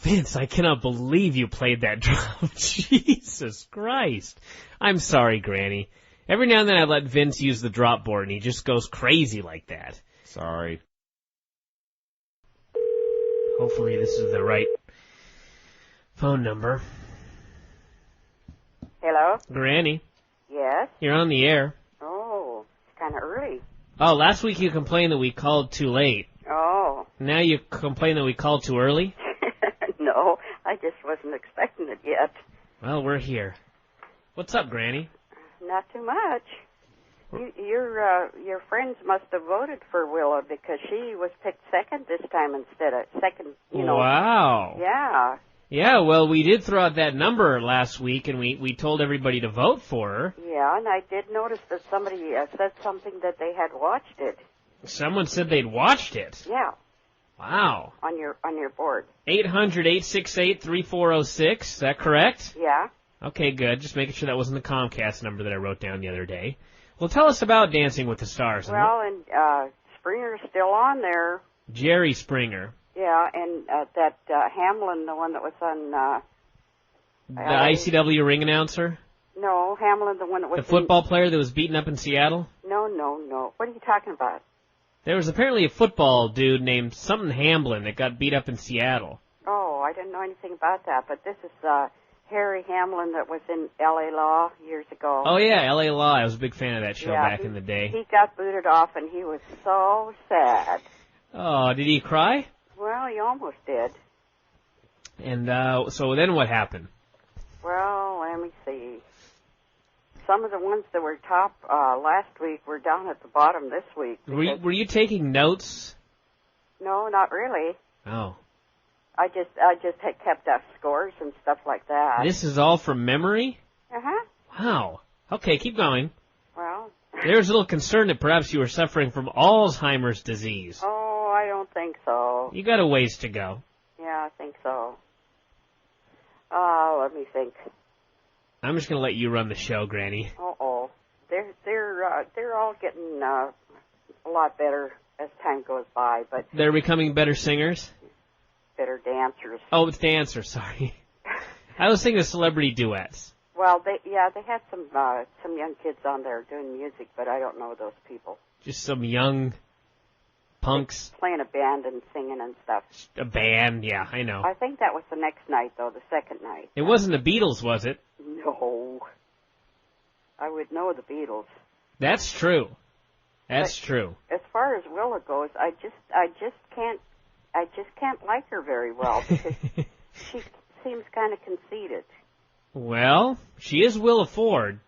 Vince, I cannot believe you played that drum. Jesus Christ. I'm sorry, Granny. Every now and then I let Vince use the drop board, and he just goes crazy like that. Sorry. Hopefully this is the right phone number. Hello? Granny, Yes? you're on the air. Oh, it's kind of early. Oh, last week you complained that we called too late. Oh. Now you complain that we called too early? No, I just wasn't expecting it yet. Well, we're here. What's up, Granny? Not too much. Your friends must have voted for Willa because she was picked second this time instead of second, Wow. Yeah. Yeah, well, we did throw out that number last week, and we told everybody to vote for her. Yeah, and I did notice that somebody said something that they had watched it. Someone said they'd watched it. Yeah. Wow. On your board. 800-868-3406, is that correct? Yeah. Okay, good. Just making sure that wasn't the Comcast number that I wrote down the other day. Well, tell us about Dancing with the Stars. Well, and Springer's still on there. Jerry Springer. Yeah, and that Hamlin, the one that was on... The ICW ring announcer? No, Hamlin, the one that was... The football player that was beaten up in Seattle? No. What are you talking about? There was apparently a football dude named something Hamlin that got beat up in Seattle. Oh, I didn't know anything about that, but this is Harry Hamlin that was in L.A. Law years ago. Oh, yeah, L.A. Law. I was a big fan of that show back in the day. He got booted off, and he was so sad. Oh, did he cry? Well, he almost did. And so then what happened? Well, let me see. Some of the ones that were top last week were down at the bottom this week. Were you taking notes? No, not really. Oh. I just had kept up scores and stuff like that. This is all from memory? Uh-huh. Wow. Okay, keep going. Well. There was a little concern that perhaps you were suffering from Alzheimer's disease. Oh, I don't think so. You got a ways to go. Yeah, I think so. Let me think. I'm just going to let you run the show, Granny. Uh-oh. They're all getting a lot better as time goes by, but... They're becoming better singers? Better dancers. Oh, it's dancers, sorry. I was thinking of celebrity duets. Well, they had some young kids on there doing music, but I don't know those people. Just some young punks. Playing a band and singing and stuff. A band, yeah, I know. I think that was the next night, though, the second night. It wasn't the Beatles, was it? No. I would know the Beatles. That's true. That's true. As far as Willa goes, I just can't like her very well because she seems kind of conceited. Well, she is Willa Ford.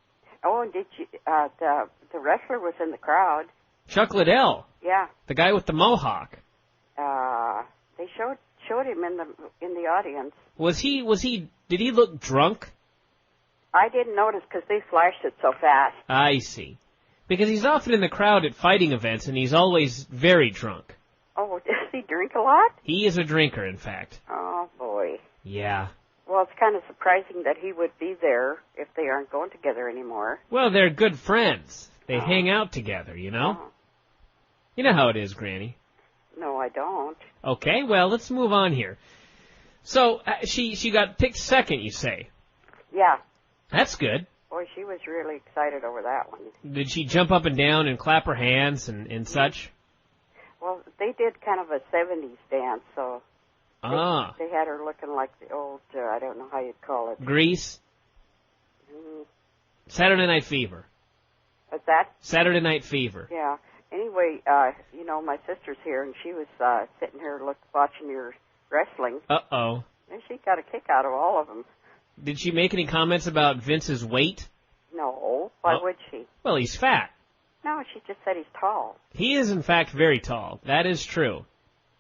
Oh, and did you? The wrestler was in the crowd. Chuck Liddell. Yeah. The guy with the mohawk. They showed him in the audience. Was he? Did he look drunk? I didn't notice because they flashed it so fast. I see. Because he's often in the crowd at fighting events, and he's always very drunk. Oh, does he drink a lot? He is a drinker, in fact. Oh, boy. Yeah. Well, it's kind of surprising that he would be there if they aren't going together anymore. Well, they're good friends. They hang out together, you know? Oh. You know how it is, Granny. No, I don't. Okay, well, let's move on here. So, she got picked second, you say? Yeah. That's good. Boy, she was really excited over that one. Did she jump up and down and clap her hands and such? Well, they did kind of a 70s dance, so they had her looking like the old, I don't know how you'd call it. Grease? Mm. Saturday Night Fever. What's that? Saturday Night Fever. Yeah. Anyway, my sister's here, and she was sitting here watching your wrestling. Uh-oh. And she got a kick out of all of them. Did she make any comments about Vince's weight? No. Why would she? Well, he's fat. No, she just said he's tall. He is, in fact, very tall. That is true.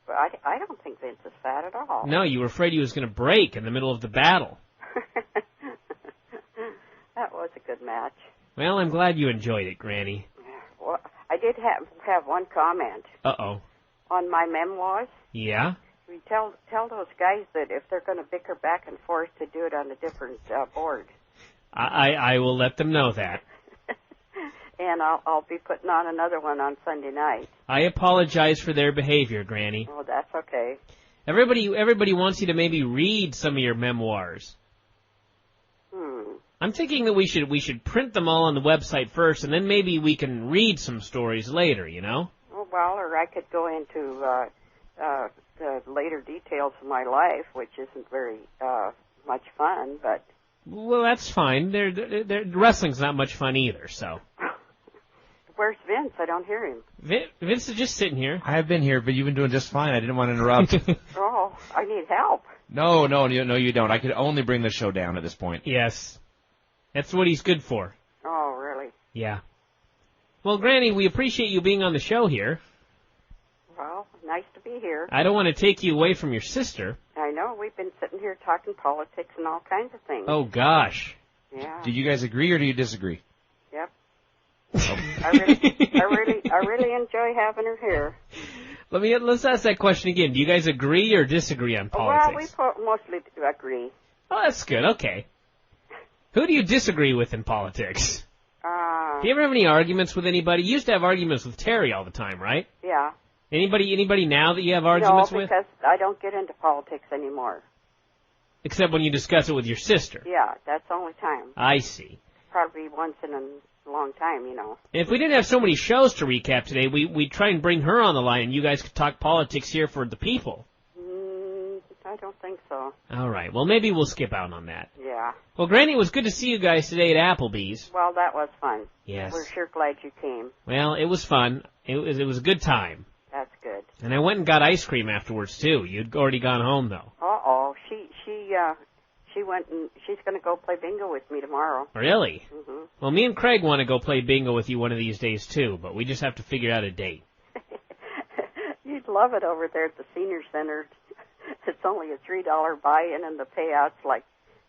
But I don't think Vince is fat at all. No, you were afraid he was going to break in the middle of the battle. That was a good match. Well, I'm glad you enjoyed it, Granny. Well, I did have one comment. Uh-oh. On my memoirs. Yeah? We tell those guys that if they're going to bicker back and forth to do it on a different board. I will let them know that. And I'll be putting on another one on Sunday night. I apologize for their behavior, Granny. Oh, that's okay. Everybody wants you to maybe read some of your memoirs. I'm thinking that we should print them all on the website first, and then maybe we can read some stories later, you know? Oh, well, or I could go into the later details of my life, which isn't very much fun, but... Well, that's fine. Wrestling's not much fun either, so... Where's Vince? I don't hear him. Vince is just sitting here. I have been here, but you've been doing just fine. I didn't want to interrupt. Oh, I need help. No, you don't. I could only bring the show down at this point. Yes. That's what he's good for. Oh, really? Yeah. Well, Granny, we appreciate you being on the show here. Well, nice to be here. I don't want to take you away from your sister. I know. We've been sitting here talking politics and all kinds of things. Oh, gosh. Yeah. Do you guys agree or do you disagree? Yep. I really enjoy having her here. Let's ask that question again. Do you guys agree or disagree on politics? Well, we mostly agree. Oh, that's good. Okay. Who do you disagree with in politics? Do you ever have any arguments with anybody? You used to have arguments with Terry all the time, right? Yeah. Anybody now that you have arguments with? No, because I don't get into politics anymore. Except when you discuss it with your sister. Yeah, that's the only time. I see. Probably once in a long time, you know. If we didn't have so many shows to recap today, we'd try and bring her on the line, and you guys could talk politics here for the people. I don't think so. All right. Well, maybe we'll skip out on that. Yeah. Well, Granny, it was good to see you guys today at Applebee's. Well, that was fun. Yes. We're sure glad you came. Well, it was fun. It was a good time. That's good. And I went and got ice cream afterwards, too. You'd already gone home, though. Uh-oh. She went and she's going to go play bingo with me tomorrow. Really? Mm-hmm. Well, me and Craig want to go play bingo with you one of these days, too, but we just have to figure out a date. You'd love it over there at the senior center. It's only a $3 buy-in, and the payout's like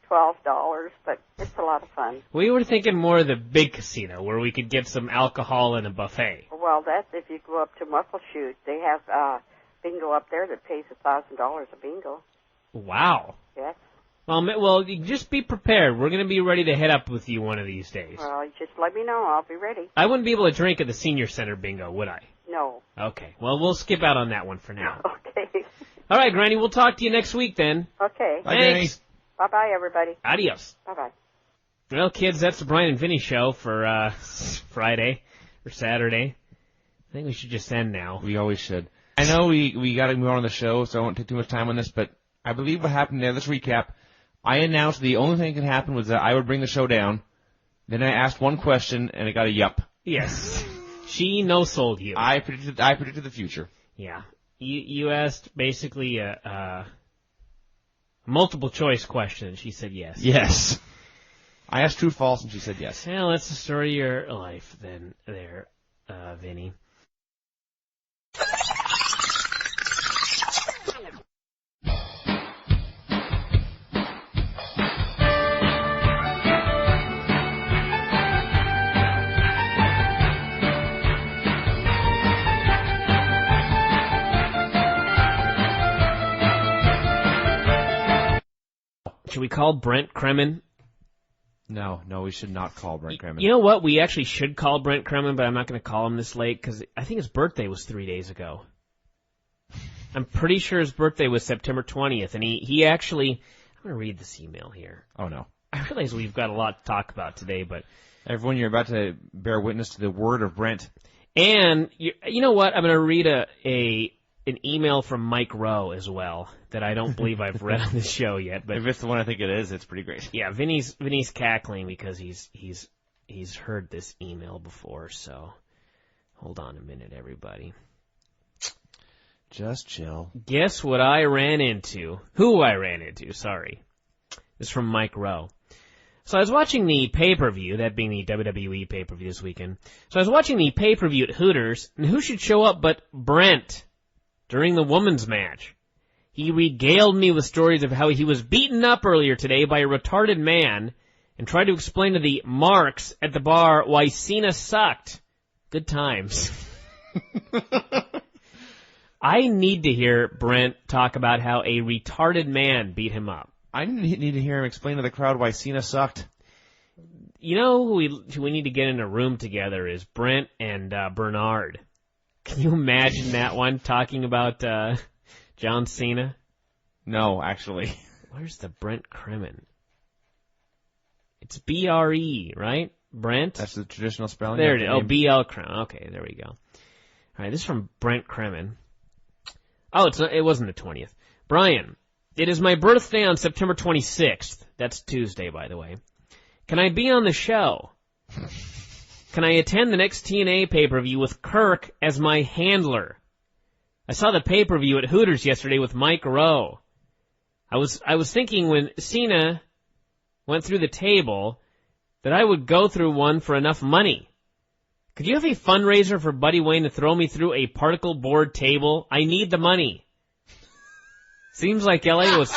$12, but it's a lot of fun. We were thinking more of the big casino, where we could get some alcohol and a buffet. Well, that's if you go up to Muckleshoot. They have bingo up there that pays $1,000 a bingo. Wow. Yes. Well, just be prepared. We're going to be ready to head up with you one of these days. Well, just let me know. I'll be ready. I wouldn't be able to drink at the senior center bingo, would I? No. Okay. Well, we'll skip out on that one for now. Okay. All right, Granny, we'll talk to you next week then. Okay. Bye, Granny. Bye-bye, everybody. Adios. Bye-bye. Well, kids, that's the Bryan and Vinny show for Friday or Saturday. I think we should just end now. We always should. I know we got to move on the show, so I won't take too much time on this, but I believe what happened there, let's recap. I announced the only thing that could happen was that I would bring the show down. Then I asked one question, and it got a yup. Yes. She no-sold you. I predicted the future. Yeah. You asked basically a multiple choice question, and she said yes. Yes. I asked true, false, and she said yes. Well, that's the story of your life then, there, Vinny. Should we call Brent Kremen? No, we should not call Brent Kremen. You know what? We actually should call Brent Kremen, but I'm not going to call him this late because I think his birthday was 3 days ago. I'm pretty sure his birthday was September 20th, and he actually... I'm going to read this email here. Oh, no. I realize we've got a lot to talk about today, but... Everyone, you're about to bear witness to the word of Brent. And you know what? I'm going to read an email from Mike Rowe as well that I don't believe I've read on this show yet. But if it's the one I think it is, it's pretty great. Yeah, Vinny's cackling because he's heard this email before. So hold on a minute, everybody. Just chill. Guess what I ran into? Who I ran into? Sorry, this is from Mike Rowe. So I was watching the pay-per-view, that being the WWE pay-per-view this weekend. So I was watching the pay-per-view at Hooters, and who should show up but Brent during the women's match. He regaled me with stories of how he was beaten up earlier today by a retarded man and tried to explain to the marks at the bar why Cena sucked. Good times. I need to hear Brent talk about how a retarded man beat him up. I need to hear him explain to the crowd why Cena sucked. You know who we need to get in a room together is Brent and Bernard. Can you imagine that one talking about John Cena? No, actually. Where's the Brent Kremen? It's B-R-E, right? Brent? That's the traditional spelling. There it is. Oh, B-L Kremen. Okay, there we go. All right, this is from Brent Kremen. Oh, it wasn't the 20th. Bryan, it is my birthday on September 26th. That's Tuesday, by the way. Can I be on the show? Can I attend the next TNA pay-per-view with Kirk as my handler? I saw the pay-per-view at Hooters yesterday with Mike Rowe. I was thinking when Cena went through the table that I would go through one for enough money. Could you have a fundraiser for Buddy Wayne to throw me through a particle board table? I need the money. Seems like LA was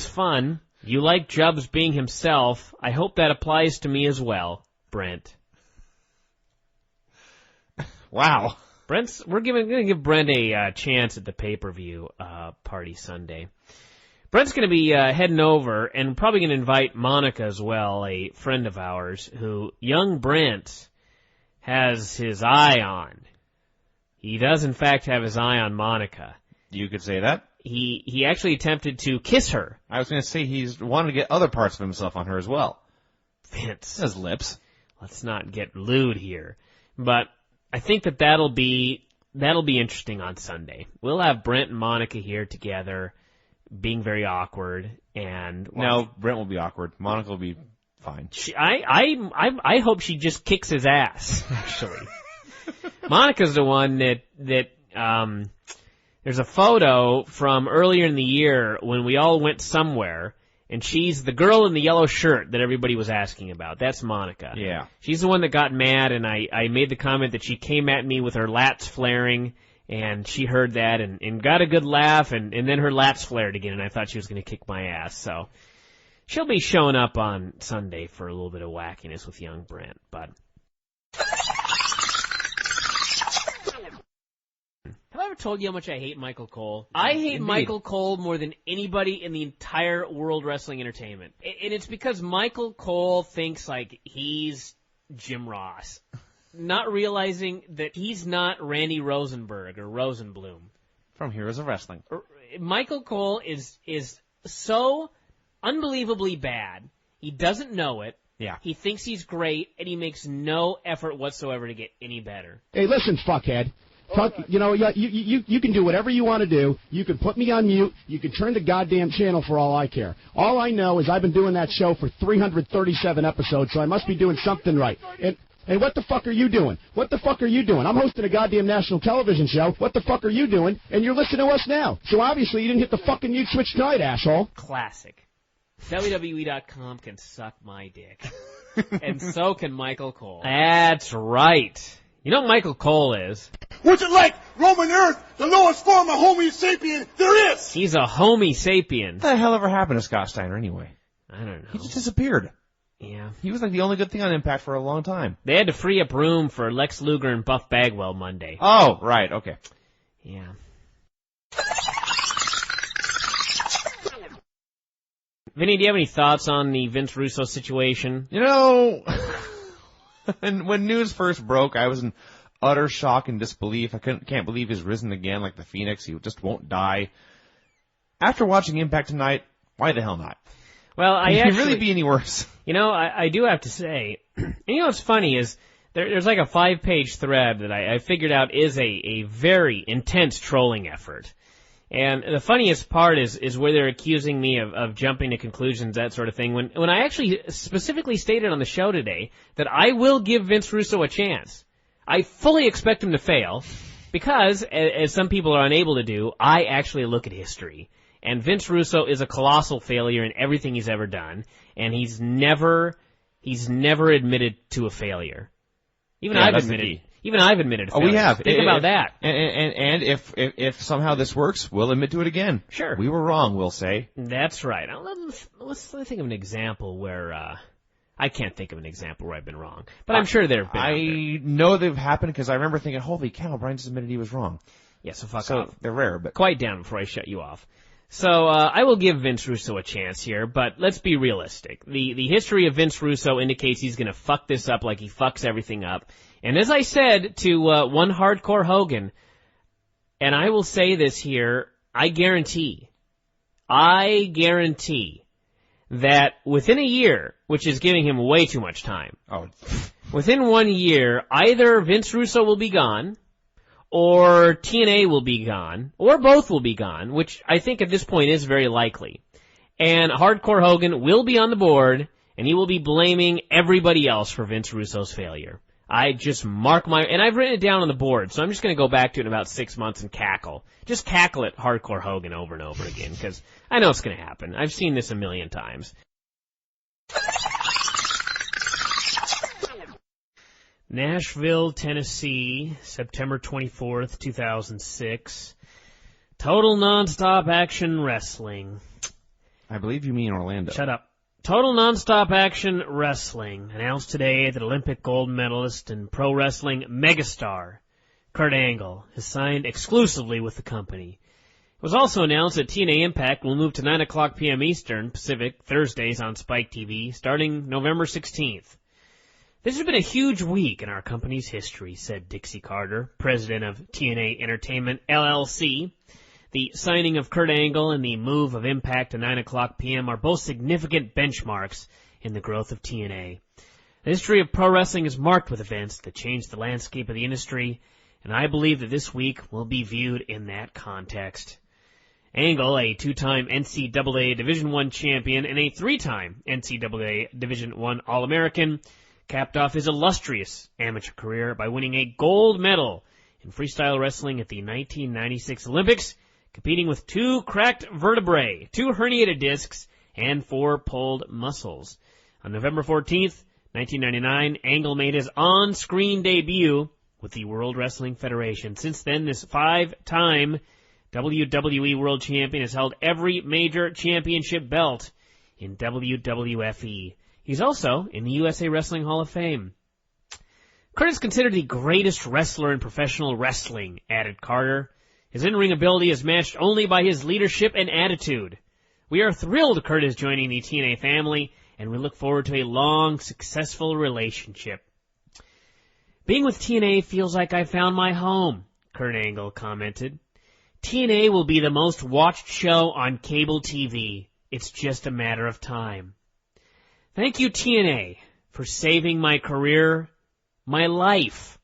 fun. You like Jubbs being himself. I hope that applies to me as well, Brent. Wow. We're going to give Brent a chance at the pay-per-view party Sunday. Brent's going to be heading over and probably going to invite Monica as well, a friend of ours who young Brent has his eye on. He does, in fact, have his eye on Monica. You could say that. He actually attempted to kiss her. I was going to say he's wanted to get other parts of himself on her as well. Vince. His lips. Let's not get lewd here. But I think that'll be interesting on Sunday. We'll have Brent and Monica here together, being very awkward, and no, Brent will be awkward. Monica will be fine. I hope she just kicks his ass. Actually, Monica's the one that there's a photo from earlier in the year when we all went somewhere, and she's the girl in the yellow shirt that everybody was asking about. That's Monica. Yeah. She's the one that got mad, and I made the comment that she came at me with her lats flaring, and she heard that and got a good laugh, and then her lats flared again, and I thought she was going to kick my ass. So she'll be showing up on Sunday for a little bit of wackiness with young Brent, but... Have I ever told you how much I hate Michael Cole? I hate Indeed. Michael Cole more than anybody in the entire world wrestling entertainment. And it's because Michael Cole thinks like he's Jim Ross, not realizing that he's not Randy Rosenberg or Rosenblum. From Heroes of Wrestling. Michael Cole is so unbelievably bad. He doesn't know it. Yeah. He thinks he's great, and he makes no effort whatsoever to get any better. Hey, listen, fuckhead. You can do whatever you want to do. You can put me on mute. You can turn the goddamn channel for all I care. All I know is I've been doing that show for 337 episodes, so I must be doing something right. And what the fuck are you doing? What the fuck are you doing? I'm hosting a goddamn national television show. What the fuck are you doing? And you're listening to us now. So obviously you didn't hit the fucking mute switch tonight, asshole. Classic. WWE.com can suck my dick. And so can Michael Cole. That's right. You know what Michael Cole is? What's it like, Roman Earth, the lowest form of Homo sapien there is? He's a Homo sapien. What the hell ever happened to Scott Steiner anyway? I don't know. He just disappeared. Yeah. He was like the only good thing on Impact for a long time. They had to free up room for Lex Luger and Buff Bagwell Monday. Oh, right, okay. Yeah. Vinny, do you have any thoughts on the Vince Russo situation? You know, when news first broke, I was in utter shock and disbelief. I can't believe he's risen again like the Phoenix. He just won't die. After watching Impact tonight, why the hell not? Well, Can it really be any worse? You know, I do have to say, and you know what's funny is there's like a 5-page thread that I figured out is a very intense trolling effort. And the funniest part is where they're accusing me of jumping to conclusions, that sort of thing, when I actually specifically stated on the show today that I will give Vince Russo a chance. I fully expect him to fail because, as some people are unable to do, I actually look at history. And Vince Russo is a colossal failure in everything he's ever done, and he's never admitted to a failure. Even I've admitted to failure. Oh, we have. Think about that. And if somehow this works, we'll admit to it again. Sure. We were wrong, we'll say. That's right. Now, let's think of an example where, I can't think of an example where I've been wrong. But I'm sure there have been. I know they've happened because I remember thinking, holy cow, Bryan just admitted he was wrong. Yeah, so fuck off. They're rare, but... Quiet down before I shut you off. So, I will give Vince Russo a chance here, but let's be realistic. The history of Vince Russo indicates he's gonna fuck this up like he fucks everything up. And as I said to one hardcore Hogan, and I will say this here I guarantee that within a year, which is giving him way too much time, within 1 year, either Vince Russo will be gone, or TNA will be gone, or both will be gone, which I think at this point is very likely. And Hardcore Hogan will be on the board, and he will be blaming everybody else for Vince Russo's failure. I just mark my... And I've written it down on the board, so I'm just going to go back to it in about 6 months and cackle. Just cackle at Hardcore Hogan over and over again, because I know it's going to happen. I've seen this a million times. Nashville, Tennessee, September 24th, 2006. Total Nonstop Action Wrestling. I believe you mean Orlando. Shut up. Total Nonstop Action Wrestling announced today that Olympic gold medalist and pro wrestling megastar Kurt Angle has signed exclusively with the company. It was also announced that TNA Impact will move to 9 o'clock p.m. Eastern Pacific Thursdays on Spike TV starting November 16th. This has been a huge week in our company's history, said Dixie Carter, president of TNA Entertainment, LLC. The signing of Kurt Angle and the move of Impact to 9 o'clock p.m. are both significant benchmarks in the growth of TNA. The history of pro wrestling is marked with events that changed the landscape of the industry, and I believe that this week will be viewed in that context. Angle, a two-time NCAA Division I champion and a three-time NCAA Division I All-American, capped off his illustrious amateur career by winning a gold medal in freestyle wrestling at the 1996 Olympics, competing with 2 cracked vertebrae, 2 herniated discs, and 4 pulled muscles. On November 14th, 1999, Angle made his on-screen debut with the World Wrestling Federation. Since then, this 5-time WWE World Champion has held every major championship belt in WWFE. He's also in the USA Wrestling Hall of Fame. Kurt is considered the greatest wrestler in professional wrestling, added Carter. His in-ring ability is matched only by his leadership and attitude. We are thrilled Kurt is joining the TNA family, and we look forward to a long, successful relationship. Being with TNA feels like I found my home, Kurt Angle commented. TNA will be the most watched show on cable TV. It's just a matter of time. Thank you, TNA, for saving my career, my life,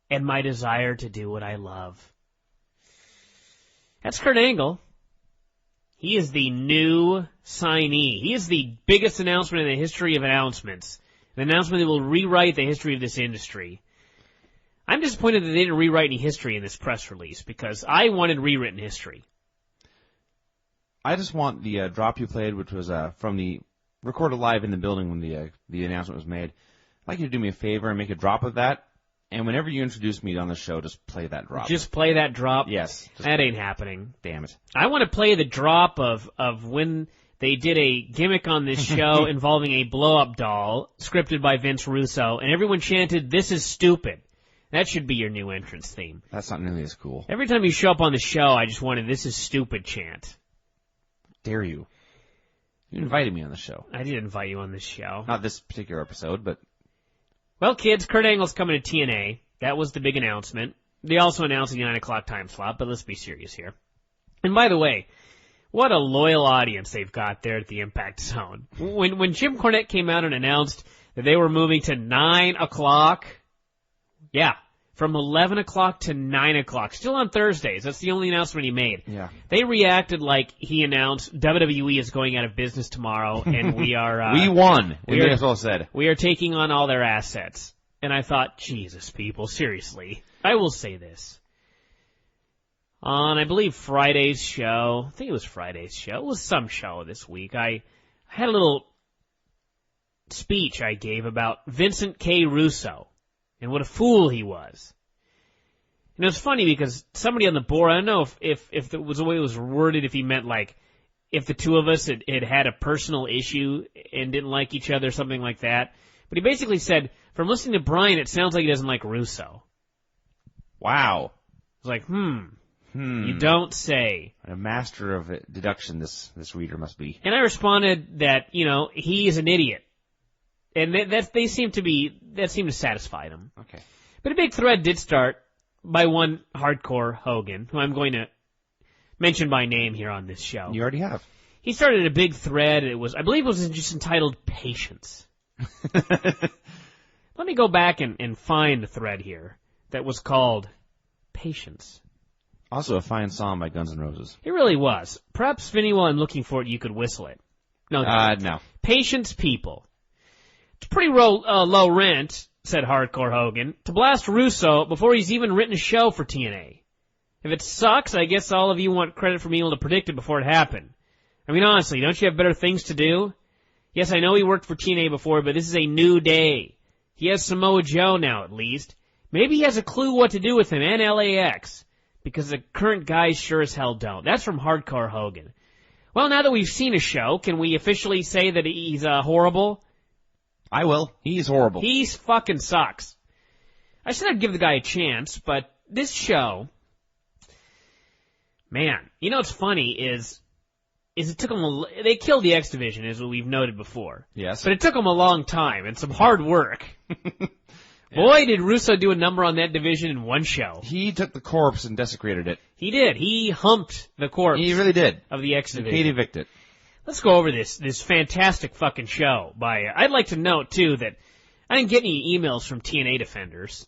and my desire to do what I love. That's Kurt Angle. He is the new signee. He is the biggest announcement in the history of announcements. An announcement that will rewrite the history of this industry. I'm disappointed that they didn't rewrite any history in this press release, because I wanted rewritten history. I just want the drop you played, which was from the recorded live in the building when the announcement was made. I'd like you to do me a favor and make a drop of that. And whenever you introduce me on the show, just play that drop. Just play that drop? Yes. That ain't happening. Damn it. I want to play the drop of when they did a gimmick on this show involving a blow-up doll scripted by Vince Russo, and everyone chanted, "This is stupid." That should be your new entrance theme. That's not nearly as cool. Every time you show up on the show, I just wanted "This is stupid" chant. Dare you? You invited me on the show. I did invite you on this show. Not this particular episode, but... Well, kids, Kurt Angle's coming to TNA. That was the big announcement. They also announced the 9 o'clock time slot, but let's be serious here. And by the way, what a loyal audience they've got there at the Impact Zone. When Jim Cornette came out and announced that they were moving to 9 o'clock, yeah, from 11 o'clock to 9 o'clock, still on Thursdays. That's the only announcement he made. Yeah. They reacted like he announced WWE is going out of business tomorrow, and we are... we won, they may as well said. We are taking on all their assets. And I thought, Jesus, people, seriously. I will say this. On, I believe, Friday's show, I think it was Friday's show, it was some show this week, I had a little speech I gave about Vincent K. Russo and what a fool he was. And it was funny because somebody on the board, I don't know if it was the way it was worded, if he meant like, if the two of us had a personal issue and didn't like each other, something like that. But he basically said, from listening to Bryan, it sounds like he doesn't like Russo. Wow. I was like, you don't say. A master of deduction this reader must be. And I responded that, he is an idiot. And that seemed to satisfy them. Okay. But a big thread did start by one hardcore Hogan, who I'm going to mention by name here on this show. You already have. He started a big thread. I believe it was just entitled Patience. Let me go back and find the thread here that was called Patience. Also a fine song by Guns N' Roses. It really was. Perhaps, Vinny, while I'm looking for it, you could whistle it. No. No. Patience, people. It's pretty low rent, said Hardcore Hogan, to blast Russo before he's even written a show for TNA. If it sucks, I guess all of you want credit for being able to predict it before it happened. I mean, honestly, don't you have better things to do? Yes, I know he worked for TNA before, but this is a new day. He has Samoa Joe now, at least. Maybe he has a clue what to do with him and LAX, because the current guys sure as hell don't. That's from Hardcore Hogan. Well, now that we've seen a show, can we officially say that he's horrible? I will. He's horrible. He fucking sucks. I said I'd give the guy a chance, but this show, man, you know what's funny is it took them they killed the X Division, as we've noted before. Yes. But it took them a long time and some hard work. Boy, did Russo do a number on that division in one show. He took the corpse and desecrated it. He did. He humped the corpse. He really did. Of the X Division. He'd evict it. Let's go over this fantastic fucking show. I'd like to note, too, that I didn't get any emails from TNA defenders.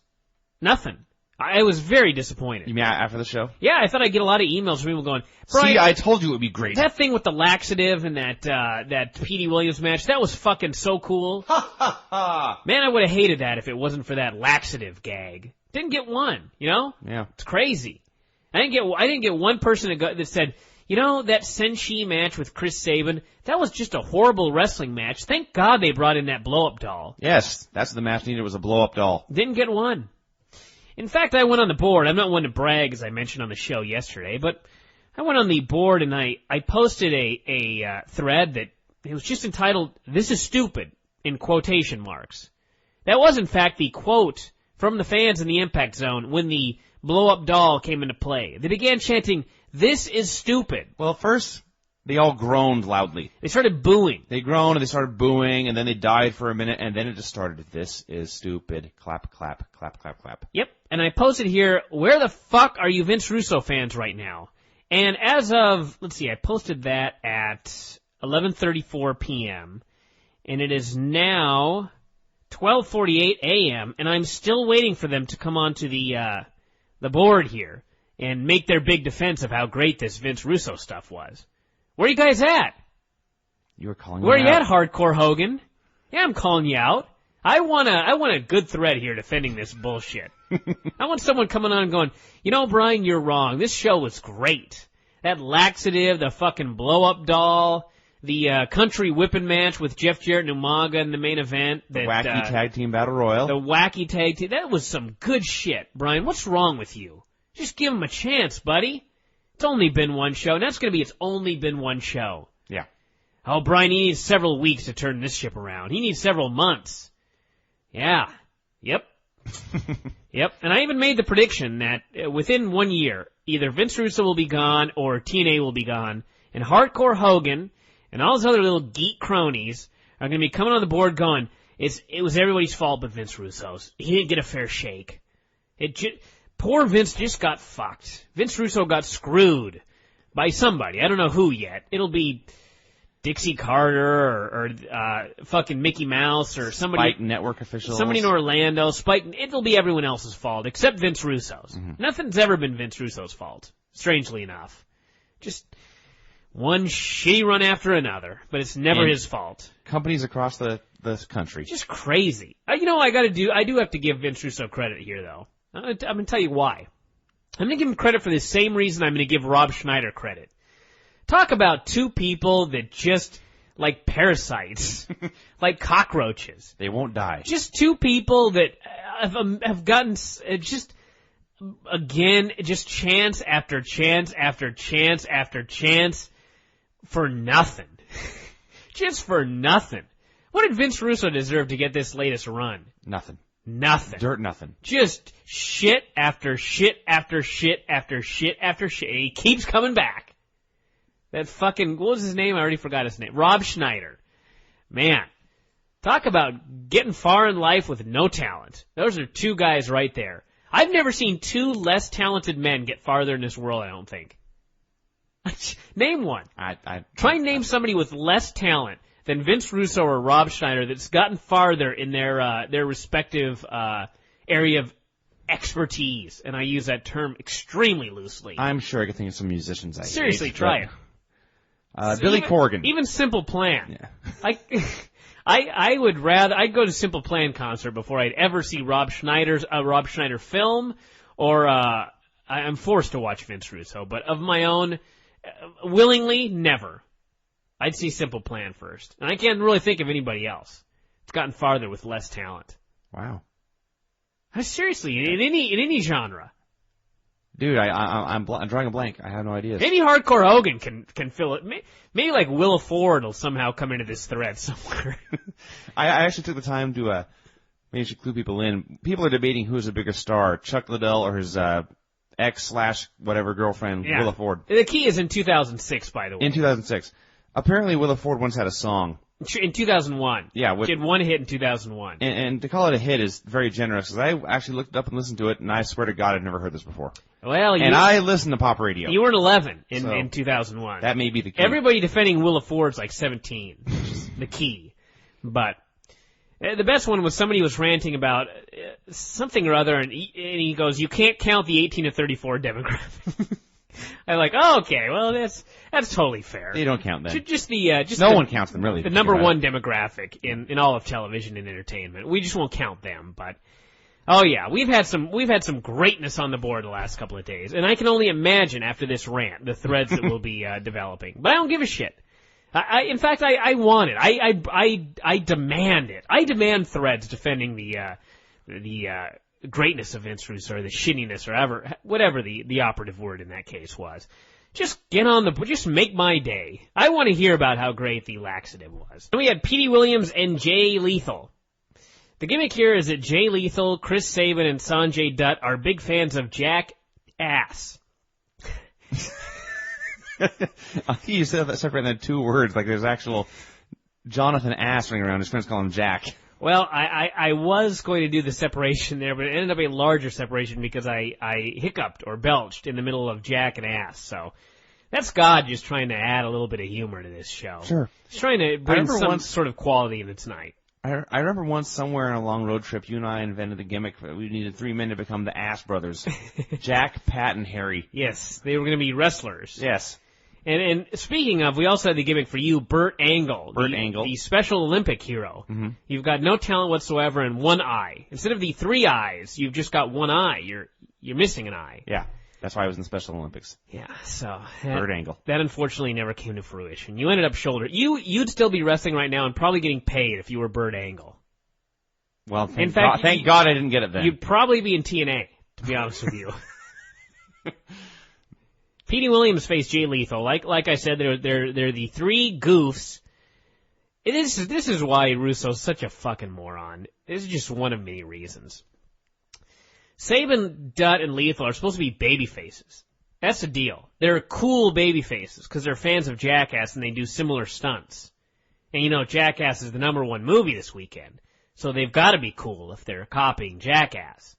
Nothing. I was very disappointed. You mean after the show? Yeah, I thought I'd get a lot of emails from people going, Bryan, see, I told you it would be great. That thing with the laxative and that Petey Williams match, that was fucking so cool. Man, I would have hated that if it wasn't for that laxative gag. Didn't get one, you know? Yeah. It's crazy. I didn't get one person that said, you know, that Senshi match with Chris Sabin, that was just a horrible wrestling match. Thank God they brought in that blow-up doll. Yes, that's the match needed, was a blow-up doll. Didn't get one. In fact, I went on the board. I'm not one to brag, as I mentioned on the show yesterday, but I went on the board and I posted a thread that it was just entitled, "This is stupid," in quotation marks. That was, in fact, the quote from the fans in the Impact Zone when the blow-up doll came into play. They began chanting, "This is stupid." Well, first, they all groaned loudly. They started booing. They groaned and they started booing, and then they died for a minute, and then it just started, "This is stupid." Clap, clap, clap, clap, clap. Yep. And I posted here, where the fuck are you Vince Russo fans right now? And as of, I posted that at 11:34 p.m., and it is now 12:48 a.m., and I'm still waiting for them to come onto the board here and make their big defense of how great this Vince Russo stuff was. Where are you guys at? You were calling Where are me you out. at, Hardcore Hogan? Yeah, I'm calling you out. I want a good thread here defending this bullshit. I want someone coming on and going, you know, Bryan, you're wrong. This show was great. That laxative, the fucking blow-up doll, the country whipping match with Jeff Jarrett and Umaga in the main event. The wacky tag team battle royal. The wacky tag team. That was some good shit, Bryan. What's wrong with you? Just give him a chance, buddy. It's only been one show, and that's going to be it's only been one show. Yeah. Oh, Bryan, he needs several weeks to turn this ship around. He needs several months. Yeah. Yep. Yep. And I even made the prediction that within 1 year, either Vince Russo will be gone or TNA will be gone, and Hardcore Hogan and all his other little geek cronies are going to be coming on the board going, it was everybody's fault but Vince Russo's. He didn't get a fair shake. Poor Vince just got fucked. Vince Russo got screwed by somebody. I don't know who yet. It'll be Dixie Carter or fucking Mickey Mouse or somebody. Spike Network officials. Somebody in Orlando. Spike. It'll be everyone else's fault except Vince Russo's. Mm-hmm. Nothing's ever been Vince Russo's fault, strangely enough. Just one shitty run after another, but it's never his fault. Companies across the country. Just crazy. I do have to give Vince Russo credit here, though. I'm going to tell you why. I'm going to give him credit for the same reason I'm going to give Rob Schneider credit. Talk about two people that just, like parasites, like cockroaches. They won't die. Just two people that have gotten just chance after chance after chance after chance for nothing. Just for nothing. What did Vince Russo deserve to get this latest run? Nothing. Nothing. Dirt nothing. Just shit after shit after shit after shit after shit. And he keeps coming back. That fucking, what was his name? I already forgot his name. Rob Schneider. Man, talk about getting far in life with no talent. Those are two guys right there. I've never seen two less talented men get farther in this world, I don't think. Name one. I Try and name somebody with less talent than Vince Russo or Rob Schneider that's gotten farther in their respective area of expertise, and I use that term extremely loosely. I'm sure I could think of some musicians. Seriously, try it. Billy Corgan. Even Simple Plan. Yeah. I'd go to Simple Plan concert before I'd ever see Rob Schneider film, or I'm forced to watch Vince Russo, but of my own, willingly, never. I'd see Simple Plan first, and I can't really think of anybody else. It's gotten farther with less talent. Wow. Seriously, in any genre. Dude, I'm drawing a blank. I have no idea. Maybe Hardcore Hogan can fill it. Maybe like Willa Ford will somehow come into this thread somewhere. I actually took the time to maybe should clue people in. People are debating who's a bigger star, Chuck Liddell or his ex/whatever girlfriend, Willa Ford. The key is in 2006, by the way. In 2006. Apparently Willa Ford once had a song. In 2001. Yeah. She had one hit in 2001. And to call it a hit is very generous, because I actually looked it up and listened to it, and I swear to God I'd never heard this before. Well, I listened to pop radio. You weren't 11 in 2001. That may be the key. Everybody defending Willa Ford's like 17, which is the key. But the best one was somebody was ranting about something or other, and he goes, "You can't count the 18 to 34 demographic." I'm like, oh, okay, well that's totally fair. They don't count them. Just no one counts them really. The number one demographic in all of television and entertainment. We just won't count them, but oh yeah, we've had some greatness on the board the last couple of days, and I can only imagine after this rant the threads that we'll be developing. But I don't give a shit. In fact, I want it. I demand it. I demand threads defending the greatness of Vince Russo, or the shittiness, or whatever the operative word in that case was. Just just make my day. I want to hear about how great the laxative was. Then we had Petey Williams and Jay Lethal. The gimmick here is that Jay Lethal, Chris Sabin, and Sanjay Dutt are big fans of Jack Ass. You said that separating that two words, like there's actual Jonathan Ass running around. His friends call him Jack. Well, I was going to do the separation there, but it ended up a larger separation because I hiccuped or belched in the middle of Jack and Ass. So that's God just trying to add a little bit of humor to this show. Sure. He's trying to bring some sort of quality into tonight. I remember once somewhere on a long road trip, you and I invented the gimmick. We needed 3 men to become the Ass Brothers. Jack, Pat, and Harry. Yes, they were going to be wrestlers. Yes. And speaking of, we also had the gimmick for you, Burt Angle. The Special Olympic hero. Mm-hmm. You've got no talent whatsoever and one eye. Instead of the 3 eyes, you've just got one eye. You're missing an eye. Yeah, that's why I was in the Special Olympics. Yeah, so Burt Angle. That unfortunately never came to fruition. You ended up shoulder. You'd still be wrestling right now and probably getting paid if you were Burt Angle. Well, thank God I didn't get it then. You'd probably be in TNA, to be honest with you. Petey Williams faced Jay Lethal. Like I said, they're the 3 goofs. This is why Russo's such a fucking moron. This is just one of many reasons. Sabin, Dutt, and Lethal are supposed to be baby faces. That's the deal. They're cool baby faces because they're fans of Jackass and they do similar stunts. And you know, Jackass is the #1 movie this weekend, so they've got to be cool if they're copying Jackass.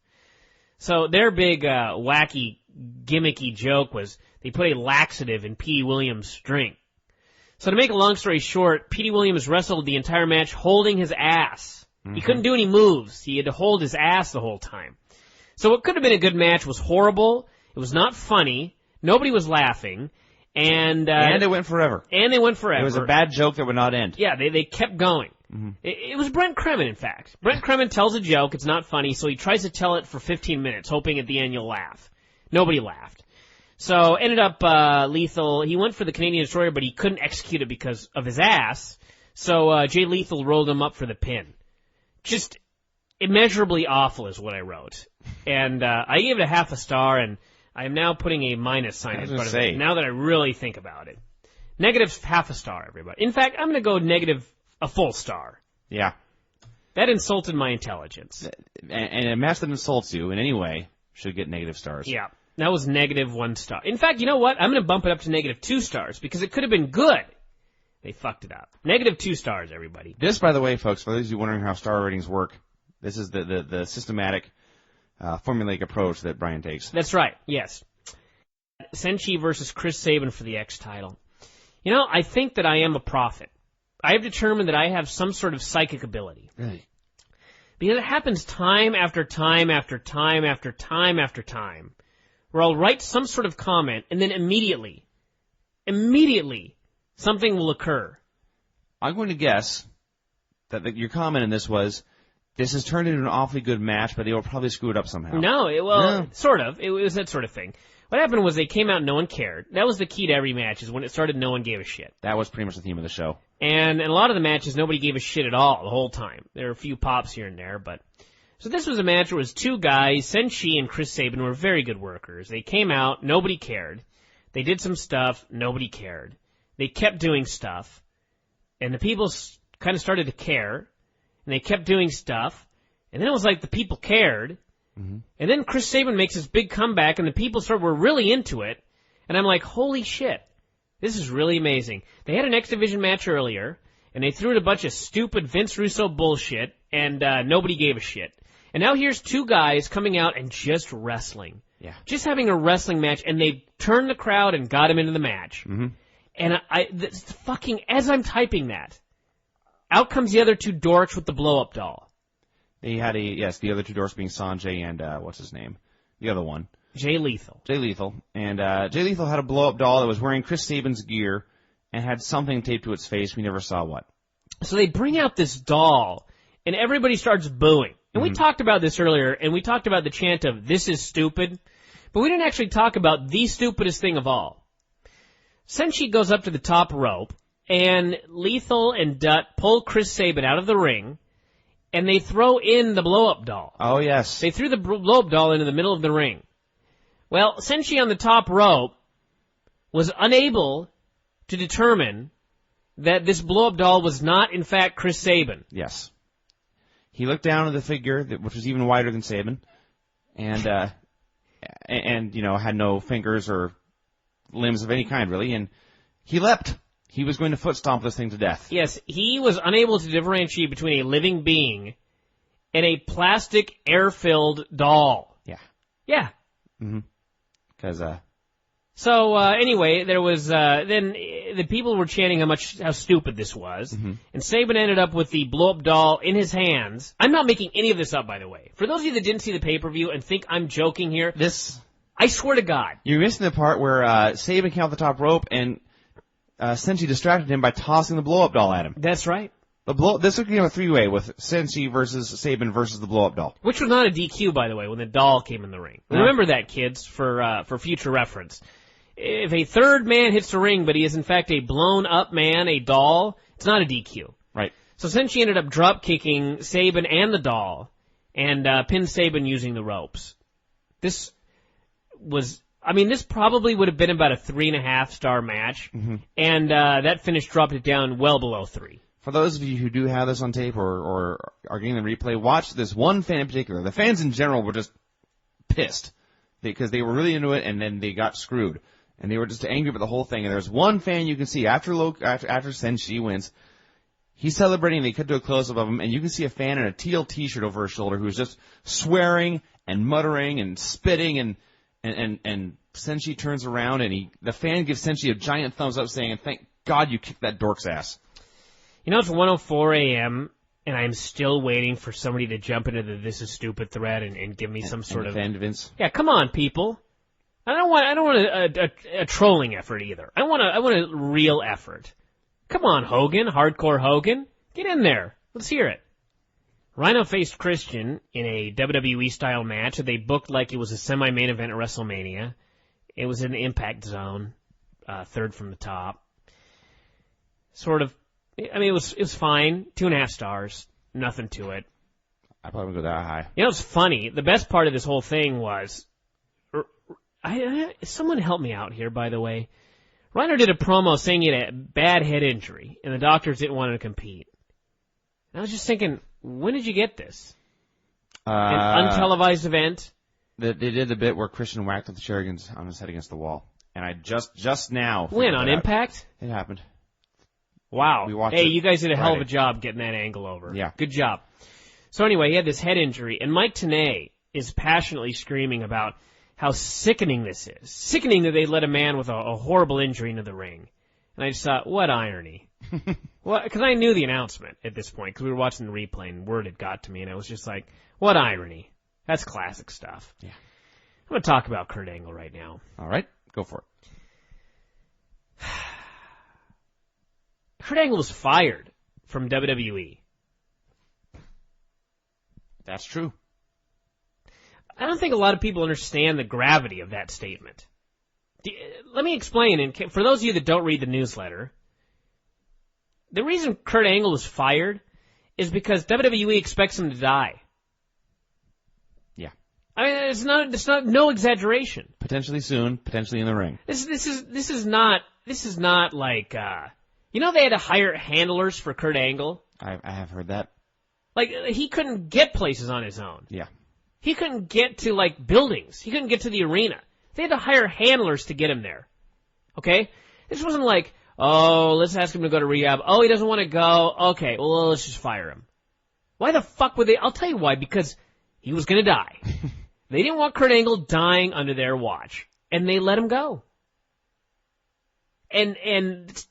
So their big wacky gimmicky joke was they put a laxative in Petey Williams' drink. So to make a long story short, Petey Williams wrestled the entire match holding his ass. Mm-hmm. He couldn't do any moves. He had to hold his ass the whole time. So what could have been a good match was horrible. It was not funny. Nobody was laughing. And it went forever. It was a bad joke that would not end. Yeah, they kept going. Mm-hmm. It was Brent Kremen, in fact. Brent Kremen tells a joke. It's not funny, so he tries to tell it for 15 minutes, hoping at the end you'll laugh. Nobody laughed. So ended up Lethal. He went for the Canadian Destroyer, but he couldn't execute it because of his ass. So Jay Lethal rolled him up for the pin. Just immeasurably awful is what I wrote. And I gave it a half a star, and I am now putting a minus sign in front of it, now that I really think about it. Negative half a star, everybody. In fact, I'm going to go negative a full star. Yeah. That insulted my intelligence. And a match that insults you in any way should get negative stars. Yeah. That was -1 star. In fact, you know what? I'm going to bump it up to -2 stars because it could have been good. They fucked it up. -2 stars, everybody. This, by the way, folks, for those of you wondering how star ratings work, this is the systematic formulaic approach that Bryan takes. That's right, yes. Senshi versus Chris Sabin for the X title. You know, I think that I am a prophet. I have determined that I have some sort of psychic ability. Really? Because it happens time after time after time after time after time, where I'll write some sort of comment, and then immediately, something will occur. I'm going to guess that your comment in this was, this has turned into an awfully good match, but they will probably screw it up somehow. No, sort of. It was that sort of thing. What happened was they came out and no one cared. That was the key to every match, is when it started, no one gave a shit. That was pretty much the theme of the show. And in a lot of the matches, nobody gave a shit at all the whole time. There were a few pops here and there, but... So this was a match where it was two guys, Senshi and Chris Sabin, were very good workers. They came out, nobody cared. They did some stuff, nobody cared. They kept doing stuff, and the people kind of started to care, and they kept doing stuff, and then it was like the people cared, and then Chris Sabin makes this big comeback, and the people were really into it, and I'm like, holy shit, this is really amazing. They had an X Division match earlier, and they threw in a bunch of stupid Vince Russo bullshit, and nobody gave a shit. And now here's two guys coming out and just wrestling. Yeah. Just having a wrestling match, and they turned the crowd and got him into the match. And as I'm typing that, out comes the other two dorks with the blow-up doll. They had the other two dorks being Sanjay and, what's his name? The other one. Jay Lethal. And Jay Lethal had a blow-up doll that was wearing Chris Sabin's gear and had something taped to its face. We never saw what. So they bring out this doll, and everybody starts booing. And we talked about this earlier, and we talked about the chant of, this is stupid, but we didn't actually talk about the stupidest thing of all. Senshi goes up to the top rope, and Lethal and Dutt pull Chris Sabin out of the ring, and they throw in the blow-up doll. Oh, yes. They threw the blow-up doll into the middle of the ring. Well, Senshi on the top rope was unable to determine that this blow-up doll was not, in fact, Chris Sabin. Yes. He looked down at the figure, which was even wider than Sabin, and had no fingers or limbs of any kind, really, and he leapt. He was going to foot stomp this thing to death. Yes, he was unable to differentiate between a living being and a plastic air-filled doll. Yeah. Yeah. Because, So, anyway, there was, then the people were chanting how stupid this was, and Sabin ended up with the blow-up doll in his hands. I'm not making any of this up, by the way. For those of you that didn't see the pay-per-view and think I'm joking here, I swear to God. You're missing the part where, Sabin came off the top rope and, Senshi distracted him by tossing the blow-up doll at him. That's right. This would be a three-way with Senshi versus Sabin versus the blow-up doll. Which was not a DQ, by the way, when the doll came in the ring. Remember that, kids, for future reference. If a third man hits the ring, but he is in fact a blown-up man, a doll, it's not a DQ. Right. So Senshi ended up drop-kicking Sabin and the doll, and pinned Sabin using the ropes. This probably would have been about a 3.5-star match, and that finish dropped it down well below 3. For those of you who do have this on tape or are getting the replay, watch this one fan in particular. The fans in general were just pissed because they were really into it, and then they got screwed. And they were just angry about the whole thing. And there's one fan you can see after Senshi wins, he's celebrating. They cut to a close-up of him, and you can see a fan in a teal T-shirt over his shoulder who's just swearing and muttering and spitting, and Senshi turns around, and the fan gives Senshi a giant thumbs up, saying, "Thank God you kicked that dork's ass." You know, it's 1:04 a.m., and I'm still waiting for somebody to jump into the "this is stupid" thread and give me some sort of defend Vince. Yeah, come on, people. I don't want a trolling effort either. I want a real effort. Come on, Hogan, Hardcore Hogan, get in there. Let's hear it. Rhino faced Christian in a WWE-style match that they booked like it was a semi-main event at WrestleMania. It was in the Impact Zone, third from the top. It was fine. 2.5 stars. Nothing to it. I probably wouldn't go that high. You know, it's funny. The best part of this whole thing was, someone help me out here, by the way. Rhino did a promo saying he had a bad head injury, and the doctors didn't want him to compete. And I was just thinking, when did you get this? An untelevised event? They did the bit where Christian whacked with the chair on his head against the wall. And I just now... When, on Impact? It happened. Wow. Hey, you guys did a hell of a Friday. job getting that angle over. Yeah. Good job. So anyway, he had this head injury, and Mike Tenay is passionately screaming about how sickening this is. Sickening that they let a man with a horrible injury into the ring. And I just thought, what irony. Well, because I knew the announcement at this point, because we were watching the replay and word had got to me, and I was just like, what irony. That's classic stuff. Yeah. I'm going to talk about Kurt Angle right now. All right, go for it. Kurt Angle was fired from WWE. That's true. I don't think a lot of people understand the gravity of that statement. Let me explain, and for those of you that don't read the newsletter, the reason Kurt Angle was fired is because WWE expects him to die. Yeah. I mean, it's not no exaggeration. Potentially soon, potentially in the ring. This is not like, they had to hire handlers for Kurt Angle? I have heard that. Like, he couldn't get places on his own. Yeah. He couldn't get to, like, buildings. He couldn't get to the arena. They had to hire handlers to get him there. Okay? This wasn't like, oh, let's ask him to go to rehab. Oh, he doesn't want to go. Okay, well, let's just fire him. Why the fuck would they? I'll tell you why. Because he was going to die. They didn't want Kurt Angle dying under their watch. And they let him go. And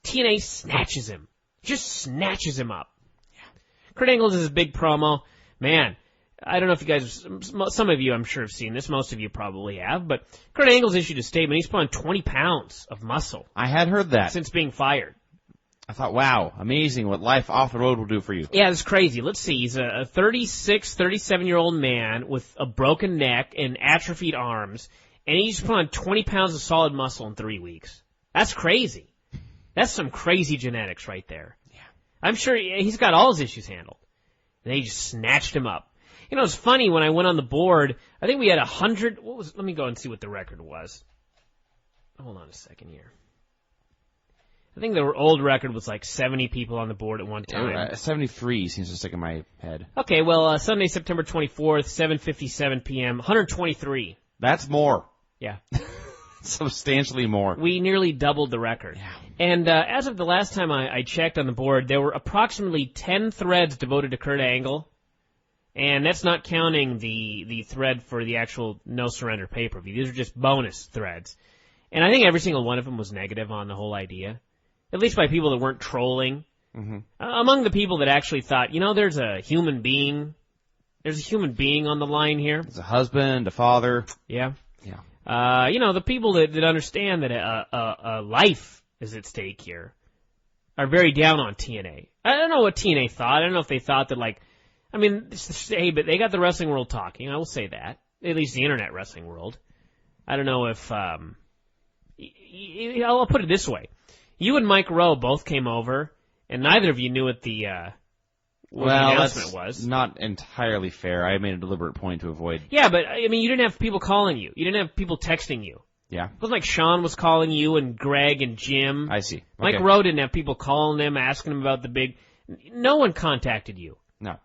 TNA snatches him. Just snatches him up. Kurt Angle does his big promo. Man, I don't know if you guys, some of you I'm sure have seen this, most of you probably have, but Kurt Angle's issued a statement. He's put on 20 pounds of muscle. I had heard that. Since being fired. I thought, wow, amazing what life off the road will do for you. Yeah, it's crazy. Let's see. He's a 36, 37-year-old man with a broken neck and atrophied arms, and he's put on 20 pounds of solid muscle in 3 weeks. That's crazy. That's some crazy genetics right there. Yeah. I'm sure he's got all his issues handled. And they just snatched him up. You know, it's funny, when I went on the board, I think we had 100, let me go and see what the record was. Hold on a second here. I think the old record was like 70 people on the board at one time. 73 seems to stick in my head. Okay, well, Sunday, September 24th, 7:57 p.m., 123. That's more. Yeah. Substantially more. We nearly doubled the record. Yeah. And as of the last time I checked on the board, there were approximately 10 threads devoted to Kurt Angle. And that's not counting the thread for the actual No Surrender pay-per-view. These are just bonus threads. And I think every single one of them was negative on the whole idea. At least by people that weren't trolling. Mm-hmm. Among the people that actually thought, there's a human being. There's a human being on the line here. There's a husband, a father. Yeah. Yeah. The people that understand that a life is at stake here are very down on TNA. I don't know what TNA thought. I don't know if they thought that, hey, but they got the wrestling world talking. I will say that. At least the internet wrestling world. I don't know if, I'll put it this way. You and Mike Rowe both came over, and neither of you knew what the announcement was. Not entirely fair. I made a deliberate point to avoid. Yeah, but, you didn't have people calling you. You didn't have people texting you. Yeah. It wasn't like Sean was calling you and Greg and Jim. I see. Okay. Mike Rowe didn't have people calling him, asking him about the big... No one contacted you. No.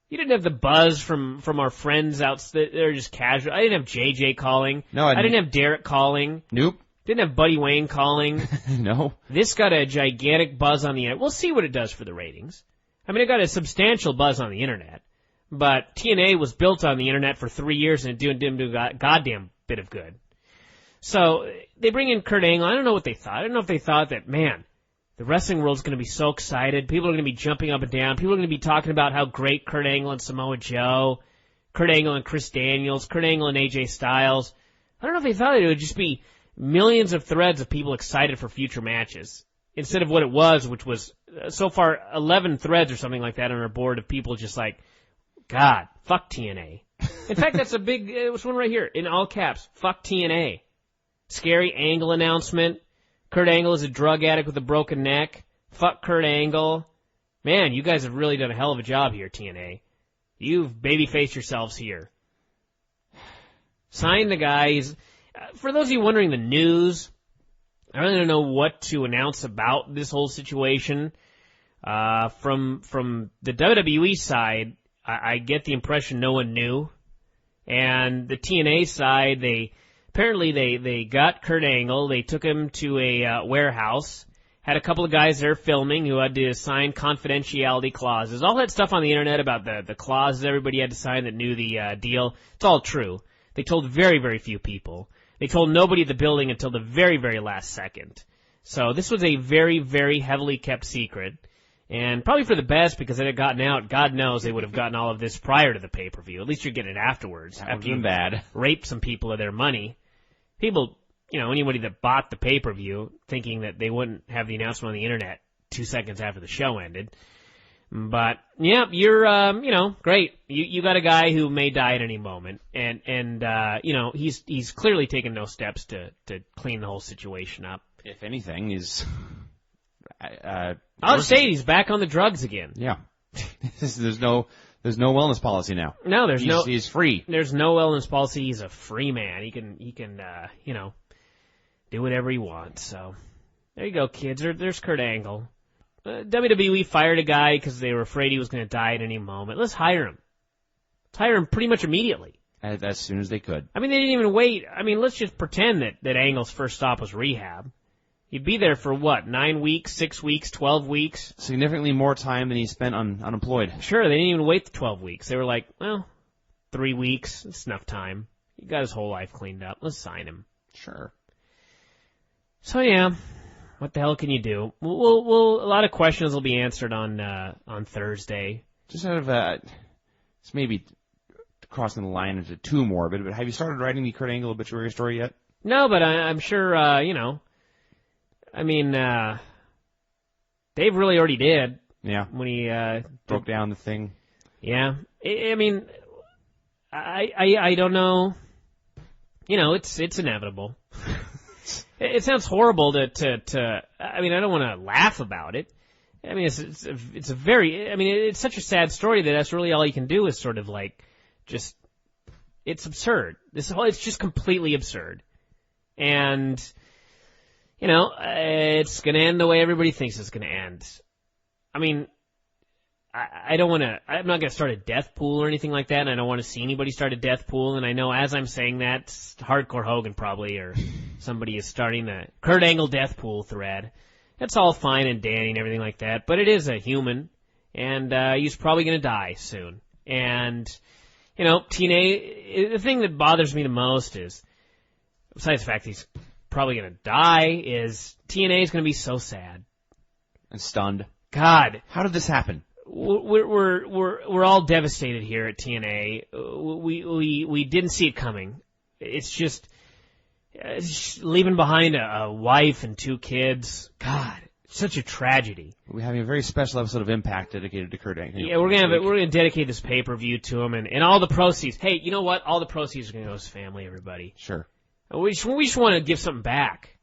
You didn't have the buzz from our friends out there, just casual. I didn't have JJ calling. No, I didn't have Derek calling. Nope. Didn't have Buddy Wayne calling. No. This got a gigantic buzz on the internet. We'll see what it does for the ratings. It got a substantial buzz on the internet. But TNA was built on the internet for 3 years, and it didn't do a goddamn bit of good. So they bring in Kurt Angle. I don't know what they thought. I don't know if they thought that, man, the wrestling world's going to be so excited. People are going to be jumping up and down. People are going to be talking about how great Kurt Angle and Samoa Joe, Kurt Angle and Chris Daniels, Kurt Angle and AJ Styles. I don't know if they thought it would just be millions of threads of people excited for future matches instead of what it was, which was so far 11 threads or something like that on our board of people just like, God, fuck TNA. In fact, that's a big, there's one right here in all caps, fuck TNA. Scary Angle announcement. Kurt Angle is a drug addict with a broken neck. Fuck Kurt Angle. Man, you guys have really done a hell of a job here, TNA. You've babyfaced yourselves here. Sign the guys. For those of you wondering the news, I really don't know what to announce about this whole situation. From the WWE side, I get the impression no one knew. And the TNA side, Apparently they got Kurt Angle, they took him to a warehouse, had a couple of guys there filming who had to sign confidentiality clauses. All that stuff on the internet about the clauses everybody had to sign that knew the deal, it's all true. They told very, very few people. They told nobody at the building until the very, very last second. So this was a very, very heavily kept secret. And probably for the best, because it had gotten out, God knows they would have gotten all of this prior to the pay-per-view. At least you're getting it afterwards. That would after have you been bad. Raped some people of their money. People, anybody that bought the pay-per-view thinking that they wouldn't have the announcement on the internet 2 seconds after the show ended. But, yeah, you're, great. You got a guy who may die at any moment. And he's clearly taken no steps to clean the whole situation up. If anything, he's... I'll just say he's back on the drugs again. Yeah. There's no wellness policy now. No, he's free. There's no wellness policy. He's a free man. He can do whatever he wants. So there you go, kids. There's Kurt Angle. WWE fired a guy because they were afraid he was going to die at any moment. Let's hire him. Let's hire him pretty much immediately. As soon as they could. I mean, they didn't even wait. I mean, let's just pretend that Angle's first stop was rehab. He'd be there for what, 9 weeks, 6 weeks, 12 weeks? Significantly more time than he spent unemployed. Sure, they didn't even wait the 12 weeks. They were like, well, 3 weeks, it's enough time. He got his whole life cleaned up. Let's sign him. Sure. So yeah, what the hell can you do? We'll a lot of questions will be answered on Thursday. Just out of it's maybe crossing the line into too morbid, but have you started writing the Kurt Angle obituary story yet? No, but I'm sure I mean, Dave really already did. Yeah. When he broke down the thing. Yeah. I mean, I don't know. It's inevitable. It sounds horrible to. I mean, I don't want to laugh about it. I mean, it's a very. I mean, it's such a sad story that that's really all you can do is sort of like just. It's absurd. It's just completely absurd, and. It's going to end the way everybody thinks it's going to end. I mean, I don't want to, I'm not going to start a death pool or anything like that, and I don't want to see anybody start a death pool, and I know as I'm saying that, Hardcore Hogan probably, or somebody is starting the Kurt Angle death pool thread. That's all fine and dandy and everything like that, but it is a human, and he's probably going to die soon. And, TNA, the thing that bothers me the most is, besides the fact he's probably going to die, is TNA is going to be so sad and stunned. God, how did this happen? We're all devastated here at TNA. We didn't see it coming. It's just leaving behind a wife and 2 kids. God, it's such a tragedy. We're having a very special episode of Impact dedicated to Kurt Angle. Yeah, we're gonna dedicate this pay-per-view to him, and all the proceeds. Hey, you know what? All the proceeds are gonna go to his family. Everybody. Sure. We just want to give something back.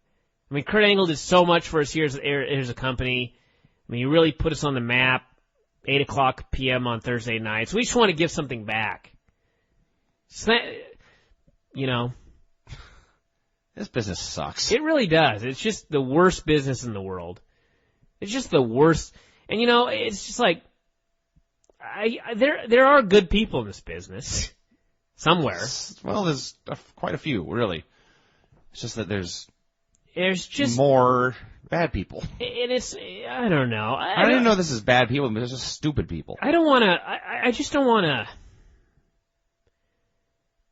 I mean, Kurt Angle did so much for us here as a company. I mean, he really put us on the map. 8 o'clock p.m. on Thursday nights. We just want to give something back. So that, this business sucks. It really does. It's just the worst business in the world. It's just the worst. And it's just like, there are good people in this business. Somewhere. Well, there's quite a few, really. It's just that there's just more bad people. And I don't know. I don't even know this is bad people, but it's just stupid people. I don't want to, I just don't want to,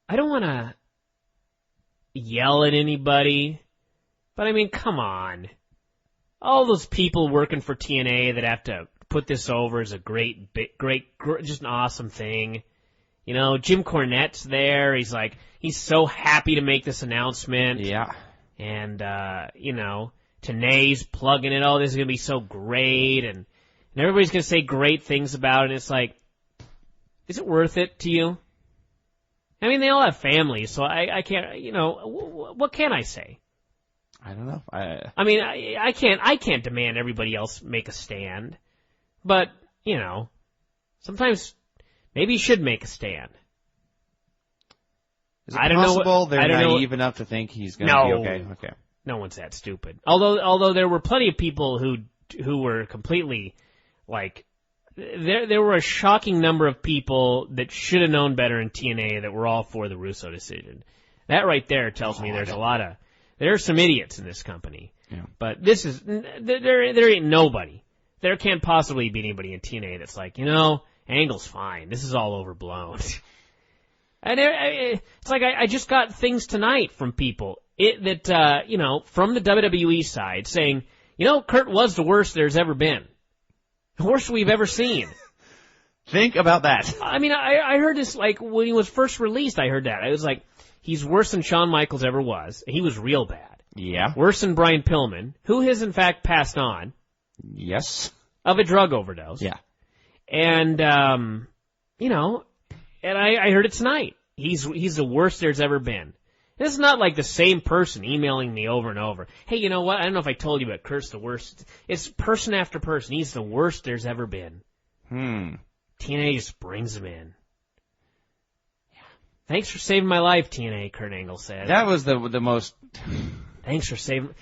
I don't want to yell at anybody, but I mean, come on. All those people working for TNA that have to put this over as a great, just an awesome thing. Jim Cornette's there. He's so happy to make this announcement. Yeah. And, Tanae's plugging it. Oh, this is going to be so great. And everybody's going to say great things about it. And it's like, is it worth it to you? I mean, they all have families, so I can't, what can I say? I don't know. I mean, I can't demand everybody else make a stand. But, sometimes maybe you should make a stand. Is it possible they're naive enough to think he's going to be okay? Okay. No one's that stupid. Although there were plenty of people who were completely there were a shocking number of people that should have known better in TNA that were all for the Russo decision. That right there tells me there are some idiots in this company. Yeah. But this is there ain't nobody. There can't possibly be anybody in TNA that's like, Angle's fine. This is all overblown. And it's like I just got things tonight from people from the WWE side saying, Kurt was the worst there's ever been. The worst we've ever seen. Think about that. I mean, I heard this, like, when he was first released, I heard that. I was like, he's worse than Shawn Michaels ever was. He was real bad. Yeah. Worse than Brian Pillman, who has, in fact, passed on. Yes. Of a drug overdose. Yeah. And, and I heard it tonight. He's the worst there's ever been. This is not like the same person emailing me over and over. Hey, you know what? I don't know if I told you, but Kurt's the worst. It's person after person. He's the worst there's ever been. TNA just brings him in. Yeah. Thanks for saving my life, TNA, Kurt Angle said. That was the most... Thanks for saving...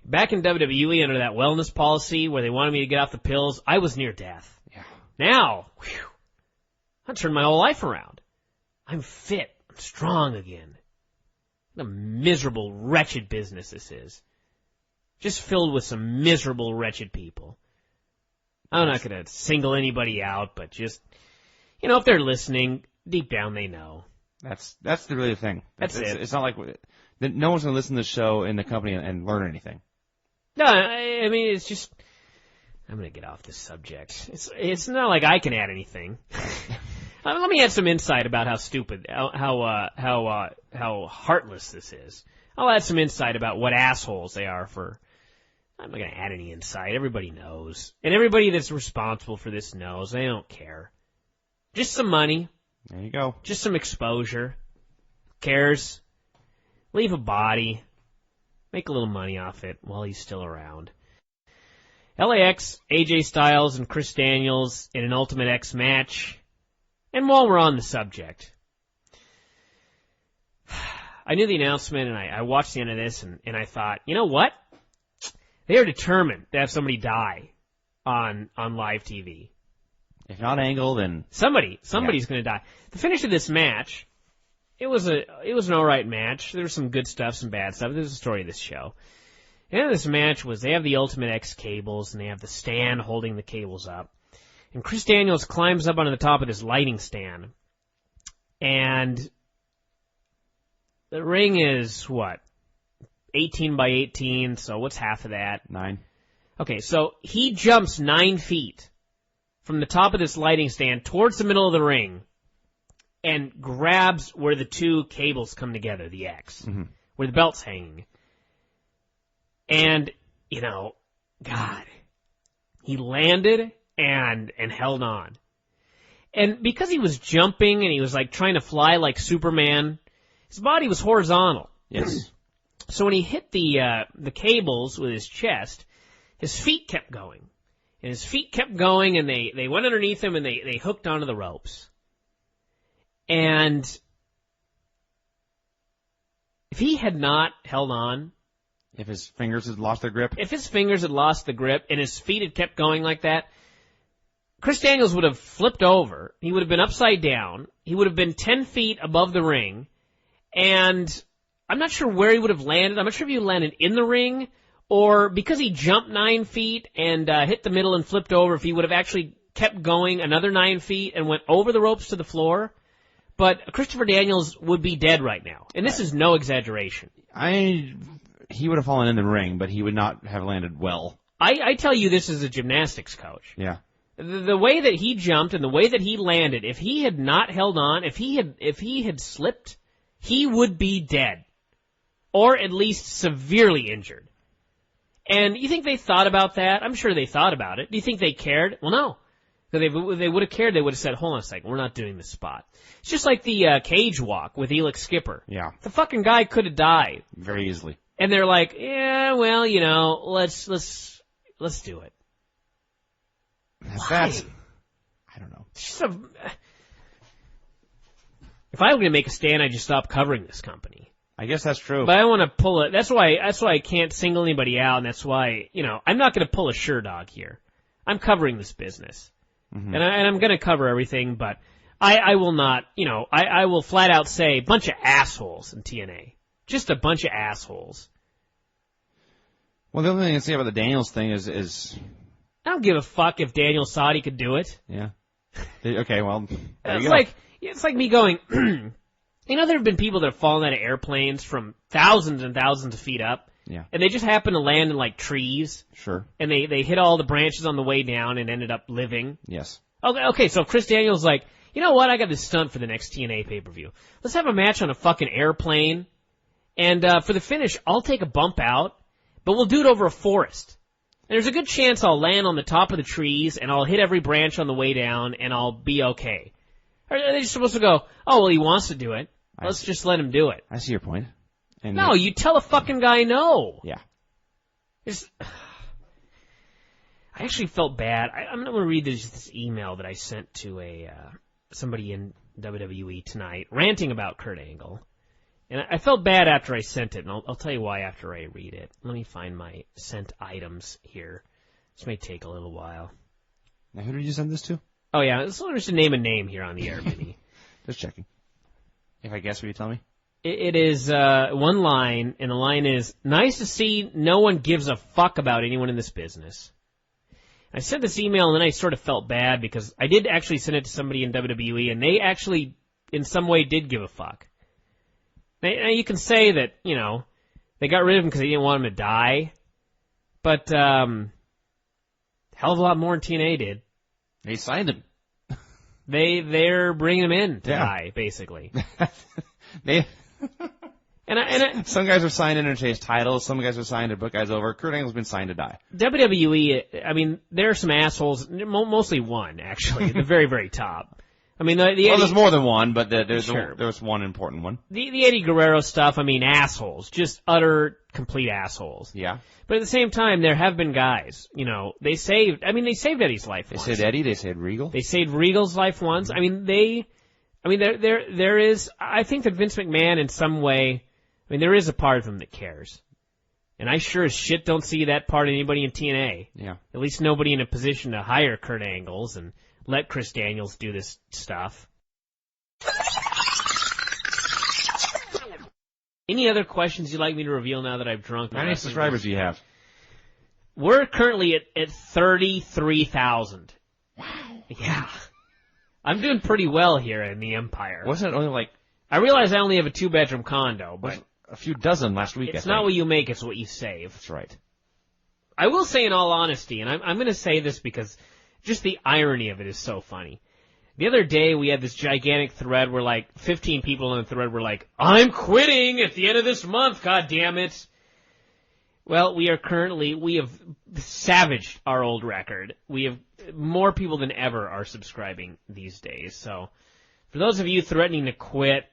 back in WWE under that wellness policy where they wanted me to get off the pills, I was near death. Yeah. Now, I turned my whole life around. I'm fit. I'm strong again. What a miserable, wretched business this is. Just filled with some miserable, wretched people. I'm not going to single anybody out, but just, if they're listening, deep down they know. That's the really thing. That's it. It's not like no one's going to listen to the show in the company and learn anything. No, I mean, it's just, I'm going to get off this subject. It's not like I can add anything. Let me add some insight about how stupid, how heartless this is. I'll add some insight about what assholes they are for. I'm not going to add any insight. Everybody knows. And everybody that's responsible for this knows. They don't care. Just some money. There you go. Just some exposure. Who cares? Leave a body. Make a little money off it while he's still around. LAX, AJ Styles, and Chris Daniels in an Ultimate X match. And while we're on the subject, I knew the announcement, and I watched the end of this, and I thought, you know what? They are determined to have somebody die on live TV. If not Angle, then somebody's going to die. The finish of this match, it was an all right match. There was some good stuff, some bad stuff. There's the story of this show. The end of this match was they have the Ultimate X cables, and they have the stand holding the cables up. And Chris Daniels climbs up onto the top of this lighting stand, and the ring is, 18 by 18, so what's half of that? 9. Okay, so he jumps 9 feet from the top of this lighting stand towards the middle of the ring and grabs where the two cables come together, the X, where the belt's hanging. And, God, he landed and held on. And because he was jumping and he was like trying to fly like Superman, his body was horizontal. Yes. So when he hit the cables with his chest, his feet kept going. And his feet kept going, and they went underneath him, and they hooked onto the ropes. And if he had not held on... If his fingers had lost their grip? If his fingers had lost the grip, and his feet had kept going like that, Chris Daniels would have flipped over. He would have been upside down. He would have been 10 feet above the ring. And I'm not sure where he would have landed. I'm not sure if he landed in the ring, or because he jumped 9 feet and hit the middle and flipped over, if he would have actually kept going another 9 feet and went over the ropes to the floor. But Christopher Daniels would be dead right now. And this is no exaggeration. He would have fallen in the ring, but he would not have landed well. I tell you this as a gymnastics coach. Yeah. The way that he jumped and the way that he landed, if he had not held on, if he had slipped, he would be dead. Or at least severely injured. And you think they thought about that? I'm sure they thought about it. Do you think they cared? Well, no. If they would have cared, they would have said, hold on a second, we're not doing this spot. It's just like the cage walk with Elix Skipper. Yeah. The fucking guy could have died. Very easily. And they're like, yeah, well, let's do it. Why? I don't know. If I were going to make a stand, I'd just stop covering this company. I guess that's true. But I want to pull it. That's why I can't single anybody out, and that's why, I'm not going to pull a sure dog here. I'm covering this business. Mm-hmm. And I'm going to cover everything, but I will not, I will flat out say bunch of assholes in TNA. Just a bunch of assholes. Well, the only thing I can say about the Daniels thing is I don't give a fuck if Daniel Sadi could do it. Yeah. Okay, well, there you go. Like, It's like me going, you know, there have been people that have fallen out of airplanes from thousands and thousands of feet up. Yeah. And they just happen to land in, like, trees. Sure. And they hit all the branches on the way down and ended up living. Yes. Okay, so Chris Daniels like, you know what, I got this stunt for the next TNA pay-per-view. Let's have a match on a fucking airplane, and for the finish, I'll take a bump out, but we'll do it over a forest. And there's a good chance I'll land on the top of the trees, and I'll hit every branch on the way down, and I'll be okay. Or are they just supposed to go, oh, well, he wants to do it. Let's just let him do it. I see your point. And no, you tell a fucking guy no. Yeah. I actually felt bad. I'm going to read this email that I sent to somebody in WWE tonight, ranting about Kurt Angle. And I felt bad after I sent it, and I'll tell you why after I read it. Let me find my sent items here. This may take a little while. Now, who did you send this to? Oh, yeah, let's just name a name here on the air, Vinny. Just checking. If I guess, will you tell me? It is one line, and the line is, nice to see no one gives a fuck about anyone in this business. I sent this email, and then I sort of felt bad, because I did actually send it to somebody in WWE, and they actually, in some way, did give a fuck. Now, you can say that, you know, they got rid of him because they didn't want him to die, but hell of a lot more than TNA did. They signed him. They're bringing him in to die, basically. Some guys are signed to interchange titles. Some guys are signed to book guys over. Kurt Angle's been signed to die. WWE, I mean, there are some assholes, mostly one, actually, at the very, very top. I mean, there's more than one, but there's one important one. The Eddie Guerrero stuff, I mean, assholes. Just utter, complete assholes. Yeah. But at the same time, there have been guys, you know, they saved Eddie's life once. They saved Eddie, they saved Regal. They saved Regal's life once. I mean, there is, I think that Vince McMahon in some way, I mean, there is a part of him that cares. And I sure as shit don't see that part of anybody in TNA. Yeah. At least nobody in a position to hire Kurt Angles and let Chris Daniels do this stuff. Any other questions you'd like me to reveal now that I've drunk? How many subscribers do you have? We're currently at 33,000. Wow. Yeah. I'm doing pretty well here in the Empire. Wasn't it only like... I realize I only have a 2-bedroom condo, but... a few dozen last week, It's not what you make, it's what you save. That's right. I will say in all honesty, and I'm going to say this because just the irony of it is so funny. The other day, we had this gigantic thread where, like, 15 people on the thread were like, I'm quitting at the end of this month, God damn it. Well, we have savaged our old record. We have more people than ever are subscribing these days. So, for those of you threatening to quit,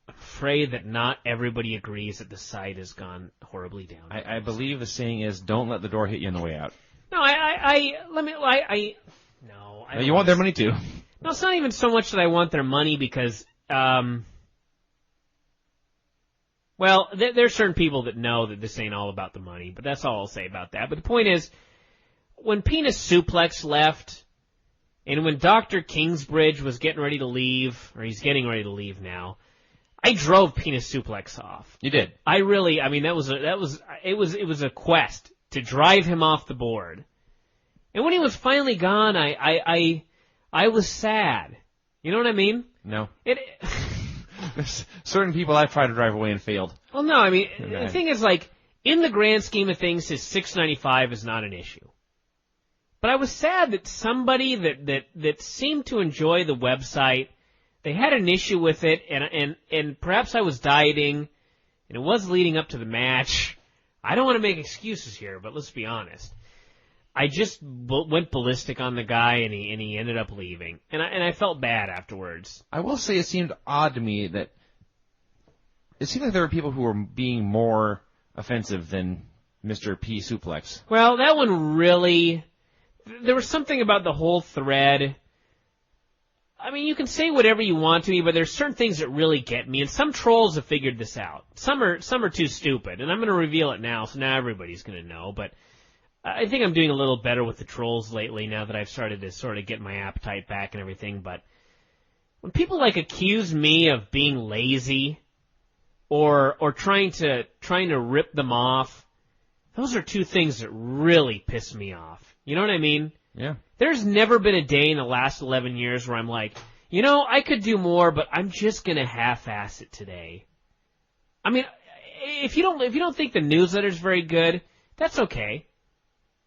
I'm afraid that not everybody agrees that the site has gone horribly down. I believe the saying is, don't let the door hit you on the way out. No, No, you want their money too. No, it's not even so much that I want their money because, well, there's certain people that know that this ain't all about the money, but that's all I'll say about that. But the point is, when Penis Suplex left, and when Dr. Kingsbridge was getting ready to leave, or he's getting ready to leave now, I drove Penis Suplex off. You did. I mean, it was a quest to drive him off the board. And when he was finally gone, I was sad. You know what I mean? No. There's certain people I've tried to drive away and failed. Well, no, I mean, the thing is, like, in the grand scheme of things, his $6.95 is not an issue. But I was sad that somebody that seemed to enjoy the website, they had an issue with it, and perhaps I was dieting, and it was leading up to the match. I don't want to make excuses here, but let's be honest. I just went ballistic on the guy, and he ended up leaving, and I felt bad afterwards. I will say it seemed odd to me that it seemed like there were people who were being more offensive than Mr. P. Suplex. Well, that one really, there was something about the whole thread. I mean, you can say whatever you want to me, but there's certain things that really get me, and some trolls have figured this out. Some are too stupid, and I'm going to reveal it now, so now everybody's going to know, but I think I'm doing a little better with the trolls lately now that I've started to sort of get my appetite back and everything, but when people like accuse me of being lazy or trying to rip them off, those are two things that really piss me off. You know what I mean? Yeah. There's never been a day in the last 11 years where I'm like, You know, I could do more, but I'm just going to half-ass it today. I mean, if you don't think the newsletter's very good, that's okay.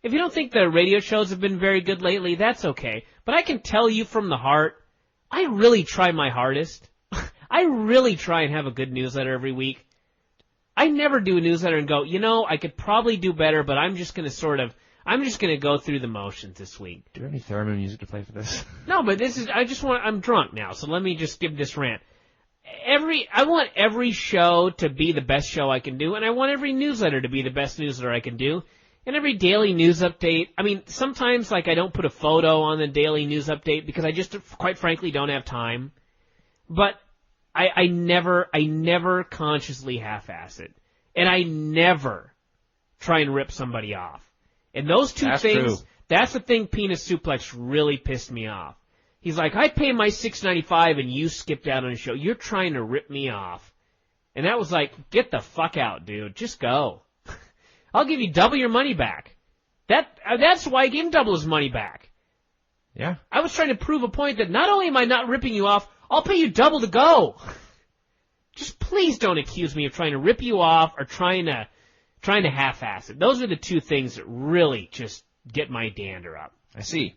If you don't think the radio shows have been very good lately, that's okay. But I can tell you from the heart, I really try my hardest. I really try and have a good newsletter every week. I never do a newsletter and go, you know, I could probably do better, but I'm just going to go through the motions this week. Do you have any theremin music to play for this? No, but I'm drunk now, so let me just give this rant. I want every show to be the best show I can do, and I want every newsletter to be the best newsletter I can do, and every daily news update. I mean, sometimes, like, I don't put a photo on the daily news update because I just, quite frankly, don't have time. But I never consciously half-ass it. And I never try and rip somebody off. And those two things, that's the thing Penis Suplex really pissed me off. He's like, I pay my $6.95 and you skipped out on a show. You're trying to rip me off. And that was like, get the fuck out, dude. Just go. I'll give you double your money back. That's why I gave him double his money back. Yeah. I was trying to prove a point that not only am I not ripping you off, I'll pay you double to go. Just please don't accuse me of trying to rip you off or trying to half-ass it. Those are the two things that really just get my dander up. I see.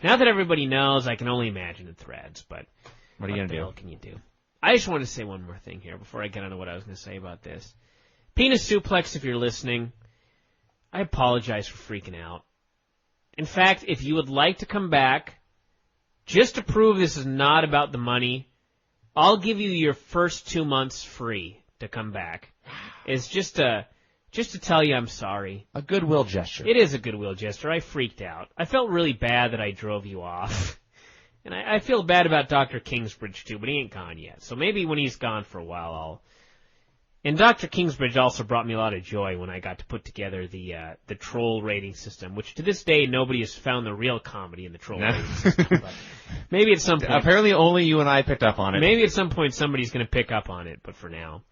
Now that everybody knows, I can only imagine the threads, but what are you going to do? What can you do? I just want to say one more thing here before I get on to what I was going to say about this. Penis Suplex, if you're listening, I apologize for freaking out. In fact, if you would like to come back, just to prove this is not about the money, I'll give you your first 2 months free to come back. It's just to tell you I'm sorry. A goodwill gesture. It is a goodwill gesture. I freaked out. I felt really bad that I drove you off. And I feel bad about Dr. Kingsbridge, too, but he ain't gone yet. So maybe when he's gone for a while, I'll... And Dr. Kingsbridge also brought me a lot of joy when I got to put together the troll rating system, which to this day nobody has found the real comedy in the troll rating system. But maybe at some point... Apparently only you and I picked up on it. Maybe at some point somebody's going to pick up on it, but for now...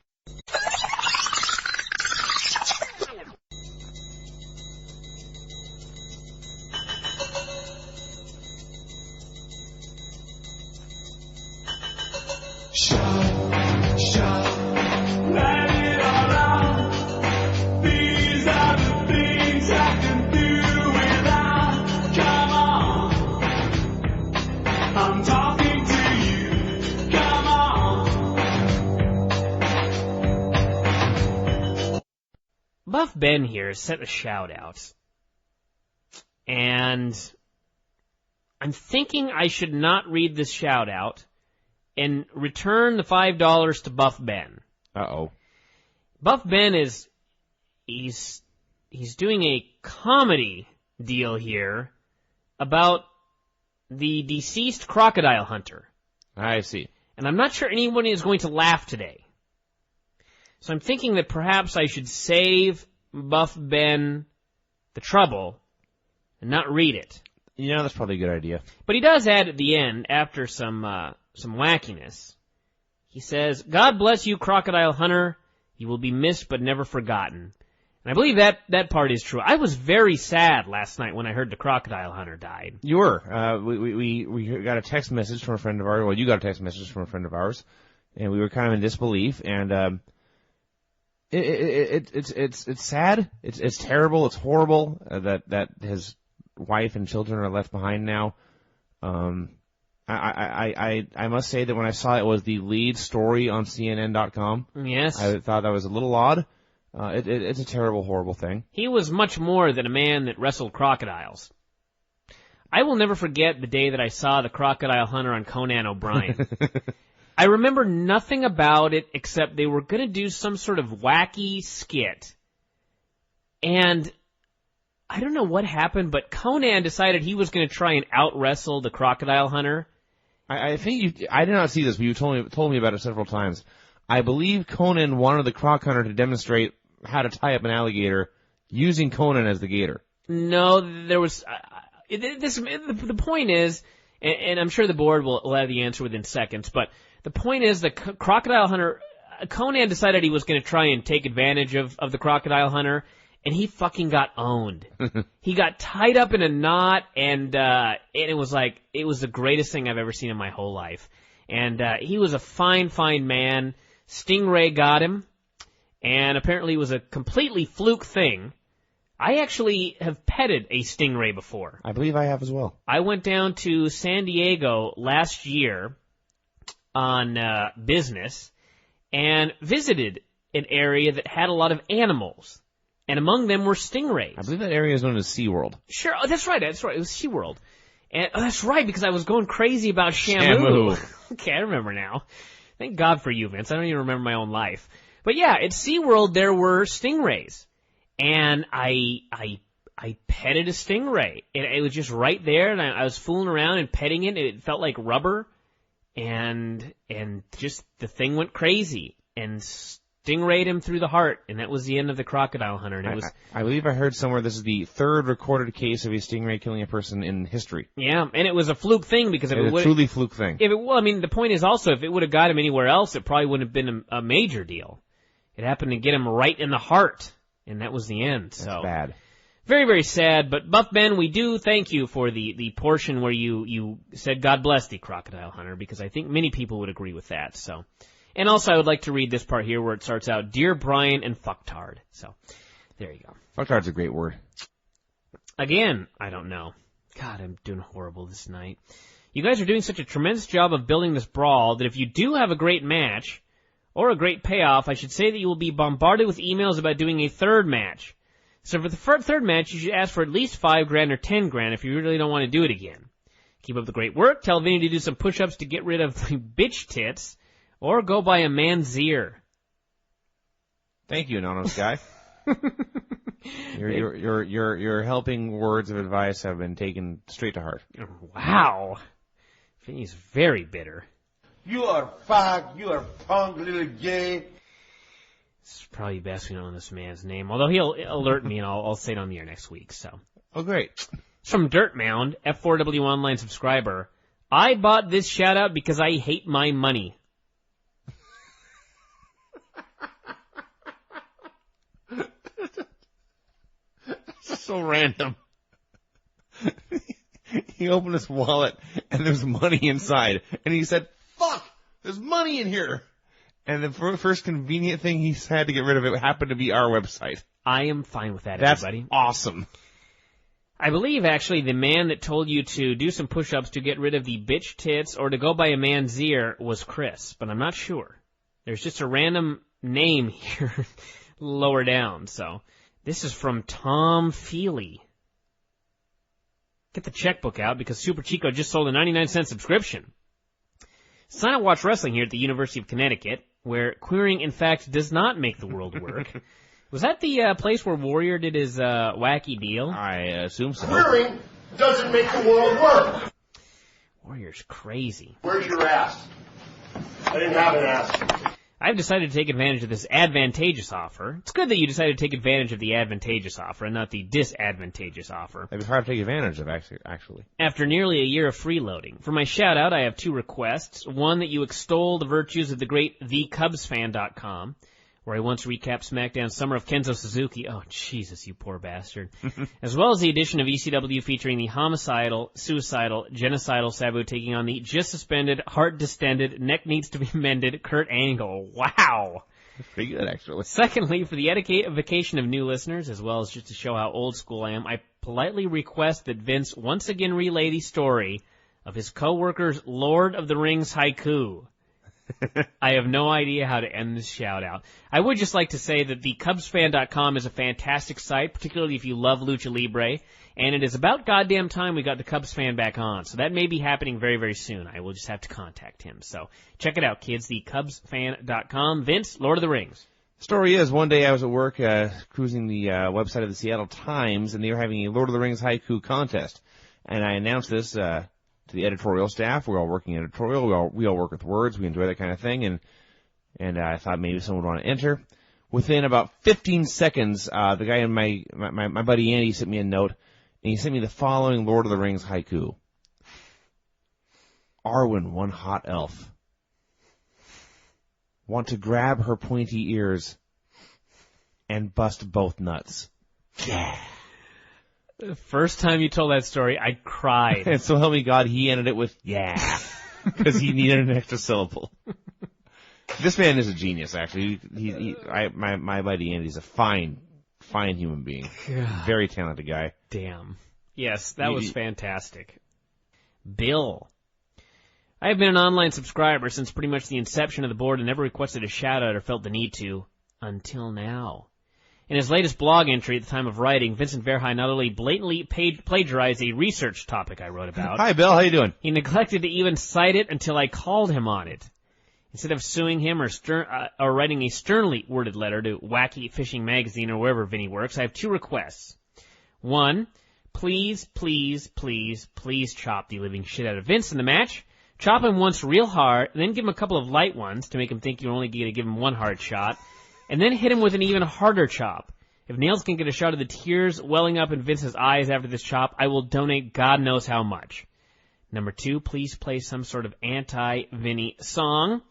Buff Ben here sent a shout-out, and I'm thinking I should not read this shout-out and return the $5 to Buff Ben. Uh-oh. Buff Ben he's doing a comedy deal here about the deceased crocodile hunter. I see. And I'm not sure anyone is going to laugh today. So I'm thinking that perhaps I should save Buff Ben the trouble and not read it. You know, that's probably a good idea. But he does add at the end, after some wackiness, he says, God bless you, crocodile hunter. You will be missed but never forgotten. And I believe that part is true. I was very sad last night when I heard the crocodile hunter died. You were. We got a text message from a friend of ours. Well, you got a text message from a friend of ours. And we were kind of in disbelief. And it's sad. It's terrible. It's horrible that his wife and children are left behind now. I must say that when I saw it was the lead story on CNN.com. Yes. I thought that was a little odd. It's a terrible, horrible thing. He was much more than a man that wrestled crocodiles. I will never forget the day that I saw the crocodile hunter on Conan O'Brien. I remember nothing about it except they were going to do some sort of wacky skit. And I don't know what happened, but Conan decided he was going to try and out-wrestle the crocodile hunter. I think I did not see this, but you told me about it several times. I believe Conan wanted the croc hunter to demonstrate how to tie up an alligator using Conan as the gator. No, there was... the point is, and I'm sure the board will have the answer within seconds, but the point is the crocodile hunter... Conan decided he was going to try and take advantage of the crocodile hunter, and he fucking got owned. He got tied up in a knot, and it was the greatest thing I've ever seen in my whole life. And he was a fine, fine man. Stingray got him, and apparently it was a completely fluke thing. I actually have petted a stingray before. I believe I have as well. I went down to San Diego last year on business and visited an area that had a lot of animals, and among them were stingrays. I believe that area is known as SeaWorld. Sure, that's right. It was SeaWorld. And that's right, because I was going crazy about Shamu. Okay, I remember now. Thank God for you, Vince. I don't even remember my own life. But yeah, at SeaWorld there were stingrays. And I petted a stingray. It was just right there, and I was fooling around and petting it. It felt like rubber, and just the thing went crazy and stingrayed him through the heart, and that was the end of the crocodile hunter. And I believe I heard somewhere this is the third recorded case of a stingray killing a person in history. Yeah, and it was a fluke thing because if it would truly fluke thing. The point is also if it would have got him anywhere else, it probably wouldn't have been a major deal. It happened to get him right in the heart. And that was the end. That's bad. Very, very sad. But Buff Ben, we do thank you for the portion where you said God bless the crocodile hunter, because I think many people would agree with that. So, and also I would like to read this part here where it starts out, Dear Bryan and Fucktard. So, there you go. Fucktard's a great word. Again, I don't know. God, I'm doing horrible this night. You guys are doing such a tremendous job of building this brawl that if you do have a great match or a great payoff, I should say that you will be bombarded with emails about doing a third match. So for the third match, you should ask for at least $5,000 or $10,000 if you really don't want to do it again. Keep up the great work. Tell Vinny to do some push-ups to get rid of the bitch tits, or go buy a man's ear. Thank you, anonymous guy. Your helping words of advice have been taken straight to heart. Wow. Vinny's very bitter. You are fag, you are punk, little gay. It's probably best we know this man's name, although he'll alert me and I'll say it on the air next week, so. Oh, great. It's from Dirt Mound, F4W Online subscriber. I bought this shout-out because I hate my money. That's so random. He opened his wallet and there's money inside, and he said, "Fuck, there's money in here." And the first convenient thing he had to get rid of it happened to be our website. I am fine with that, That's everybody. Awesome. I believe, actually, the man that told you to do some push-ups to get rid of the bitch tits or to go buy a man's ear was Chris, but I'm not sure. There's just a random name here lower down, so. This is from Tom Feely. Get the checkbook out because Super Chico just sold a 99-cent subscription. Sign up Watch Wrestling here at the University of Connecticut, where queering, in fact, does not make the world work. Was that the place where Warrior did his wacky deal? I assume so. Queering doesn't make the world work. Warrior's crazy. Where's your ass? I didn't have an ass. I've decided to take advantage of this advantageous offer. It's good that you decided to take advantage of the advantageous offer and not the disadvantageous offer. It'd be hard to take advantage of, actually. After nearly a year of freeloading. For my shout-out, I have two requests. One, that you extol the virtues of the great TheCubsFan.com, where I once recapped SmackDown's Summer of Kenzo Suzuki. Oh, Jesus, you poor bastard. As well as the edition of ECW featuring the homicidal, suicidal, genocidal Sabu taking on the just suspended, heart distended, neck needs to be mended Kurt Angle. Wow. That's pretty good, actually. Secondly, for the edification of new listeners, as well as just to show how old school I am, I politely request that Vince once again relay the story of his co-worker's Lord of the Rings haiku. I have no idea how to end this shout-out. I would just like to say that the CubsFan.com is a fantastic site, particularly if you love Lucha Libre, and it is about goddamn time we got the Cubs fan back on, so that may be happening very, very soon. I will just have to contact him. So check it out, kids, the CubsFan.com. Vince, Lord of the Rings. The story is, one day I was at work cruising the website of the Seattle Times, and they were having a Lord of the Rings haiku contest. And I announced this to the editorial staff. We're all working editorial. We all work with words. We enjoy that kind of thing. And I thought maybe someone would want to enter. Within about 15 seconds, the guy in my buddy Andy sent me a note, and he sent me the following Lord of the Rings haiku. Arwen, one hot elf. Want to grab her pointy ears and bust both nuts. Yeah. The first time you told that story, I cried. And so help me God, he ended it with yeah, because he needed an extra syllable. This man is a genius, actually. My buddy Andy's a fine human being. Very talented guy. Damn. Yes, that was fantastic. Bill. I have been an online subscriber since pretty much the inception of the board and never requested a shout-out or felt the need to, until now. In his latest blog entry at the time of writing, Vincent Verhey not only blatantly plagiarized a research topic I wrote about. Hi, Bill. How you doing? He neglected to even cite it until I called him on it. Instead of suing him or writing a sternly worded letter to Wacky Fishing Magazine or wherever Vinny works, I have two requests. One, please chop the living shit out of Vince in the match. Chop him once real hard, and then give him a couple of light ones to make him think you're only going to give him one hard shot, and then hit him with an even harder chop. If Nails can get a shot of the tears welling up in Vince's eyes after this chop, I will donate God knows how much. Number two, please play some sort of anti-Vinny song.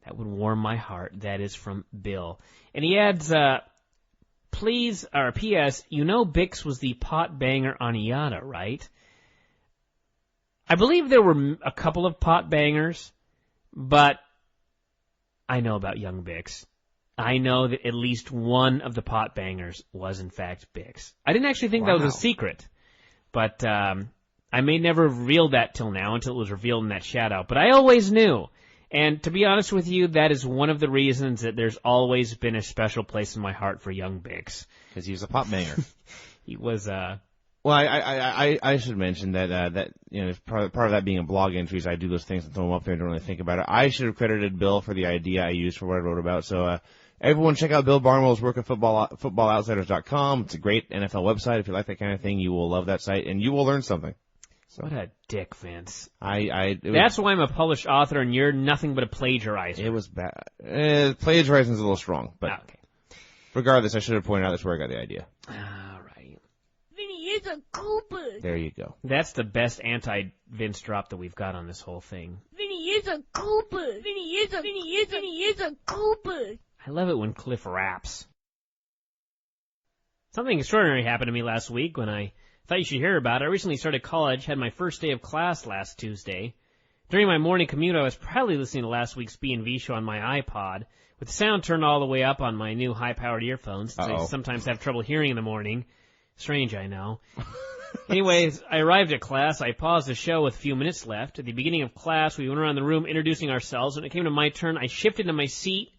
That would warm my heart. That is from Bill. And he adds, P.S., you know Bix was the pot banger on Iana, right? I believe there were a couple of pot bangers, but I know about young Bix. I know that at least one of the pot bangers was, in fact, Bix. I didn't actually think that was a secret, but I may never have revealed that till now, until it was revealed in that shout-out. But I always knew. And to be honest with you, that is one of the reasons that there's always been a special place in my heart for young Bix. Because he was a pot banger. He was, Well, I should mention that you know, part of that being a blog entries, I do those things and throw them up there and don't really think about it. I should have credited Bill for the idea I used for what I wrote about. So, everyone check out Bill Barnwell's work at footballoutsiders.com. It's a great NFL website. If you like that kind of thing, you will love that site and you will learn something. So. What a dick, Vince. That's why I'm a published author and you're nothing but a plagiarizer. It was bad. Plagiarizing is a little strong, but okay. Regardless, I should have pointed out that's where I got the idea. All right. Vinny is a Cooper. There you go. That's the best anti-Vince drop that we've got on this whole thing. Vinny is a Cooper. Vinny is a Cooper. I love it when Cliff raps. Something extraordinary happened to me last week when I thought you should hear about it. I recently started college, had my first day of class last Tuesday. During my morning commute, I was proudly listening to last week's B&V show on my iPod, with the sound turned all the way up on my new high-powered earphones, since I sometimes have trouble hearing in the morning. Strange, I know. Anyways, I arrived at class. I paused the show with a few minutes left. At the beginning of class, we went around the room introducing ourselves. When it came to my turn, I shifted to my seat,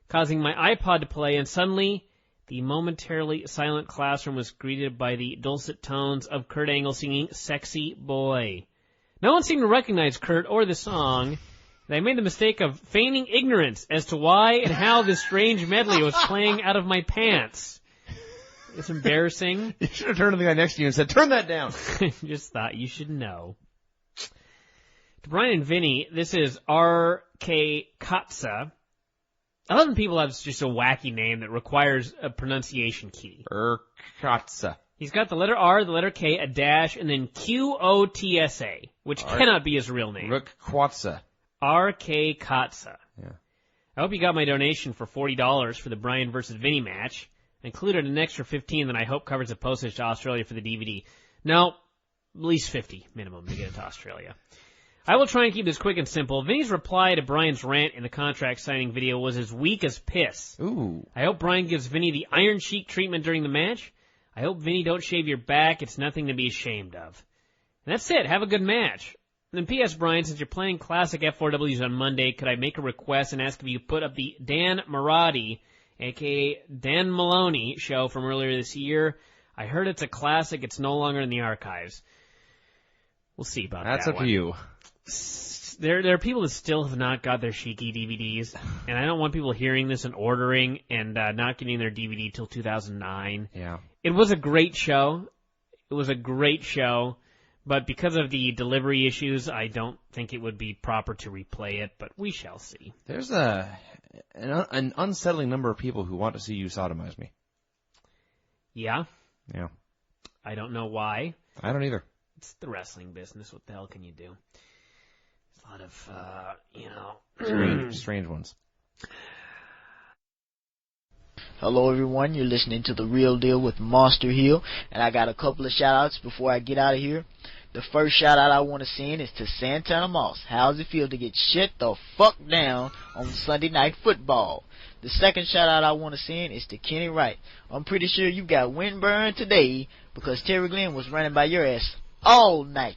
causing my iPod to play, and suddenly the momentarily silent classroom was greeted by the dulcet tones of Kurt Angle singing Sexy Boy. No one seemed to recognize Kurt or the song, and I made the mistake of feigning ignorance as to why and how this strange medley was playing out of my pants. It's embarrassing. You should have turned to the guy next to you and said, turn that down. Just thought you should know. To Bryan and Vinny, this is R.K. Katza. I love when people have just a wacky name that requires a pronunciation key. Katza. He's got the letter R, the letter K, a dash, and then Qotsa, which cannot be his real name. Kwatsa. R.K. Katza. Yeah. I hope you got my donation for $40 for the Bryan versus Vinny match. I included an extra $15 that I hope covers the postage to Australia for the DVD. No, at least $50 minimum to get it to Australia. I will try and keep this quick and simple. Vinny's reply to Bryan's rant in the contract signing video was as weak as piss. Ooh. I hope Bryan gives Vinny the Iron Sheik treatment during the match. I hope Vinny don't shave your back. It's nothing to be ashamed of. And that's it. Have a good match. And then P.S. Bryan, since you're playing classic F4Ws on Monday, could I make a request and ask if you put up the Dan Marati, a.k.a. Dan Maloney, show from earlier this year? I heard it's a classic. It's no longer in the archives. We'll see about that. That's up to you. There are people that still have not got their Sheiky DVDs, and I don't want people hearing this and ordering and not getting their DVD till 2009. Yeah. It was a great show. But because of the delivery issues, I don't think it would be proper to replay it, but we shall see. There's an unsettling number of people who want to see you sodomize me. Yeah? Yeah. I don't know why. I don't either. It's the wrestling business. What the hell can you do? There's a lot of, strange ones. Hello everyone, you're listening to The Real Deal with Monster Hill, and I got a couple of shout-outs before I get out of here. The first shout-out I want to send is to Santana Moss. How's it feel to get shut the fuck down on Sunday Night Football? The second shout-out I want to send is to Kenny Wright. I'm pretty sure you got windburn today because Terry Glenn was running by your ass all night.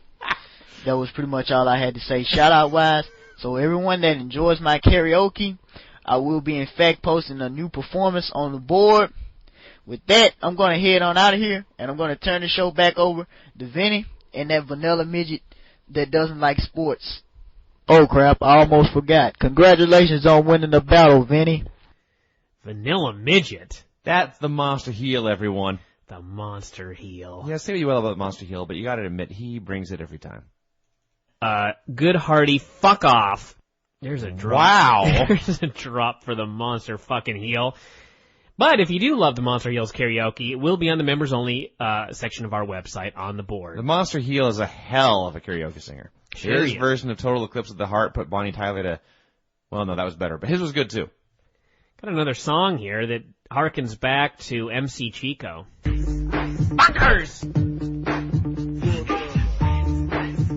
That was pretty much all I had to say shout-out-wise. So everyone that enjoys my karaoke, I will be in fact posting a new performance on the board. With that, I'm going to head on out of here, and I'm going to turn the show back over to Vinny and that vanilla midget that doesn't like sports. Oh crap, I almost forgot. Congratulations on winning the battle, Vinny. Vanilla midget? That's the Monster Heel, everyone. The Monster Heel. Yeah, say what you will about Monster Heel, but you gotta admit, he brings it every time. Good hearty fuck off. There's a drop. Wow. There's a drop for the Monster fucking Heel. But if you do love the Monster Heel's karaoke, it will be on the members only section of our website on the board. The Monster Heel is a hell of a karaoke singer. Sure His version of Total Eclipse of the Heart put Bonnie Tyler to, well, no, that was better, but his was good too. Got another song here that harkens back to MC Chico. Bunkers!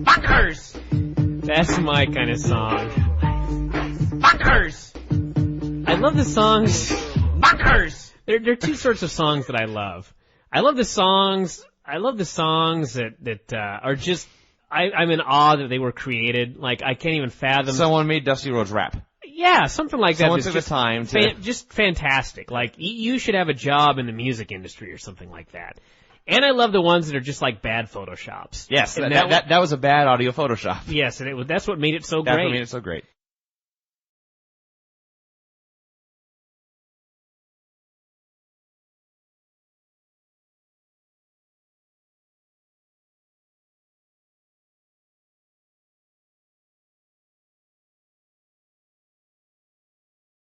Bunkers! That's my kind of song. Bunkers! I love the songs. Bunkers! There are two sorts of songs that I love. I love the songs that are just, I'm in awe that they were created. Like, I can't even fathom. Someone made Dusty Rhodes rap. Yeah, something like that. Someone took the time to... just fantastic. Like, you should have a job in the music industry or something like that. And I love the ones that are just like bad Photoshops. Yes, that was a bad audio Photoshop. Yes, and that's what made it so great. That's what made it so great.